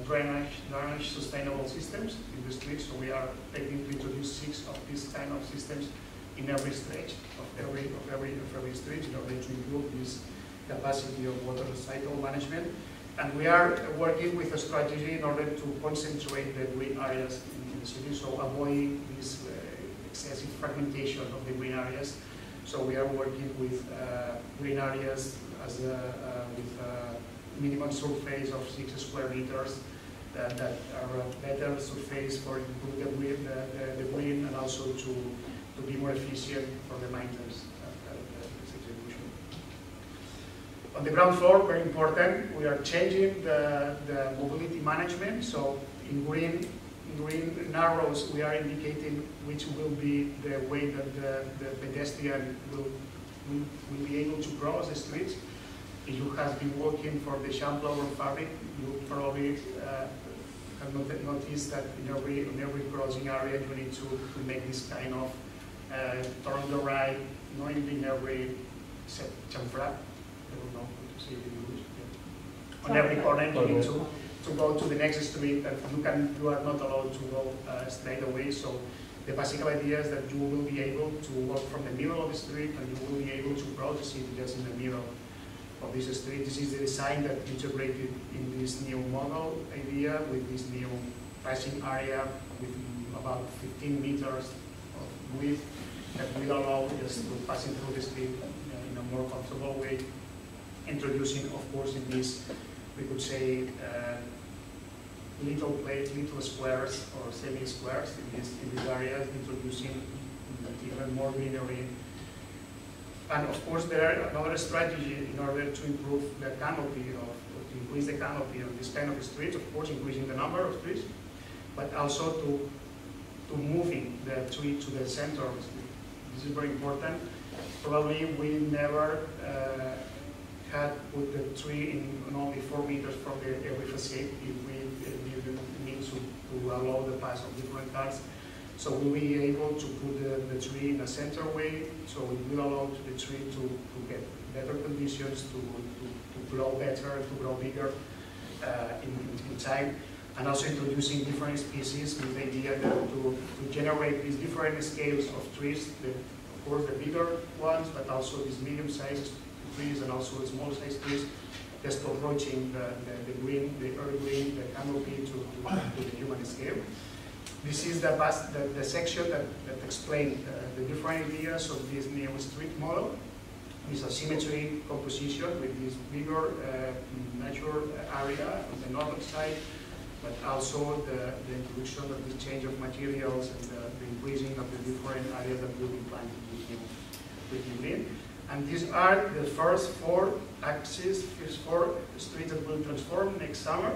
drainage sustainable systems in the streets. So we are aiming to introduce 6 of these kind of systems in every stretch of every street in order to improve this capacity of water cycle management. And we are working with a strategy in order to concentrate the green areas in the city, so avoid this excessive fragmentation of the green areas. So we are working with green areas as with minimum surface of 6 square meters that are a better surface for improve the green and also to be more efficient for the maintenance of this execution. On the ground floor, very important, we are changing the mobility management. So in green arrows, we are indicating which will be the way that the pedestrian will be able to cross the streets. If you have been walking for the Champlower fabric, you probably have noticed that in every crossing area you need to make this kind of turn the right, not in every chamfra. I don't know how to say it in English. Yeah. On every corner you need to go to the next street, and you are not allowed to go straight away. So the basic idea is that you will be able to walk from the middle of the street and you will be able to cross the city just in the middle of this street. This is the design that integrated in this new model idea with this new passing area with about 15 meters of width that will allow us to passing through the street in a more comfortable way, introducing, of course, in this, we could say, little squares or semi-squares in this area, introducing even more greenery. And of course, there are another strategy in order to improve the canopy, to increase the canopy on this kind of streets, of course, increasing the number of trees, but also to moving the tree to the center of the street. This is very important. Probably we never had put the tree in only 4 meters from every facade if we didn't need to allow the pass of different cars. So we'll be able to put the tree in a center way, so it will allow the tree to get better conditions, to grow better, to grow bigger in time, and also introducing different species with the idea to generate these different scales of trees, of course the bigger ones, but also these medium-sized trees and also the small-sized trees, just approaching the green, the early green, the canopy to the human scale. This is the section that explains the different ideas of this new street model. This asymmetry composition with this bigger nature area on the northern side, but also the introduction of the change of materials and the increasing of the different areas that will be planted with green. And these are the first 4 axes, first 4 streets that will transform next summer.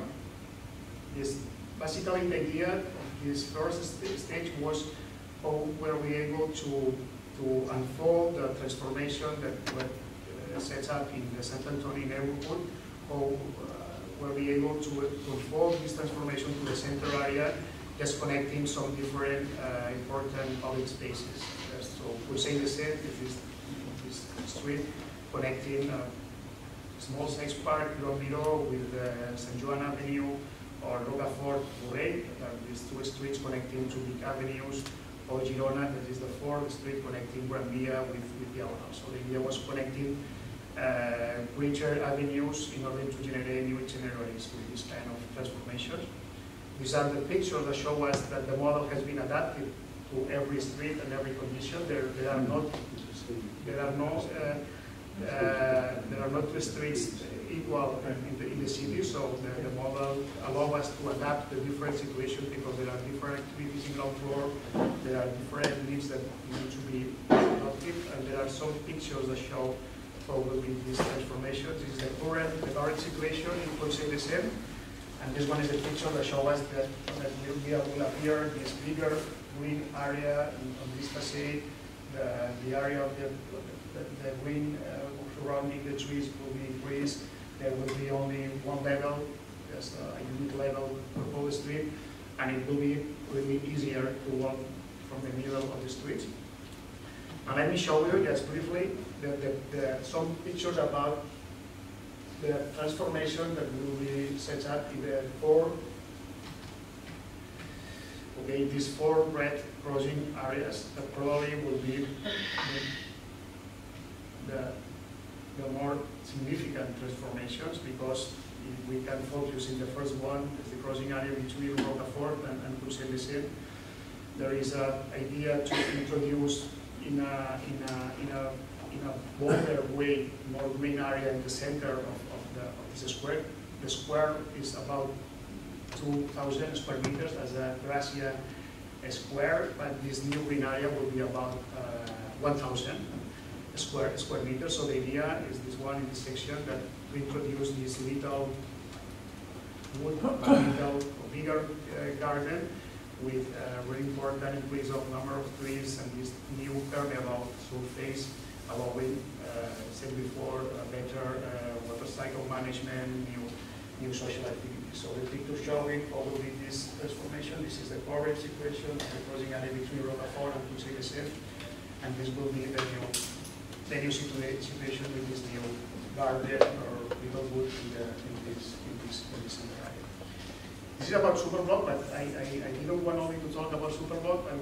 This basically the idea of this first stage was how were we able to unfold the transformation that were set up in the Sant Antoni neighborhood, how were we able to unfold this transformation to the center area, just connecting some different important public spaces. So Paris-Est is this street connecting small size park, Miro with San Joan Avenue, or Rocafort Borrell, these two streets connecting to big avenues, or Girona, that is the fourth street connecting Gran Via with Diagonal. So the idea was connecting richer avenues in order to generate new itineraries with this kind of transformation. These are the pictures that show us that the model has been adapted to every street and every condition. There are not two streets equal in the city, so the model allows us to adapt the different situations because there are different activities in ground floor, there are different needs that need to be adopted, and there are some pictures that show probably these transformations. This is the current situation in Paris-Est, and this one is the picture that shows us that will appear this bigger green area on this facade. The area of the green surrounding the trees will be increased. There will be only one level, just a unit level proposed street, and it will be really easier to walk from the middle of the street. And let me show you just briefly some pictures about the transformation that will be set up in the these four red crossing areas that probably will be the more significant transformations, because if we can focus in the first one, the crossing area between Rocafort and Paris-Est. There is an idea to introduce in a bolder way more green area in the center of this square. The square is about 2,000 square meters as a Gracia square, but this new green area will be about 1,000 square meters. So the idea is this one in this section that we introduce this little wood, bigger garden with a really important increase of number of trees and this new permeable surface, allowing, said before, better water cycle management, new social activities. So the picture showing probably this transformation. This is the current situation, the crossing area between Rocafort and Paris-Est, and this will be the new situation with this new garden or little wood in this area. This is about Superblock, but I didn't want only to talk about Superblock. I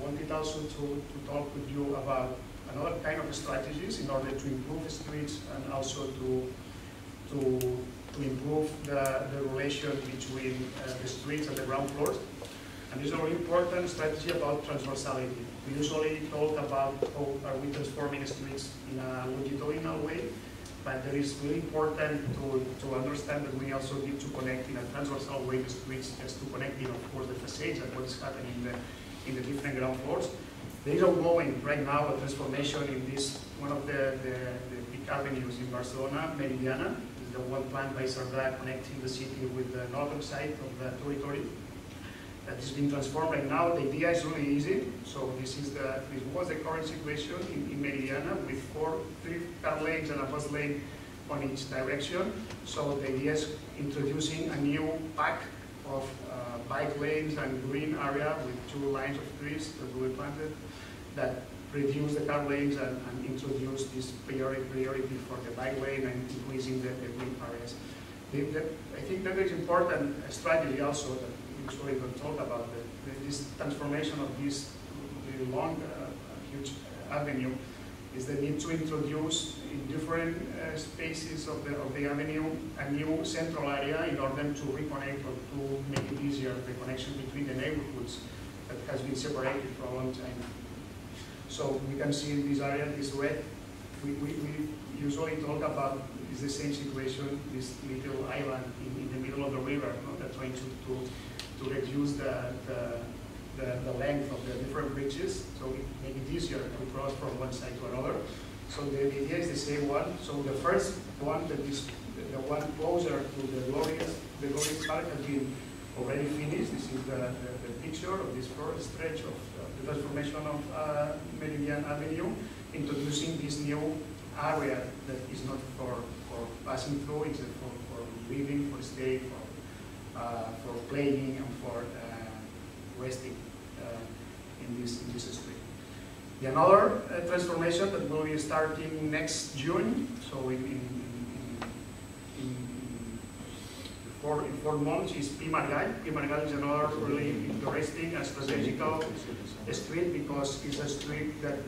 wanted also to talk with you about another kind of strategies in order to improve the streets and also to improve the relation between the streets and the ground floors. And this is a very important strategy about transversality. We usually talk about how are we transforming streets in a longitudinal way, but it is really important to understand that we also need to connect in a transversal way the streets, just to connect, of course, the facades and what is happening in the different ground floors. There is ongoing right now a transformation in this, one of the big avenues in Barcelona, Meridiana, is the one planned by Sardà connecting the city with the northern side of the territory. That is being transformed right now. The idea is really easy. So this was the current situation in Meridiana with 3 car lanes and a bus lane on each direction. So the idea is introducing a new pack of bike lanes and green area with 2 lines of trees that will be planted that reduce the car lanes and introduce this priority for the bike lane and increasing the green areas. I think that is important strategy also that we usually don't talk about this transformation of this really long, huge avenue is the need to introduce in different spaces of the avenue a new central area in order to reconnect or to make it easier the connection between the neighborhoods that has been separated for a long time. So we can see in this area, this red, we usually talk about is the same situation, this little island in the middle of the river, that's trying to reduce the length of the different bridges, so it make it easier to cross from one side to another. So the idea is the same one. So the first one, that is the one closer to the glorious park, has been already finished. This is the picture of this first stretch of the transformation of Meridian Avenue, introducing this new area that is not for passing through, it's for living, for stay, for playing, and for resting in this street. The another transformation that will be starting next June, so in 4 months, is Pi Margall. Pi Margall is another really interesting and strategical street because it's a street that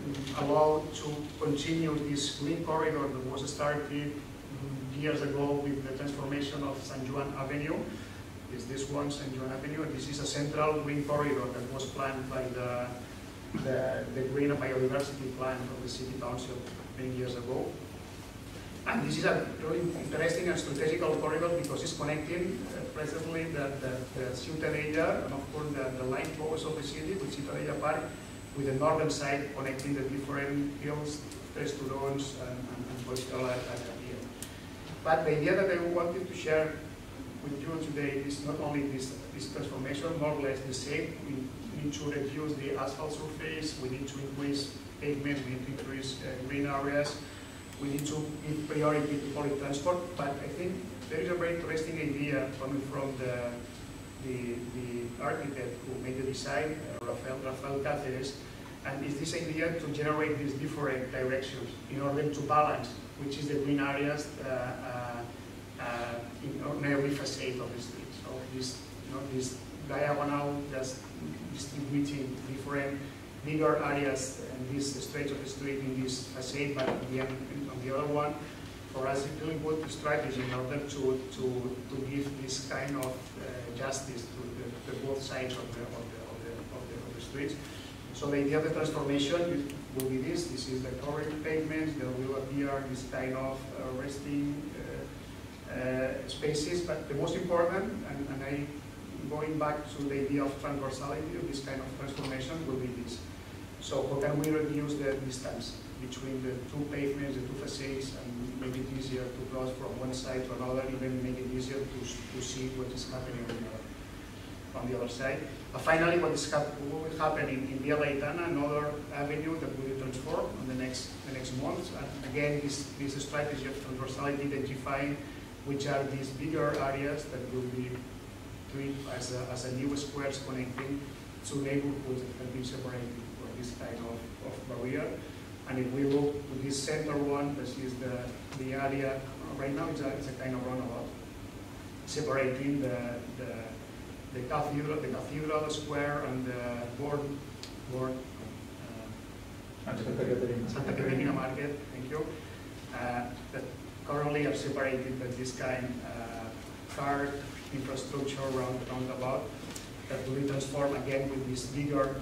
allows to continue this green corridor that was started years ago with the transformation of San Juan Avenue. Is this one, San Juan Avenue, and this is a central green corridor that was planned by the Green and Biodiversity Plan of the City Council many years ago. And this is a really interesting and strategical corridor because it's connecting presently the Ciutadella and of course the light post of the city with Ciutadella Park with the northern side connecting the different hills, Tres Turons and Collserola at here. But the idea that I wanted to share with you today is not only this transformation, more or less the same. We need to reduce the asphalt surface, we need to increase pavement, we need to increase green areas, we need to give priority to public transport, but I think there is a very interesting idea coming from the architect who made the design, Rafael Cáceres, and it's this idea to generate these different directions in order to balance, which is the green areas in every facade of the street. So this diagonal just distributing different bigger areas and this stretch of the street in this facade, but at the end, on the other one, for us it's really good strategy in order to give this kind of justice to the both sides of the streets. So the idea of the transformation will be this. This is the current pavements. There will appear this kind of resting spaces, but the most important, and I going back to the idea of transversality of this kind of transformation will be this. So how can we reduce the distance between the two pavements, the two facades, and make it easier to cross from one side to another, even make it easier to see what is happening on the other side. Finally, what will happen in Via Laietana, another avenue that will be transformed in the next months. And again, this strategy of transversality, identifying which are these bigger areas that will be treated as a new squares connecting two neighborhoods that have been separated for this kind of barrier. And if we look to this center one, this is the area, right now it's a kind of roundabout, separating the cathedral square and the Santa Caterina Market, thank you, that currently are separated by this kind car infrastructure roundabout that will be transformed again with this bigger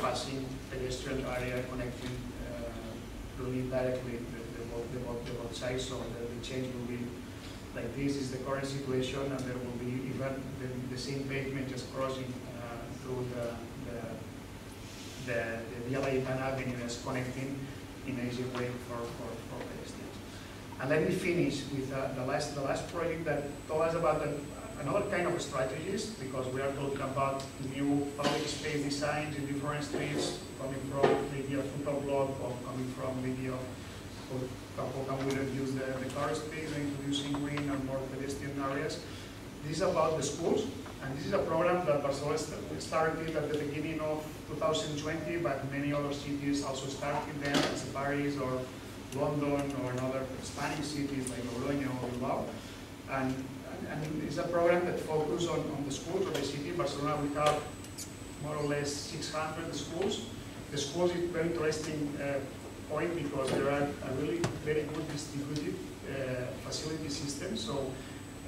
passing pedestrian area connecting really directly the both sides, so the change will be like this is the current situation, and there will be even the same pavement just crossing through the Via Laietana Avenue that's connecting in an easy way for pedestrians. And let me finish with the last project that told us about another kind of strategies, because we are talking about new public space designs in different streets, coming from maybe a football block or coming from maybe how can we reduce the car space and introducing green and more pedestrian areas. This is about the schools, and this is a program that Barcelona started at the beginning of 2020, but many other cities also started them, as Paris or London or another Spanish cities like Bologna or Bilbao. And it's a program that focuses on the schools of the city. In Barcelona we have more or less 600 schools. The schools is very interesting point because there are a really very good distributed facility system. So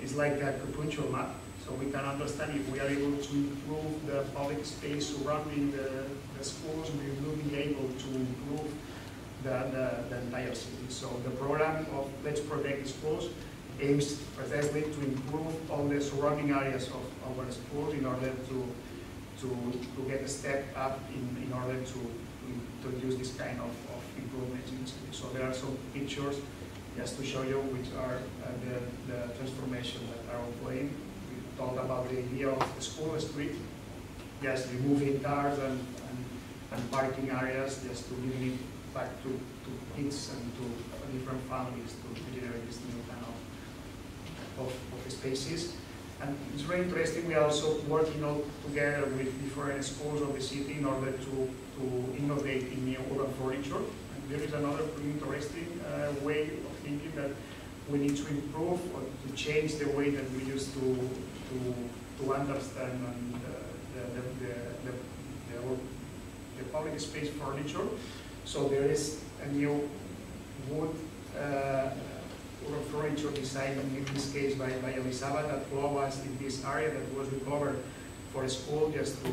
it's like a acupuncture map. So we can understand if we are able to improve the public space surrounding the schools, we will be able to improve the entire city. So the program of Let's Protect Schools aims precisely to improve all the surrounding areas of our schools in order to get a step up in order to introduce this kind of improvements in the city. So there are some pictures just to show you which are the transformation that are ongoing. We talked about the idea of the school street, just removing cars and and parking areas, just to give it back to kids and to different families to generate this new kind of spaces. And it's very interesting. We are also working all together with different schools of the city in order to innovate in new urban furniture. And there is another pretty interesting way of thinking that we need to improve or to change the way that we used to understand the public space furniture. So there is a new wood urban furniture design, in this case by Elizabeth, that allowed us in this area that was recovered for a school, just to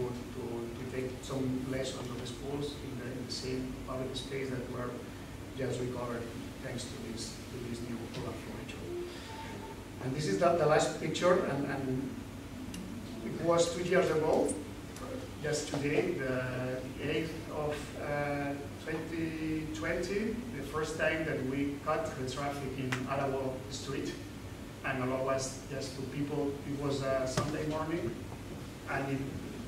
take some lessons of the schools in the same public space that were just recovered thanks to this new urban furniture. And this is the last picture, and it was 2 years ago, just today, the 8th of 2020, the first time that we cut the traffic in Arabo Street and allow us just to people. It was a Sunday morning, and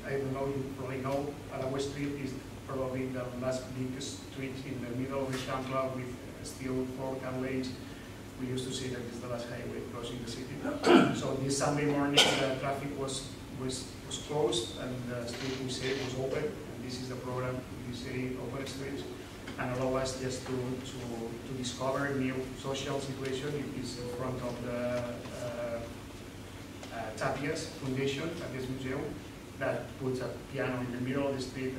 I don't know, you probably know, Arabo Street is probably the last big street in the middle of the Champla with steel four-car lanes. We used to say that it's the last highway crossing the city. So this Sunday morning, the traffic was closed and the street we say was open. And this is the program we say Open Streets, and allow us just to discover new social situation. It is in front of the Tapias Foundation, Tapias Museum, that puts a piano in the middle of the street.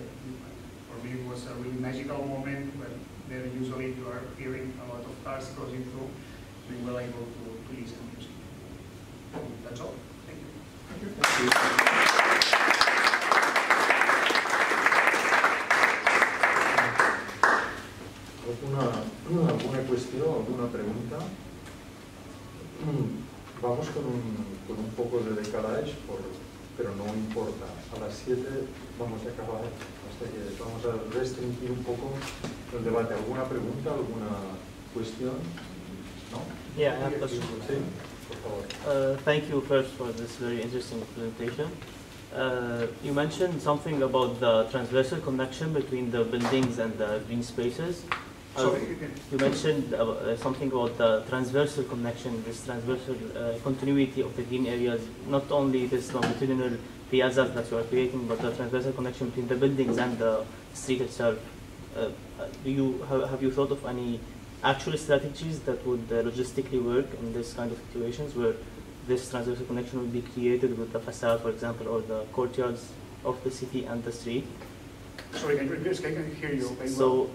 For me, it was a really magical moment when there usually you are hearing a lot of cars crossing through. We were able to listen to music. That's all. Thank you. Thank you. ¿Alguna cuestión, alguna pregunta? Vamos con un poco de decalage, pero no importa. A las 7 vamos a acabar, hasta que vamos a restringir un poco el debate. ¿Alguna pregunta, alguna cuestión? ¿No? Yeah, I have a question. Sí, por favor. Thank you first for this very interesting presentation. You mentioned something about the transversal connection between the buildings and the green spaces. You mentioned something about the transversal connection, this transversal continuity of the green areas, not only this longitudinal piazzas that you are creating, but the transversal connection between the buildings and the street itself. Have you thought of any actual strategies that would logistically work in this kind of situations where this transversal connection would be created with the facade, for example, or the courtyards of the city and the street? Sorry, I can hear you. So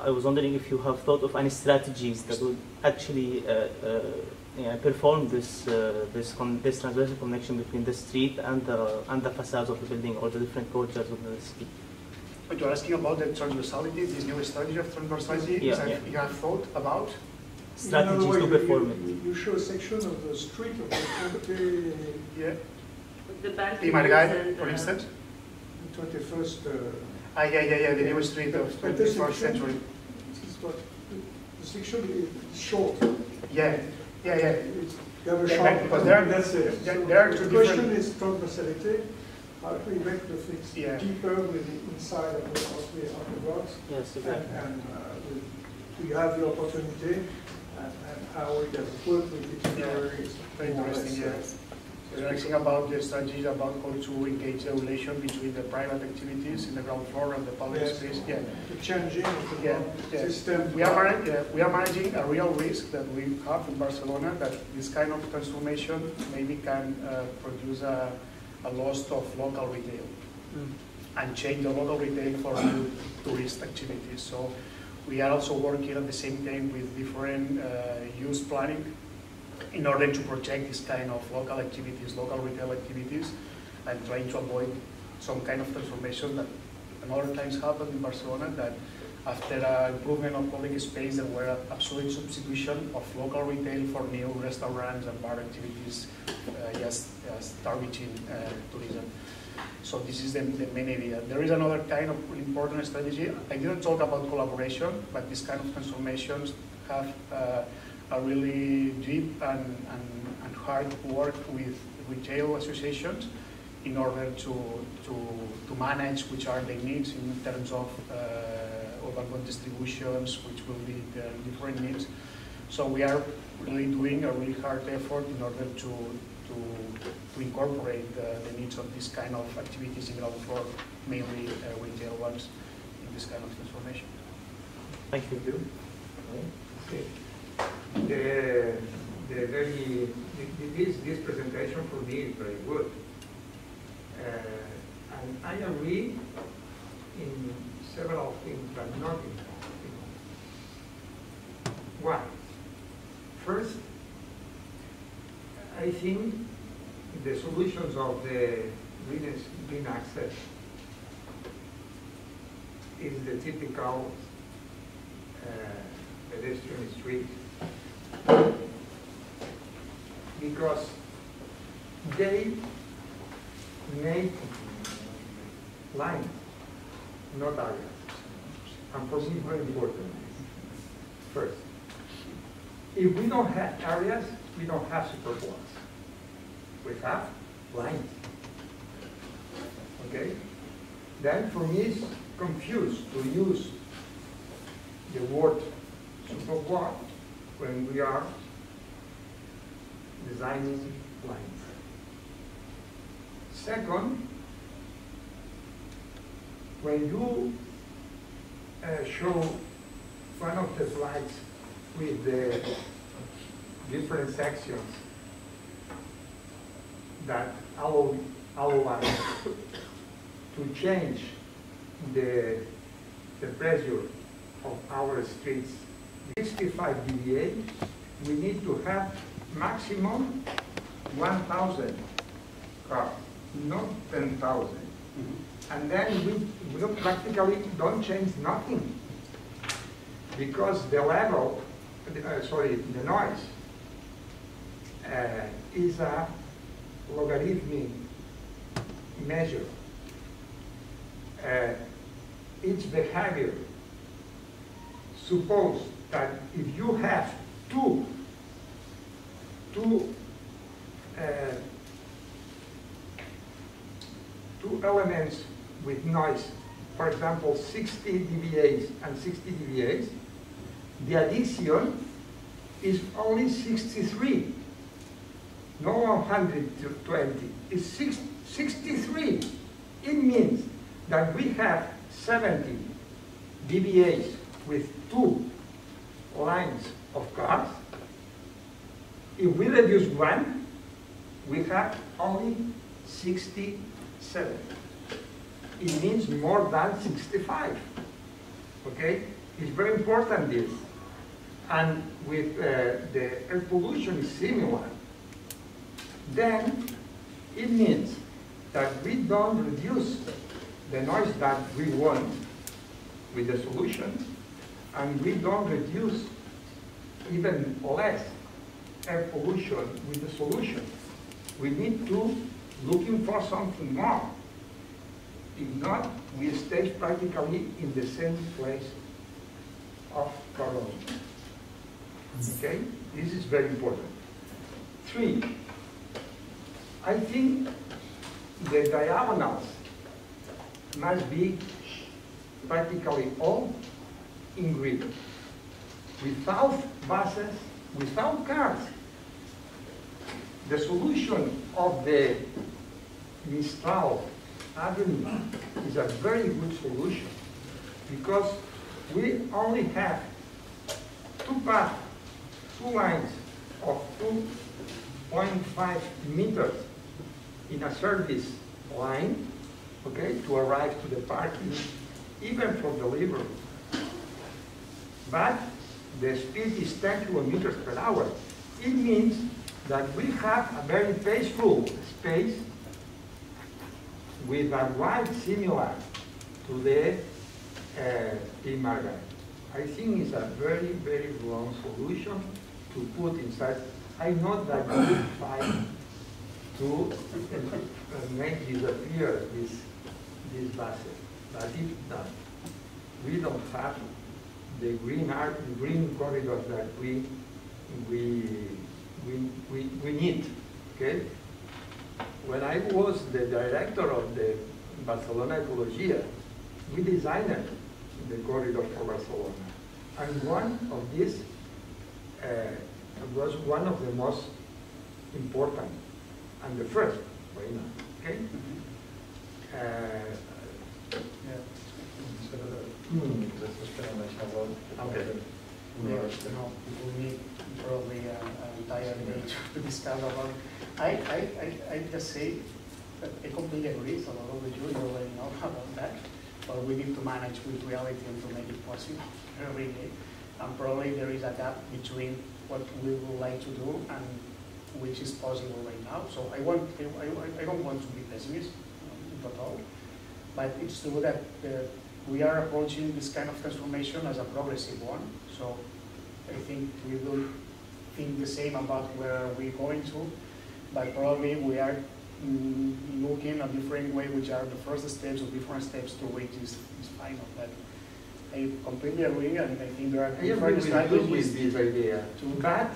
I was wondering if you have thought of any strategies that would actually perform this transversal connection between the street and the facades of the building or the different courtyards within the city. But you're asking about the transversality, this new strategy of transversality. Yeah, You have thought about strategies to perform it. You show a section of the street of the yeah. The Margai, for instance. 21st. Yeah, the new street of 21st century. This is what the section is short. Yeah. You have a short. Because the question is transversality. How do we make the things deeper with the inside of the blocks? Yes, exactly. And we have the opportunity and how we can work with each other. Very interesting, yes. We're asking about the strategies about how to engage the relation between the private activities in the ground floor and the public space. Yeah. The changing of the system. We are managing a real risk that we have in Barcelona, that this kind of transformation maybe can produce a loss of local retail and change the local retail for new tourist activities. So we are also working at the same time with different use planning in order to protect this kind of local activities, local retail activities, and trying to avoid some kind of transformation that another times happened in Barcelona, that after an improvement of public space, there were absolute substitution of local retail for new restaurants and bar activities, just targeting tourism. So this is the main idea. There is another kind of important strategy. I didn't talk about collaboration, but this kind of transformations have a really deep and hard work with retail associations in order to manage which are the needs in terms of urban distributions, which will be the different needs. So we are really doing a really hard effort in order to incorporate the needs of this kind of activities in ground floor, mainly retail ones, in this kind of transformation. Thank you. This presentation for me is very good. And I agree in several things, but not in all. One, first, I think the solutions of the green access is the typical pedestrian street, because they make lines, not areas. And for me, very important. First, if we don't have areas, we don't have superblocks. We have lines. Okay? Then for me, it's confused to use the word superblock when we are designing lines. Second, when you show one of the slides with the different sections that allow us to change the pressure of our streets, 65 dBA, we need to have maximum 1,000 cars, not 10,000. And then we practically don't change nothing, because the level, the noise is a logarithmic measure. Its behavior. Suppose that if you have two elements with noise, for example, 60 dBAs and 60 dBAs, the addition is only 63, no 120, it's 63. It means that we have 70 dBAs with two lines of cars. If we reduce one, we have only 67. It means more than 65. Okay? It's very important, this. And with the air pollution is similar. Then it means that we don't reduce the noise that we want with the solution, and we don't reduce even less air pollution with the solution. We need to looking for something more. If not, we stay practically in the same place of carbon. Okay? This is very important. 3, I think the diagonals must be practically all in grid. Without buses, without cars. The solution of the Mistral Avenue is a very good solution, because we only have two paths, two lines of 2.5 meters in a service line, okay, to arrive to the parking, even for delivery. But the speed is 10 kilometers per hour. It means that we have a very peaceful space with a wide similar to the Margaret. I think it's a very, very wrong solution to put inside. I know that we fight to make disappear this buses, but if not, we don't have the green corridors that we need. Okay. when I was the director of the Barcelona Ecologia, we designed the corridor for Barcelona. And one of these was one of the most important and the first right now. Okay? Okay. No, we need probably an entire day to discuss about it. I just say that I completely agree, so a lot of you already know about that, but we need to manage with reality and to make it possible every day. And probably there is a gap between what we would like to do and which is possible right now. So I don't want to be pessimist at all, but it's true that we are approaching this kind of transformation as a progressive one. So I think we will think the same about where we're going to, but probably we are looking a different way, which are the first steps or different steps to reach this final. But I completely agree, and I think there are different strategies with this idea. But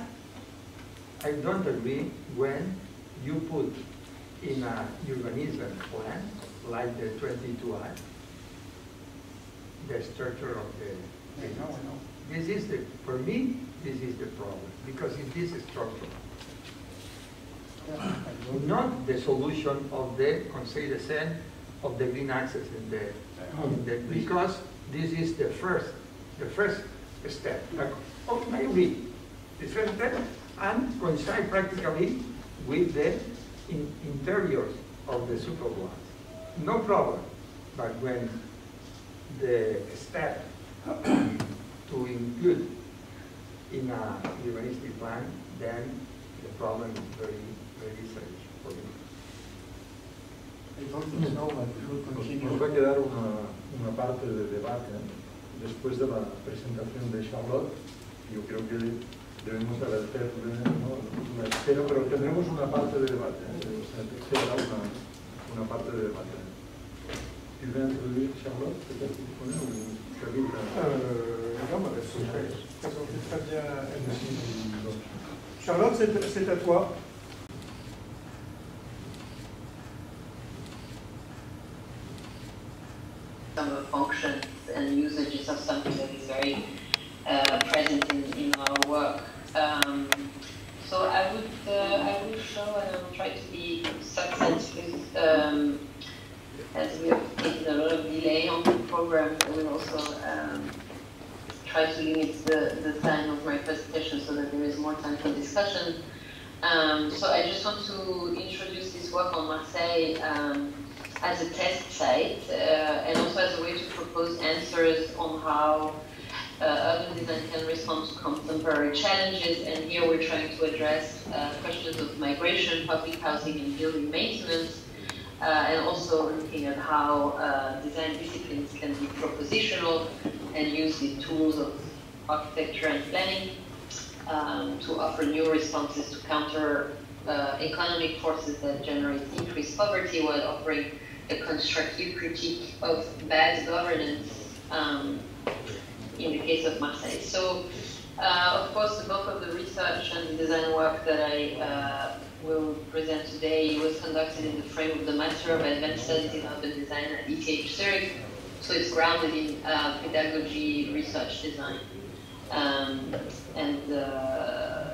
I don't agree when you put in a urbanism plan, like the 22 Act, the structure of the... I know. This is the, for me, this is the problem, because it is structural. Not the solution of the Conseil de Seine of the green access in the because this is the first step. I agree. The first step and coincide practically with the interiors of the superblocks. No problem. But when the step to include in a urbanistic plan, then the problem is very, very serious for me. I don't think so, but we will continue. Nos va a quedar una parte de debate después de la presentación de Charlotte. Yo creo que debemos agradecerle, ¿no? Pero tendremos una parte de debate. Será una parte de debate. Tu veux introduire Charlotte, peut-être ou David? Non, mais c'est très bien. Charlotte, c'est à toi. Some of functions and usages of something that is very present in our work. So I would show, and I'll try to be succinct with, as we have taken a lot of delay on the program, I will also try to limit the time of my presentation so that there is more time for discussion. So I just want to introduce this work on Marseille as a test site and also as a way to propose answers on how urban design can respond to contemporary challenges. And here we're trying to address questions of migration, public housing, and building maintenance. And also looking at how design disciplines can be propositional and use the tools of architecture and planning to offer new responses to counter economic forces that generate increased poverty while offering a constructive critique of bad governance in the case of Marseille. So, of course, the bulk of the research and design work that I will present today was conducted in the frame of the Master of Advanced Studies in Urban Design at ETH Zurich. So it's grounded in pedagogy, research design, and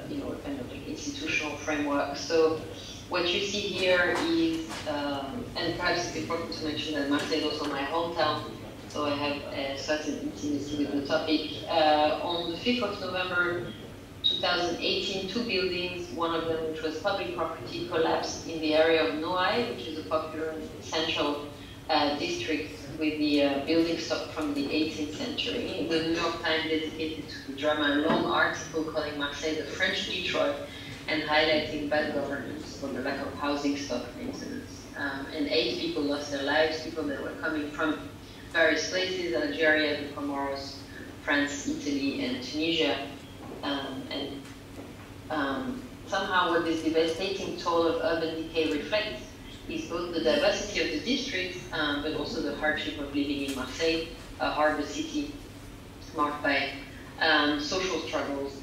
you know, kind of like institutional framework. So what you see here is, and perhaps it's important to mention that Marseille is also my hometown, so I have a certain intimacy with the topic. On the 5th of November 2018, 2 buildings, one of them which was public property, collapsed in the area of Noailles, which is a popular central district with the building stock from the 18th century. The New York Times dedicated to the drama a long article calling Marseille the French Detroit and highlighting bad governance for the lack of housing stock maintenance. And 8 people lost their lives, people that were coming from various places, Algeria, the Comoros, France, Italy, and Tunisia. Somehow what this devastating toll of urban decay reflects is both the diversity of the district, but also the hardship of living in Marseille, a harbor city marked by social struggles.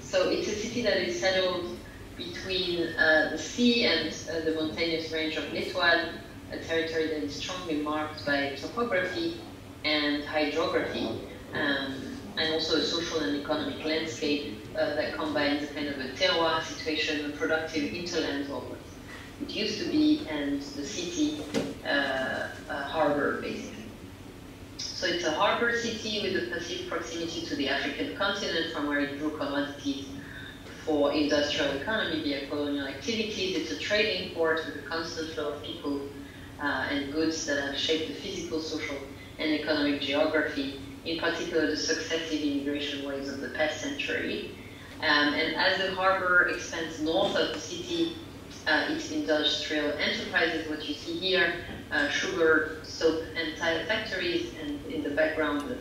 So it's a city that is settled between the sea and the mountainous range of l'Étoile, a territory that is strongly marked by topography and hydrography, and also a social and economic landscape that combines a kind of a terroir situation, a productive hinterland, or what it used to be, and the city harbor, basically. So it's a harbor city with a perceived proximity to the African continent, from where it drew commodities for industrial economy via colonial activities. It's a trading port with a constant flow of people and goods that have shaped the physical, social, and economic geography, in particular the successive immigration waves of the past century. And as the harbor expands north of the city, its industrial enterprises, what you see here, sugar, soap, and tire factories, and in the background,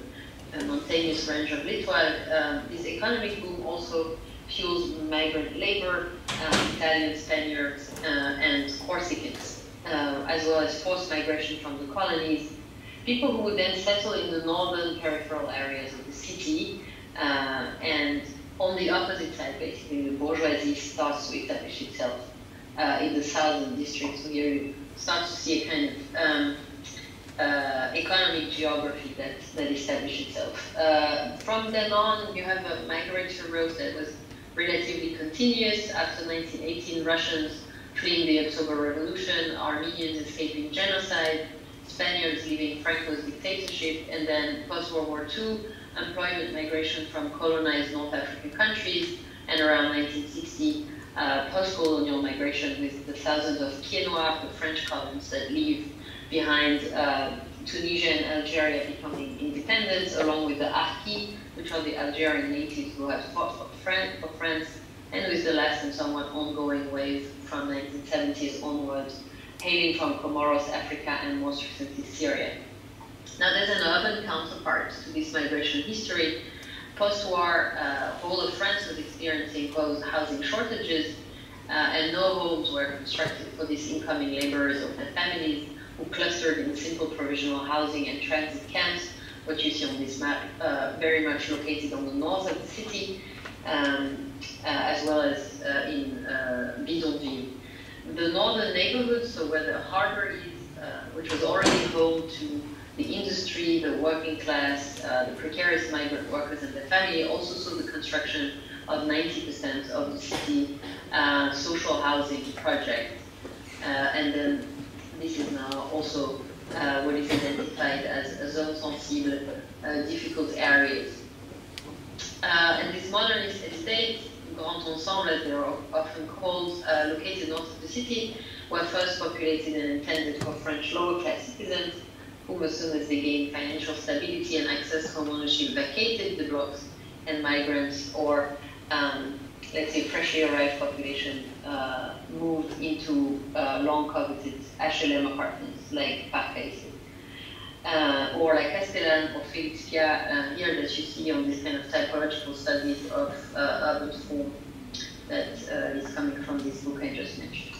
the mountainous range of l'Étoile. This economic boom also fuels migrant labor, Italians, Spaniards, and Corsicans, as well as forced migration from the colonies. People who would then settle in the northern peripheral areas of the city, and on the opposite side, basically, the bourgeoisie starts to establish itself in the southern districts. So here you start to see a kind of economic geography that established itself. From then on, you have a migratory route that was relatively continuous. After 1918, Russians fleeing the October Revolution, Armenians escaping genocide, Spaniards leaving Franco's dictatorship, and then post-World War II, employment migration from colonized North African countries, and around 1960, post-colonial migration with the thousands of pieds noirs, the French colonists that leave behind Tunisia and Algeria becoming independent, along with the Harkis, which are the Algerian natives who have fought for France, and with the last and somewhat ongoing wave from 1970s onwards, hailing from Comoros, Africa, and most recently Syria. Now there's an urban counterpart to this migration history. Post-war, whole of France was experiencing close housing shortages, and no homes were constructed for these incoming laborers or their families, who clustered in simple provisional housing and transit camps, what you see on this map, very much located on the north of the city, as well as in Bidonville. The northern neighborhoods, so where the harbor is, which was already home to the industry, the working class, the precarious migrant workers and their family, also saw the construction of 90% of the city social housing project. And then this is now also what is identified as zones sensible, difficult areas. And this modernist estate, Grand Ensemble, as they are often called, located north of the city, were first populated and intended for French lower class citizens, whom as soon as they gained financial stability and access home ownership vacated the blocks, and migrants or, let's say, freshly arrived population moved into long-coveted HLM apartments like Paris-Est. Or like Castellane or Félix Piat, here that you see on this kind of typological studies of urban form that is coming from this book I just mentioned.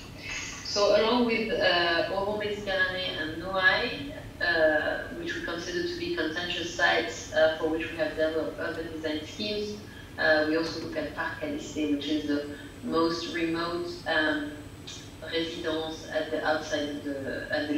So along with Euro-Méditerranée and Noailles, which we consider to be contentious sites for which we have developed urban design schemes, we also look at Paris-Est, which is the most remote residence at the outside of at the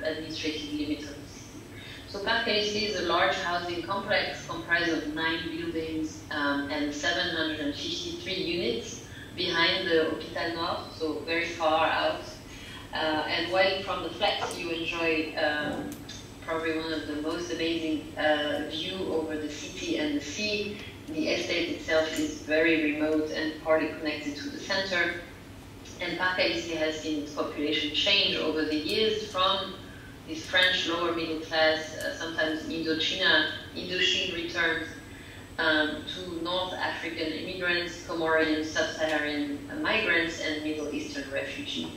administrative limits of the city. So Paris-Est is a large housing complex comprised of 9 buildings and 753 units behind the Hôpital Nord, so very far out. And while from the flats you enjoy probably one of the most amazing view over the city and the sea, the estate itself is very remote and partly connected to the center. And Paris-Est has seen its population change over the years from this French lower middle class, sometimes Indochine returns, to North African immigrants, Comorian, Sub-Saharan migrants, and Middle Eastern refugees.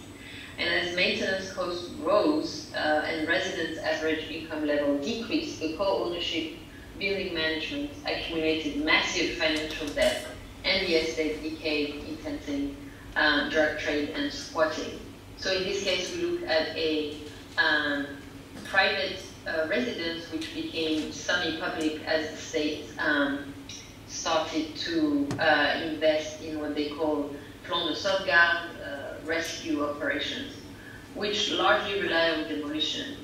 And as maintenance costs rose and residents' average income level decreased, the co-ownership, building management accumulated massive financial debt, and the estate decayed, intensing drug trade and squatting. So in this case, we look at a private residence which became semi-public as the state started to invest in what they call plan de sauvegarde, rescue operations, which largely rely on demolition.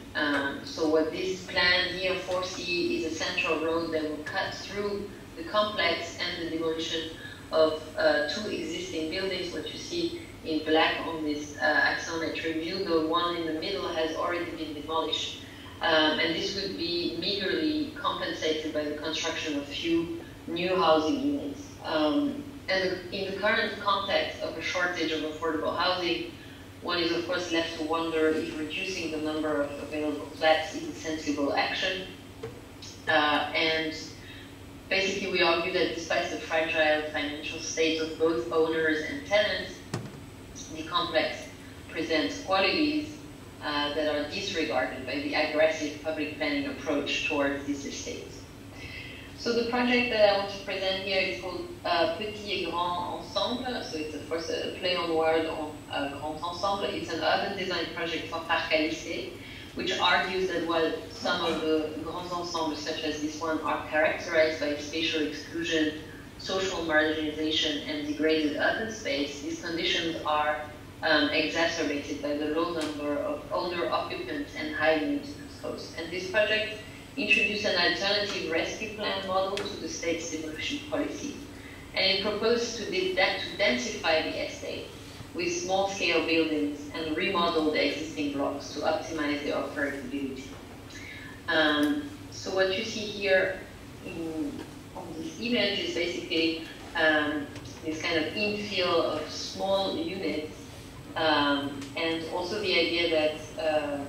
So what this plan here foresees is a central road that will cut through the complex and the demolition of 2 existing buildings. What you see in black on this axonometric view, the one in the middle has already been demolished. And this would be meagerly compensated by the construction of few new housing units. And in the current context of a shortage of affordable housing, one is of course left to wonder if reducing the number of available flats is a sensible action. And basically we argue that despite the fragile financial state of both owners and tenants, the complex presents qualities that are disregarded by the aggressive public planning approach towards this estate. So the project that I want to present here is called Petit et Grand Ensemble. So it's of course a play on word on Grand Ensemble. It's an urban design project for Paris-Est, which argues that while some of the Grands Ensembles, such as this one, are characterized by spatial exclusion, social marginalization, and degraded urban space, these conditions are exacerbated by the low number of older occupants and high maintenance costs. And this project introduced an alternative rescue plan model to the state's demolition policy. And it proposed to densify the estate with small-scale buildings and remodel the existing blocks to optimize their operability. So what you see here on this image is basically this kind of infill of small units, and also the idea that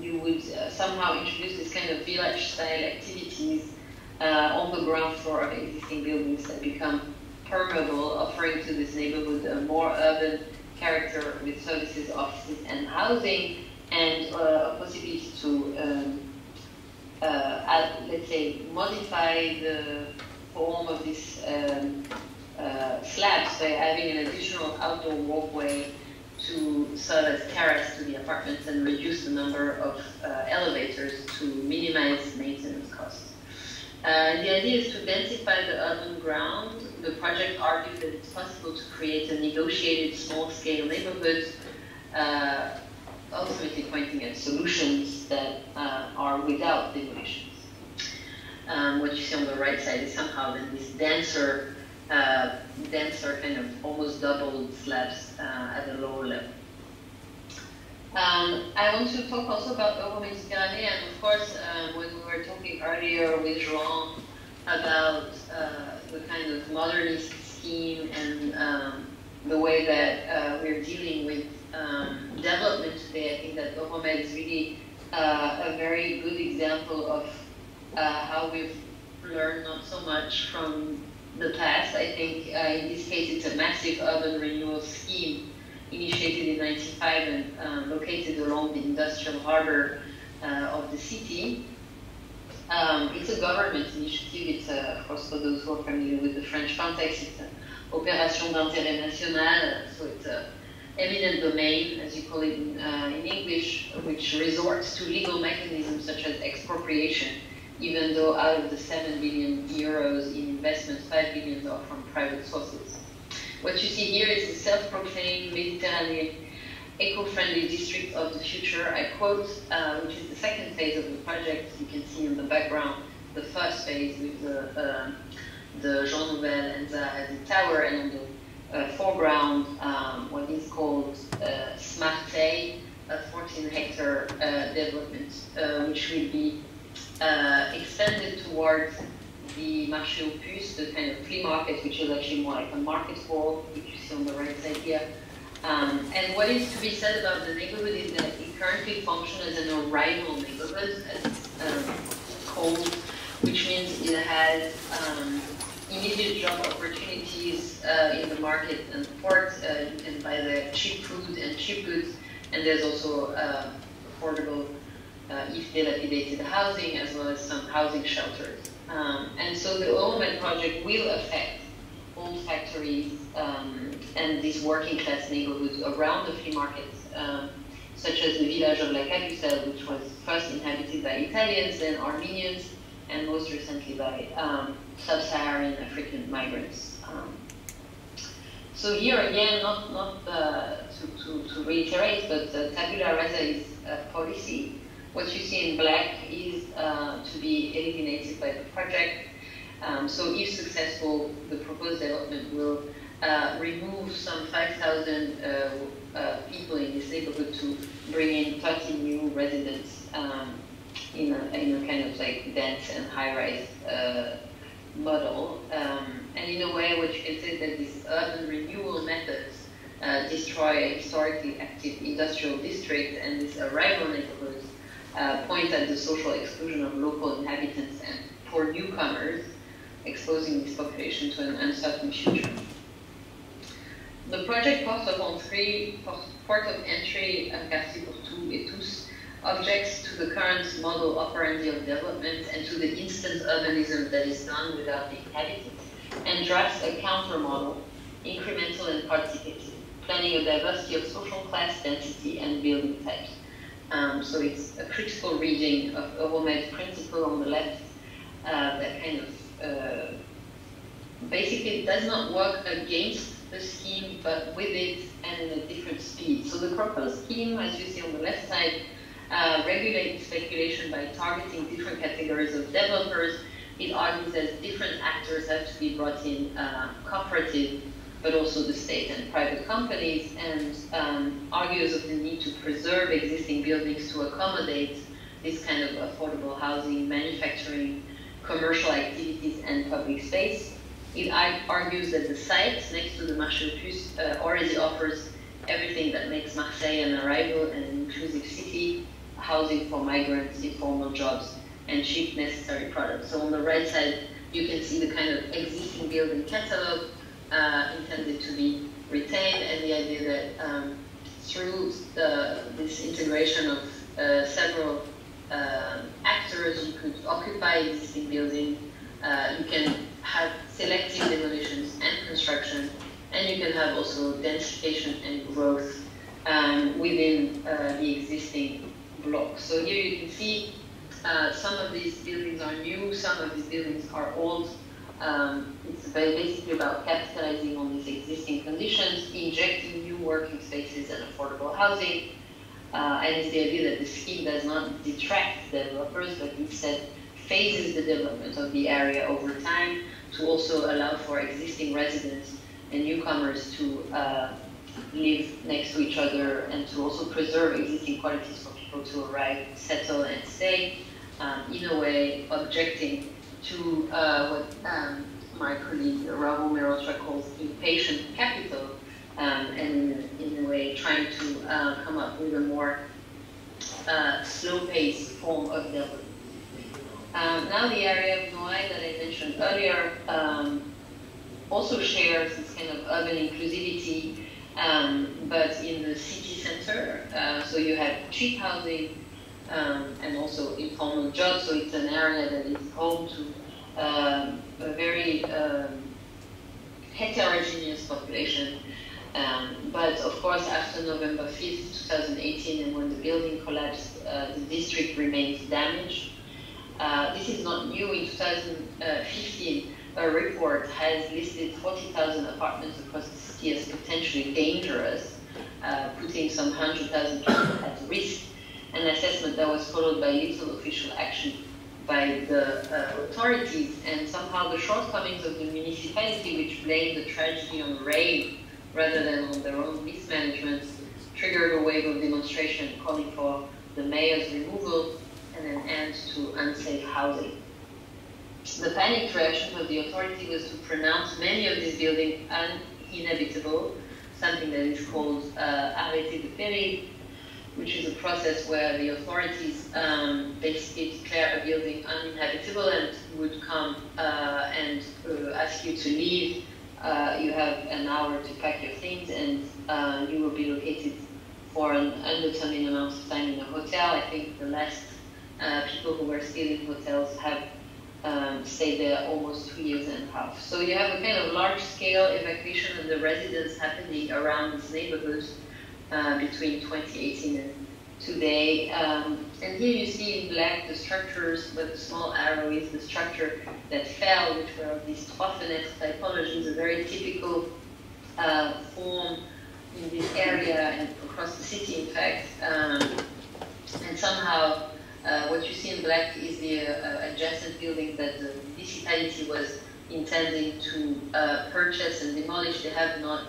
you would somehow introduce this kind of village-style activities on the ground floor of existing buildings that become permeable, offering to this neighborhood a more urban character with services, offices, and housing, and a possibility to, let's say, modify the form of these slabs by having an additional outdoor walkway to serve as terrace to the apartments and reduce the number of elevators to minimize maintenance costs. The idea is to densify the urban ground. The project argues that it's possible to create a negotiated small-scale neighborhood, ultimately pointing at solutions that are without demolitions. What you see on the right side is somehow then this denser kind of almost doubled slabs at a lower level. I want to talk also about Euro-Méditerranée, and of course, when we were talking earlier with Joan about the kind of modernist scheme and the way that we're dealing with development today, I think that Euromed is really a very good example of how we've learned not so much from the past. I think in this case it's a massive urban renewal scheme initiated in 1995 and located along the industrial harbor of the city. It's a government initiative. It's, of course, for those who are familiar with the French context, it's an opération d'intérêt national, so it's an eminent domain, as you call it in English, which resorts to legal mechanisms such as expropriation, even though out of the 7 billion euros in investments, 5 billion are from private sources. What you see here is the self-proclaimed Mediterranean eco-friendly district of the future, I quote, which is the second phase of the project. You can see in the background the first phase with the Jean Nouvel and the tower, and on the foreground what is called Smartay, a 14-hectare development, which will be extended towards the Marché aux Puces, the kind of flea market, which is actually more like a market hall, which you see on the right side here. And what is to be said about the neighborhood is that it currently functions as an arrival neighborhood, as it's called, which means it has immediate job opportunities in the market and port. You can buy there cheap food and cheap goods, and there's also affordable, if dilapidated housing, as well as some housing shelters. And so the Euromed project will affect old factories and these working class neighborhoods around the flea markets, such as the village of La Cabucelle, which was first inhabited by Italians, then Armenians, and most recently by sub-Saharan African migrants. So here again, not to reiterate, but tabula rasa is a policy. What you see in black is to be eliminated by the project. So if successful, the proposed development will remove some 5,000 people in this neighborhood to bring in 30 new residents in a kind of like dense and high-rise model. And in a way, what you can say is that these urban renewal methods destroy a historically active industrial district, and these arrival neighborhoods point at the social exclusion of local inhabitants and poor newcomers, exposing this population to an uncertain future. The project porte upon three port of entry, un quartier pour tous et tous, objects to the current model operandi of development and to the instant urbanism that is done without the inhabitants, and drafts a counter model, incremental and participative, planning a diversity of social class, density, and building types. So it's a critical reading of Euromed principle on the left that kind of basically does not work against the scheme, but with it and in a different speed. So the proposed scheme, as you see on the left side, regulates speculation by targeting different categories of developers. It argues that different actors have to be brought in, cooperative, but also the state and private companies, and argues of the need to preserve existing buildings to accommodate this kind of affordable housing, manufacturing, commercial activities, and public space. It argues that the site next to the Marché aux Puces already offers everything that makes Marseille an arrival and an inclusive city, housing for migrants, informal jobs, and cheap necessary products. So on the right side, you can see the kind of existing building catalog intended to be retained, and the idea that through this integration of several actors, you could occupy existing building, you can have selective demolitions and construction, and you can have also densification and growth within the existing blocks. So here you can see some of these buildings are new, some of these buildings are old. It's basically about capitalizing on these existing conditions, injecting new working spaces and affordable housing, and it's the idea that the scheme does not detract developers, but instead phases the development of the area over time to also allow for existing residents and newcomers to live next to each other, and to also preserve existing qualities for people to arrive, settle, and stay, in a way objecting to what my colleague Raoul Merotra calls impatient capital, and in a way trying to come up with a more slow-paced form of development. Now the area of Noailles that I mentioned earlier also shares this kind of urban inclusivity, but in the city center. So you have cheap housing and also informal jobs, so it's an area that is home to a very heterogeneous population. But of course, after November 5th, 2018, and when the building collapsed, the district remains damaged. This is not new. In 2015, a report has listed 40,000 apartments across the city as potentially dangerous, putting some 100,000 people at risk, an assessment that was followed by little official action by the authorities, and somehow the shortcomings of the municipality, which blamed the tragedy on rain rather than on their own mismanagement, triggered a wave of demonstration calling for the mayor's removal and an end to unsafe housing. The panicked reaction of the authority was to pronounce many of these buildings uninhabitable, something that is called arrêté de péril, which is a process where the authorities basically declare a building uninhabitable and would come and ask you to leave. You have an hour to pack your things, and you will be located for an undetermined amount of time in a hotel. I think the last people who were still in hotels have stayed there almost 2 years and a half. So you have a kind of large-scale evacuation of the residents happening around this neighborhood between 2018 and today. And here you see in black the structures, but the small arrow is the structure that fell, which were of these trois fenêtres typologies, a very typical form in this area and across the city, in fact. And somehow, what you see in black is the adjacent building that the municipality was intending to purchase and demolish. They have not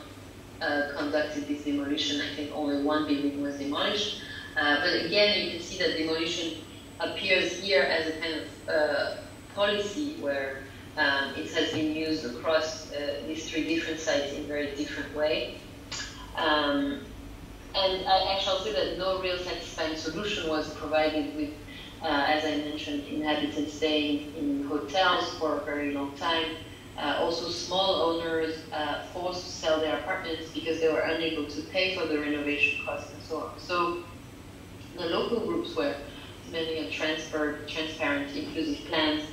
conducted this demolition. I think only one building was demolished. But again, you can see that demolition appears here as a kind of policy where it has been used across these 3 different sites in very different way. And I shall say that no real satisfying solution was provided with, as I mentioned, inhabitants staying in hotels for a very long time. Also small owners forced to sell their apartments because they were unable to pay for the renovation costs and so on. So the local groups were demanding a transparent, inclusive plans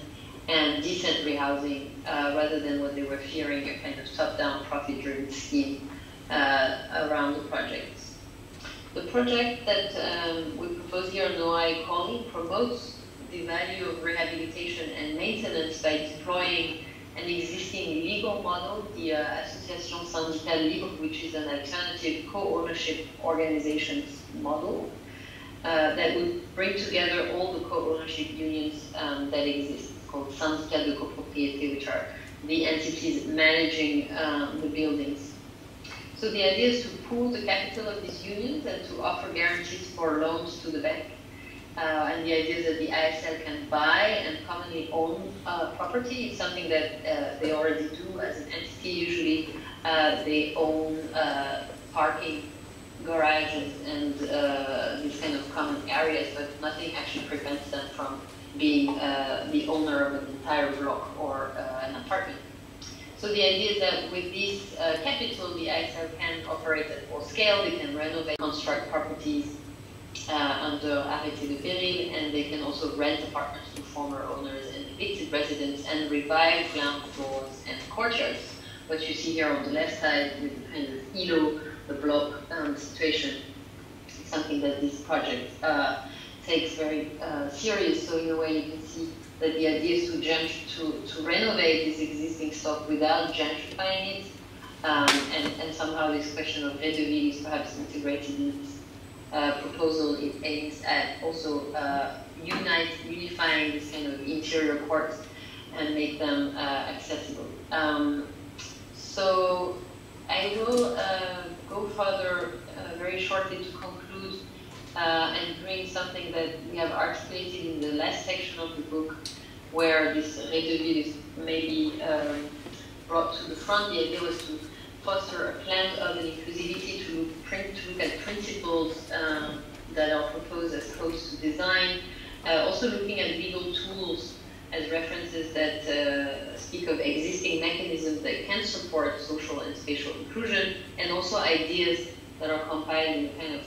and decent rehousing rather than what they were fearing, a kind of top-down, profit-driven scheme around the projects. The project that we propose here, Noai Calling, promotes the value of rehabilitation and maintenance by deploying an existing legal model, the Association Syndicale Libre, which is an alternative co-ownership organizations model that would bring together all the co-ownership unions that exist, called Syndicats de Copropriété, which are the entities managing the buildings. So the idea is to pool the capital of these unions and to offer guarantees for loans to the bank. And the idea is that the ISL can buy and commonly own property. It's something that they already do as an entity. Usually they own parking garages and these kind of common areas, but nothing actually prevents them from being the owner of an entire block or an apartment. So the idea is that with this capital, the ISL can operate at full scale. They can renovate, construct properties under Arrêté de Ville, and they can also rent apartments to former owners and evicted residents and revive ground floors and courtyards. What you see here on the left side with the kind of îlot, the block situation, is something that this project takes very serious. So in a way, you can see that the idea is to renovate this existing stock without gentrifying it, and somehow this question of Rez de Ville is perhaps integrated in this proposal. It aims at also unifying this kind of interior courts and make them accessible. So I will go further very shortly to conclude and bring something that we have articulated in the last section of the book, where this Rez de Ville is maybe brought to the front. The idea was to foster a planned urban inclusivity, to look at principles that are proposed as codes to design, also looking at legal tools as references that speak of existing mechanisms that can support social and spatial inclusion, and also ideas that are compiled in a kind of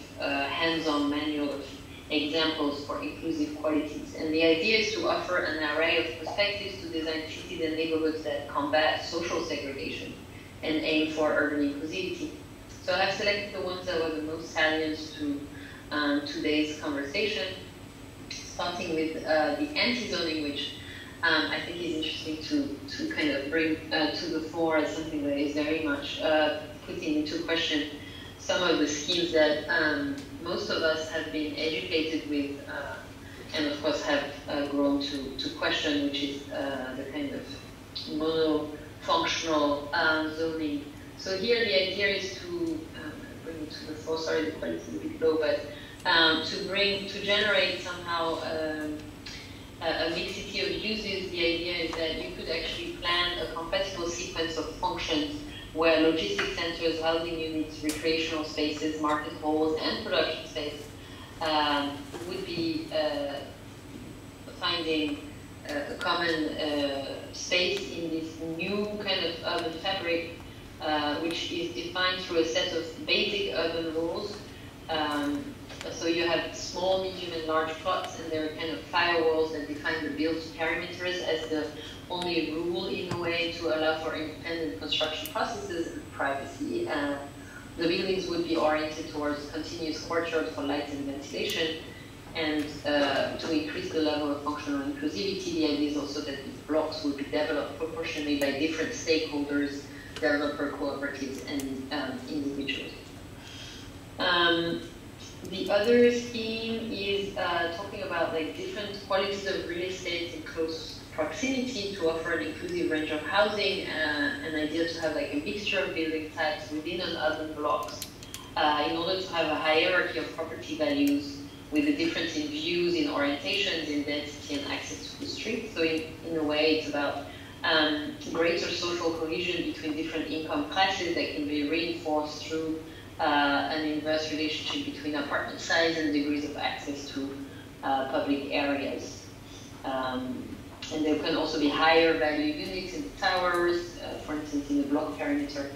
hands-on manual of examples for inclusive qualities. And the idea is to offer an array of perspectives to design cities and neighborhoods that combat social segregation and aim for urban inclusivity. So I've selected the ones that were the most salient to today's conversation, starting with the anti-zoning, which I think is interesting to kind of bring to the fore as something that is very much putting into question some of the schemes that most of us have been educated with and of course have grown to question, which is the kind of mono-functional zoning. So here the idea is to bring it to the fore, sorry the quality is a bit low, but to generate somehow a mixity of uses. The idea is that you could actually plan a compatible sequence of functions where logistic centers, housing units, recreational spaces, market halls, and production space would be finding a common space in this new kind of urban fabric, which is defined through a set of basic urban rules. So you have small, medium, and large plots, and there are kind of firewalls that define the built perimeters as the only rule in a way to allow for independent construction processes and privacy. The buildings would be oriented towards continuous courtyard for light and ventilation, and to increase the level of functional inclusivity, the idea is also that these blocks would be developed proportionally by different stakeholders developer cooperatives and individuals. The other scheme is talking about like different qualities of real estate in close proximity to offer an inclusive range of housing, an idea to have like a mixture of building types within an urban blocks in order to have a hierarchy of property values with a difference in views, in orientations, in density and access to the street. So in a way it's about greater social cohesion between different income classes that can be reinforced through an inverse relationship between apartment size and degrees of access to public areas. And there can also be higher value units in the towers, for instance in the block perimeter,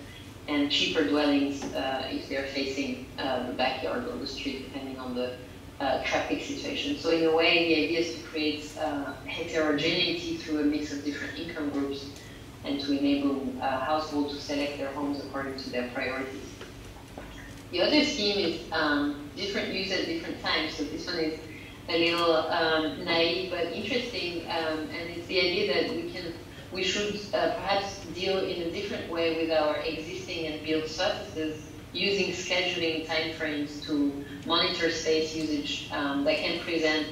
and cheaper dwellings if they're facing the backyard or the street, depending on the traffic situation. So in a way, the idea is to create heterogeneity through a mix of different income groups and to enable households to select their homes according to their priorities. The other scheme is different use at different times. So this one is a little naive but interesting, and it's the idea that we should perhaps deal in a different way with our existing and built surfaces, using scheduling timeframes to monitor space usage that can present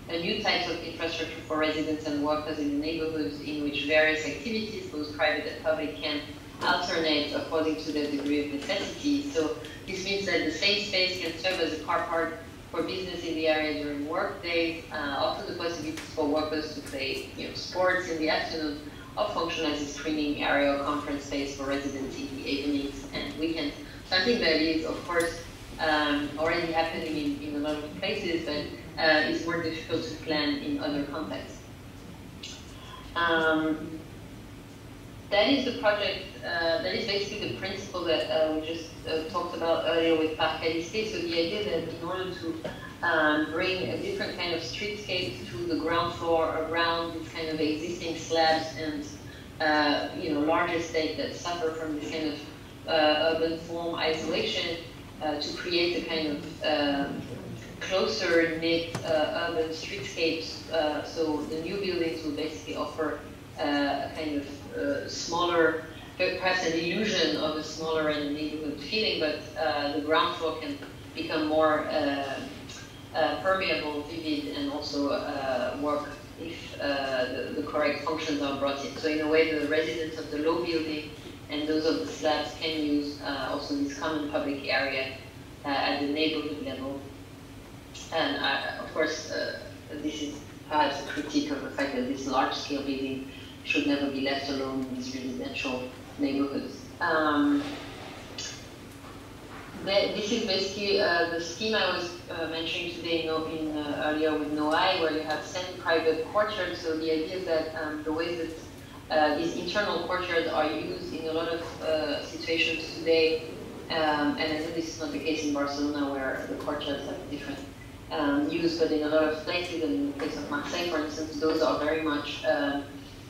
a new types of infrastructure for residents and workers in the neighborhoods in which various activities, both private and public, can alternate according to their degree of necessity. So this means that the same space can serve as a car park for business in the area during work days, offer the possibilities for workers to play sports in the afternoon, or function as a screening area or conference space for residents in the evenings and weekends. Something that is, of course, already happening in a lot of places, but is more difficult to plan in other contexts. That is the project, that is basically the principle that we just talked about earlier with Paris-Est. So the idea that in order to bring a different kind of streetscape to the ground floor around this kind of existing slabs and large estates that suffer from this kind of urban form isolation, to create a kind of closer knit urban streetscapes. So the new buildings will basically offer a kind of smaller, perhaps an illusion of a smaller and neighborhood feeling, but the ground floor can become more permeable, vivid, and also work if the correct functions are brought in. So in a way, the residents of the low building and those of the slabs can use also this common public area at the neighborhood level. And of course, this is perhaps a critique of the fact that this large-scale building should never be left alone in these residential neighborhoods. This is basically the scheme I was mentioning today earlier with Noai, where you have semi-private courtyards. So the idea is that the way that these internal courtyards are used in a lot of situations today, and I know this is not the case in Barcelona, where the courtyards have different use, but in a lot of places, and in the case of Marseille, for instance, those are very much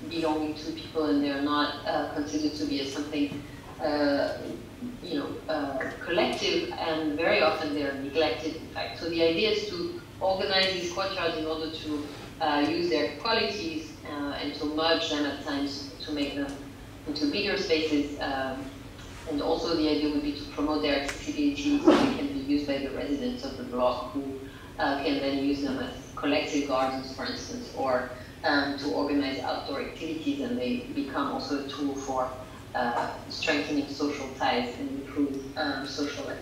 belonging to people, and they're not considered to be as something collective, and very often they're neglected, in fact. So the idea is to organize these courtyards in order to use their qualities and to merge them at times to make them into bigger spaces. And also the idea would be to promote their accessibility so they can be used by the residents of the block, who can then use them as collective gardens, for instance, or to organize outdoor activities, and they become also a tool for strengthening social ties and improve social life.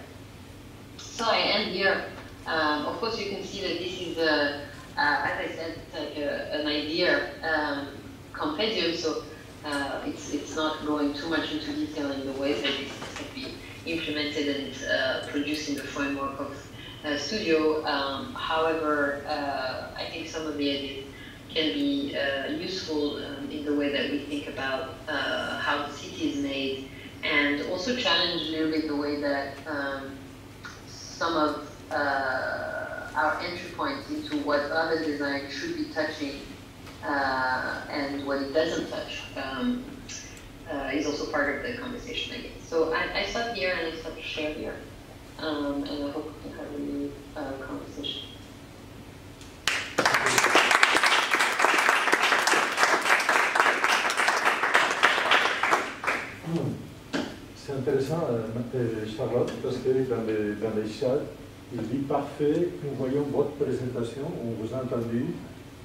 So I end here. Of course, you can see that this is, as I said, like an idea compendium, so it's not going too much into detail in the ways that this can be implemented and produced in the framework of Studio. However, I think some of the ideas can be useful in the way that we think about how the city is made, and also challenge a little bit the way that some of our entry points into what urban design should be touching and what it doesn't touch is also part of the conversation, I guess. So I stop here and I stop to share here, and I hope we can have a new conversation. intéressant, Charlotte, parce que dans les chats, il dit parfait, nous voyons votre présentation, on vous a entendu,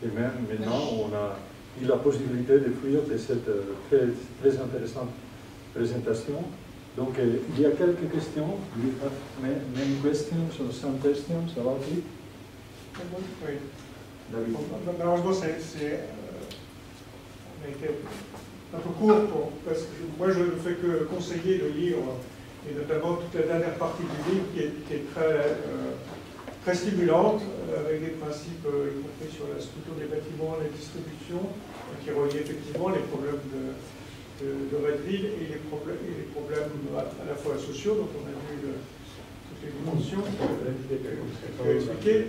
et même maintenant, on a eu la possibilité de fuir de cette très intéressante présentation. Donc, il y a quelques questions. Do you have many questions or some questions about it? Oui. David. Malheureusement, on a été un peu court, parce que moi, je ne fais que conseiller le livre, et notamment toute la dernière partie du livre qui est très stimulante, avec des principes, y compris sur la structure des bâtiments, la distribution, qui relie effectivement les problèmes de Rez de Ville et les problèmes à la fois sociaux, donc on a vu toutes les dimensions expliquées.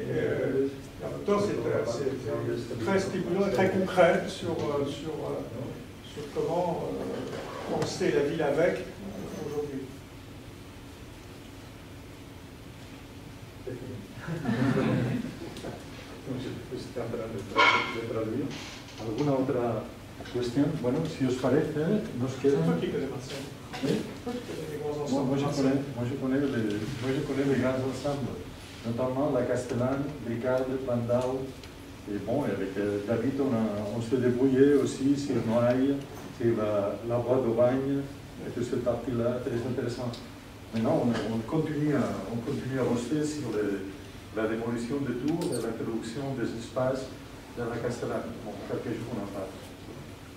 En même temps, c'est très stimulant et très concret sur comment penser la ville avec aujourd'hui. ¿Alguna otra cuestión? Bueno, si os parece, nos queda... C'est toi qui connais Marcel. Oui? Moi, je connais les grands ensembles, notamment la Castellane, Bricade, Landau, et bon, avec David, on se débrouillait aussi sur Noailles, sur la voie d'Aubagne, et toute cette partie-là, très intéressante. Maintenant, on continue à bosser sur la démolition des tours et l'introduction des espaces dans la Castellane. Bon, quelques jours on en parle.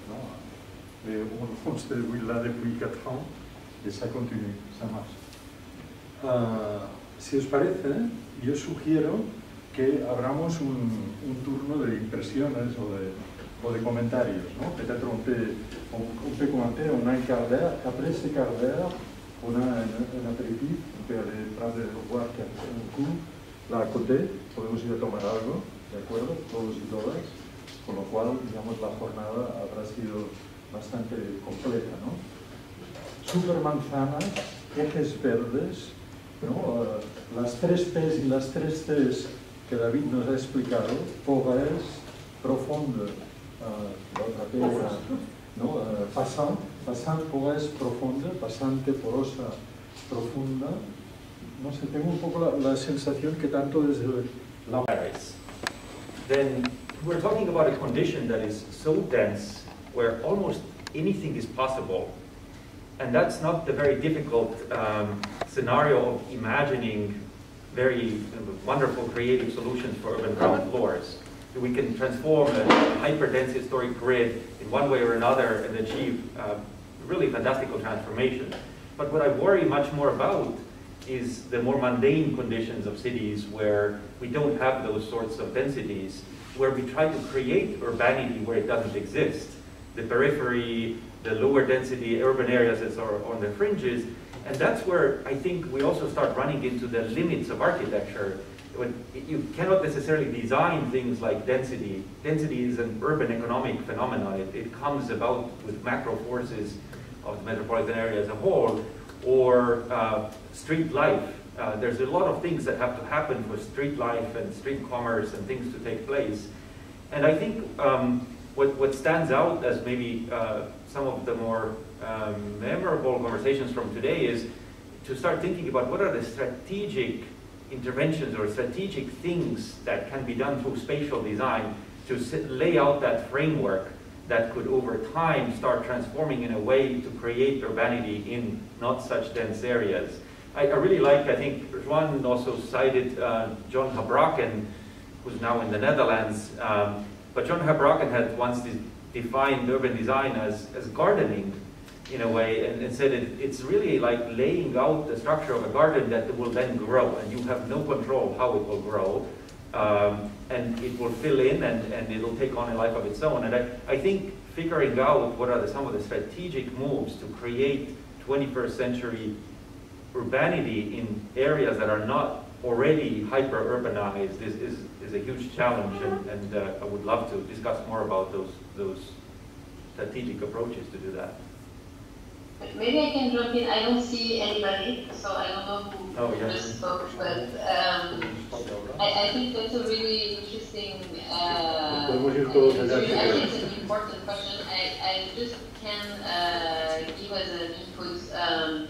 Non, mais on se débrouille là depuis 4 ans et ça continue, ça marche. Si os parece, yo sugiero que abramos un turno de impresiones o de comentarios, ¿no? Peut-être on peut commenter en un quart d'heure. Après ce quart d'heure, on a un apéritif, on peut aller prendre boire un coup là à côté, podemos ir a tomar algo, ¿de acuerdo? Todos y todas, con lo cual, digamos, la jornada habrá sido bastante completa, ¿no? Supermanzanas, ejes verdes, ¿no? Las 3 P's y las 3 T's que David nos ha explicado, Paris-Est, profonde, la otra P era, ¿no? Passant, Paris-Est, profonda, pasante, porosa, profunda. No sé, tengo un poco la sensación que tanto desde la... Then we're talking about a condition that is so dense where almost anything is possible. And that's not the very difficult scenario of imagining very wonderful creative solutions for urban ground floors. We can transform a hyperdense historic grid in one way or another and achieve really fantastical transformation. But what I worry much more about is the more mundane conditions of cities where we don't have those sorts of densities, where we try to create urbanity where it doesn't exist. The periphery, the lower density urban areas that are on the fringes, and that's where I think we also start running into the limits of architecture. When you cannot necessarily design things like density. Density is an urban economic phenomenon. It comes about with macro forces of the metropolitan area as a whole, or street life. There's a lot of things that have to happen for street life and street commerce and things to take place. And I think what stands out as maybe some of the more memorable conversations from today is to start thinking about what are the strategic interventions or strategic things that can be done through spatial design to lay out that framework that could over time start transforming in a way to create urbanity in not such dense areas. I really like, I think Juan also cited John Habraken, who's now in the Netherlands, but John Habraken had once defined urban design as gardening in a way, and said it's really like laying out the structure of a garden that will then grow, and you have no control how it will grow, and it will fill in and it'll take on a life of its own. And I think figuring out what are some of the strategic moves to create 21st century urbanity in areas that are not already hyper-urbanized is a huge challenge, and I would love to discuss more about those strategic approaches to do that. Maybe I can jump in. I don't see anybody, so I don't know who just spoke, but I think that's a really interesting, I think it's an important question. I just can give as an input.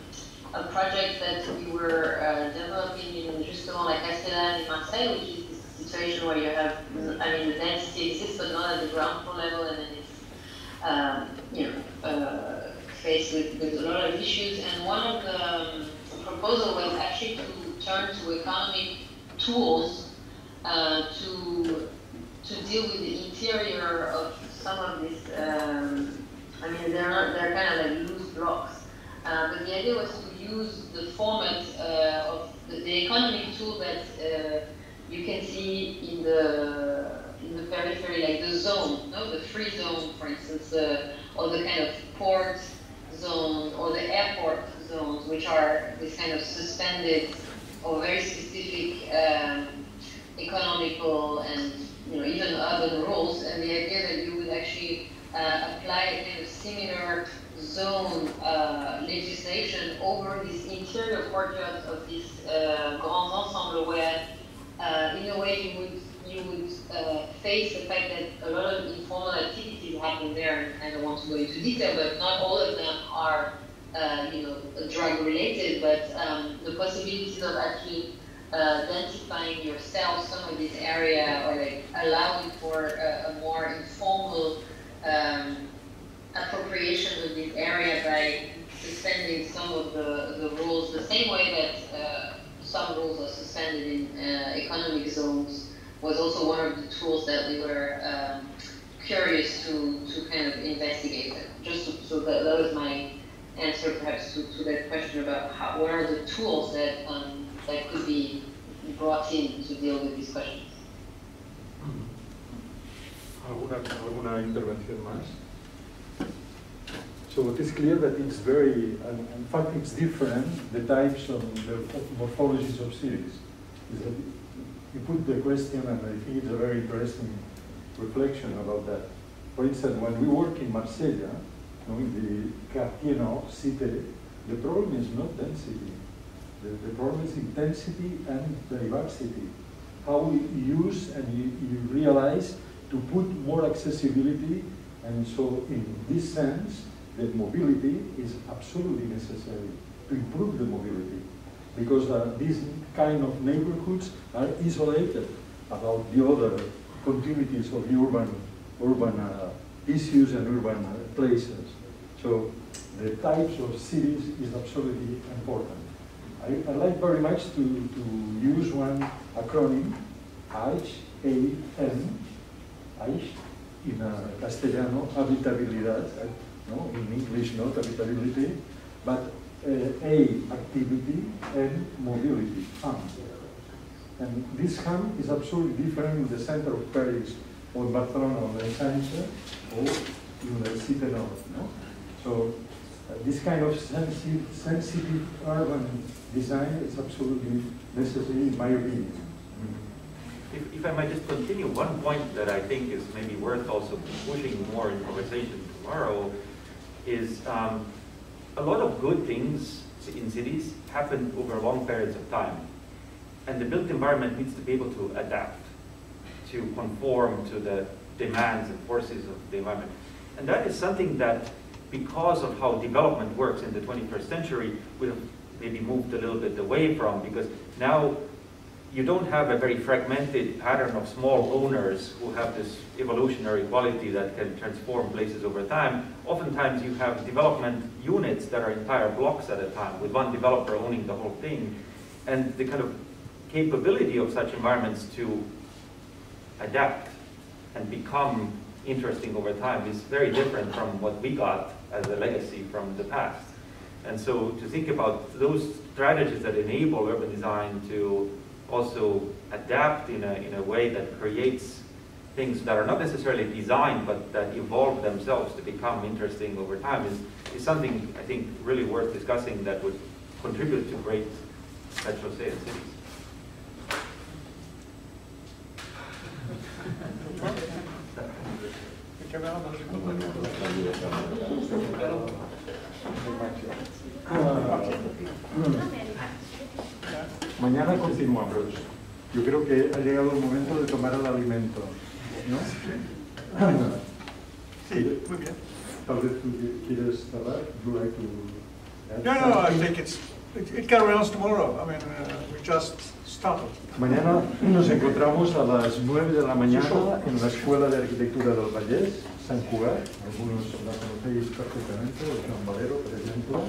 a project that we were developing in justement la Castellane in Marseille, which is this situation where you have, I mean, the density exists but not at the ground floor level, and then it's faced with a lot of issues. And one of the proposals was actually to turn to economic tools to deal with the interior of some of these. I mean, they're kind of like loose blocks. But the idea was to use the format of the economic tool that you can see in the periphery, like the zone, no? The free zone, for instance, or the kind of port zones or the airport zones, which are this kind of suspended or very specific economical and even urban rules. And the idea that you would actually apply a kind of similar zone legislation over these interior courtyards of these grands ensembles, where in a way you would face the fact that a lot of informal activities happen there. I don't want to go into detail, but not all of them are drug related, but the possibilities of actually densifying yourself some of this area, or like allowing for a more informal appropriation of this area by suspending some of the rules, the same way that some rules are suspended in economic zones, was also one of the tools that we were curious to kind of investigate. So that was my answer, perhaps, to that question about what are the tools that that could be brought in to deal with these questions. ¿Alguna intervención más? So it is clear that it's very, in fact it's different, the types of the morphologies of cities. Is that you put the question, and I think it's a very interesting reflection about that. For instance, when we work in Marsella, in the Quartier Nord, Cité, the problem is not density. The problem is intensity and diversity. How we use and you realize to put more accessibility, and so in this sense, that mobility is absolutely necessary to improve the mobility, because these kind of neighborhoods are isolated about the other continuities of the urban issues and urban places. So the types of cities is absolutely important. I like very much to use one acronym, HAN, in Castellano, habitabilidad, no, in English not habitability, but A, activity, and mobility, HAM. And this HAM is absolutely different in the center of Paris, or Barcelona, or Vallès, or in the Cité Nord. No? So this kind of sensitive urban design is absolutely necessary, in my opinion. If I might just continue, one point that I think is maybe worth also pushing more in conversation tomorrow is a lot of good things in cities happen over long periods of time. And the built environment needs to be able to adapt, to conform to the demands and forces of the environment. And that is something that, because of how development works in the 21st century, we have maybe moved a little bit away from, because now you don't have a very fragmented pattern of small owners who have this evolutionary quality that can transform places over time. Oftentimes you have development units that are entire blocks at a time, with one developer owning the whole thing. And the kind of capability of such environments to adapt and become interesting over time is very different from what we got as a legacy from the past. And so to think about those strategies that enable urban design to also adapt in a way that creates things that are not necessarily designed, but that evolve themselves to become interesting over time is something I think really worth discussing, that would contribute to great rez-de-ville in cities. Mañana continuamos. Yo creo que ha llegado el momento de tomar el alimento, ¿no? Sí, muy bien. Tal vez tú quieres cerrar. Would you like to add No, I think it's It carries tomorrow. I mean, we just started. Mañana nos encontramos a las 9 de la mañana en la Escuela de Arquitectura del Vallès, Sant Cugat. Algunos la conocéis perfectamente, el Joan Valero, por ejemplo.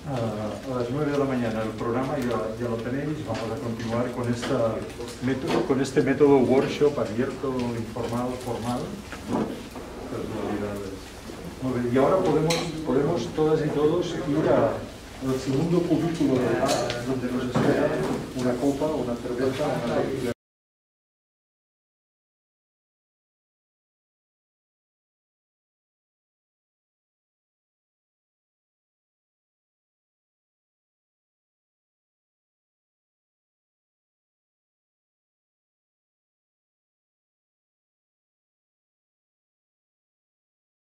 A las 9 de la mañana el programa ya lo tenéis. Vamos a continuar con este método workshop abierto, informal, formal. Muy bien, y ahora podemos todas y todos ir al segundo cubículo del bar, donde nos espera una copa, una cerveza, una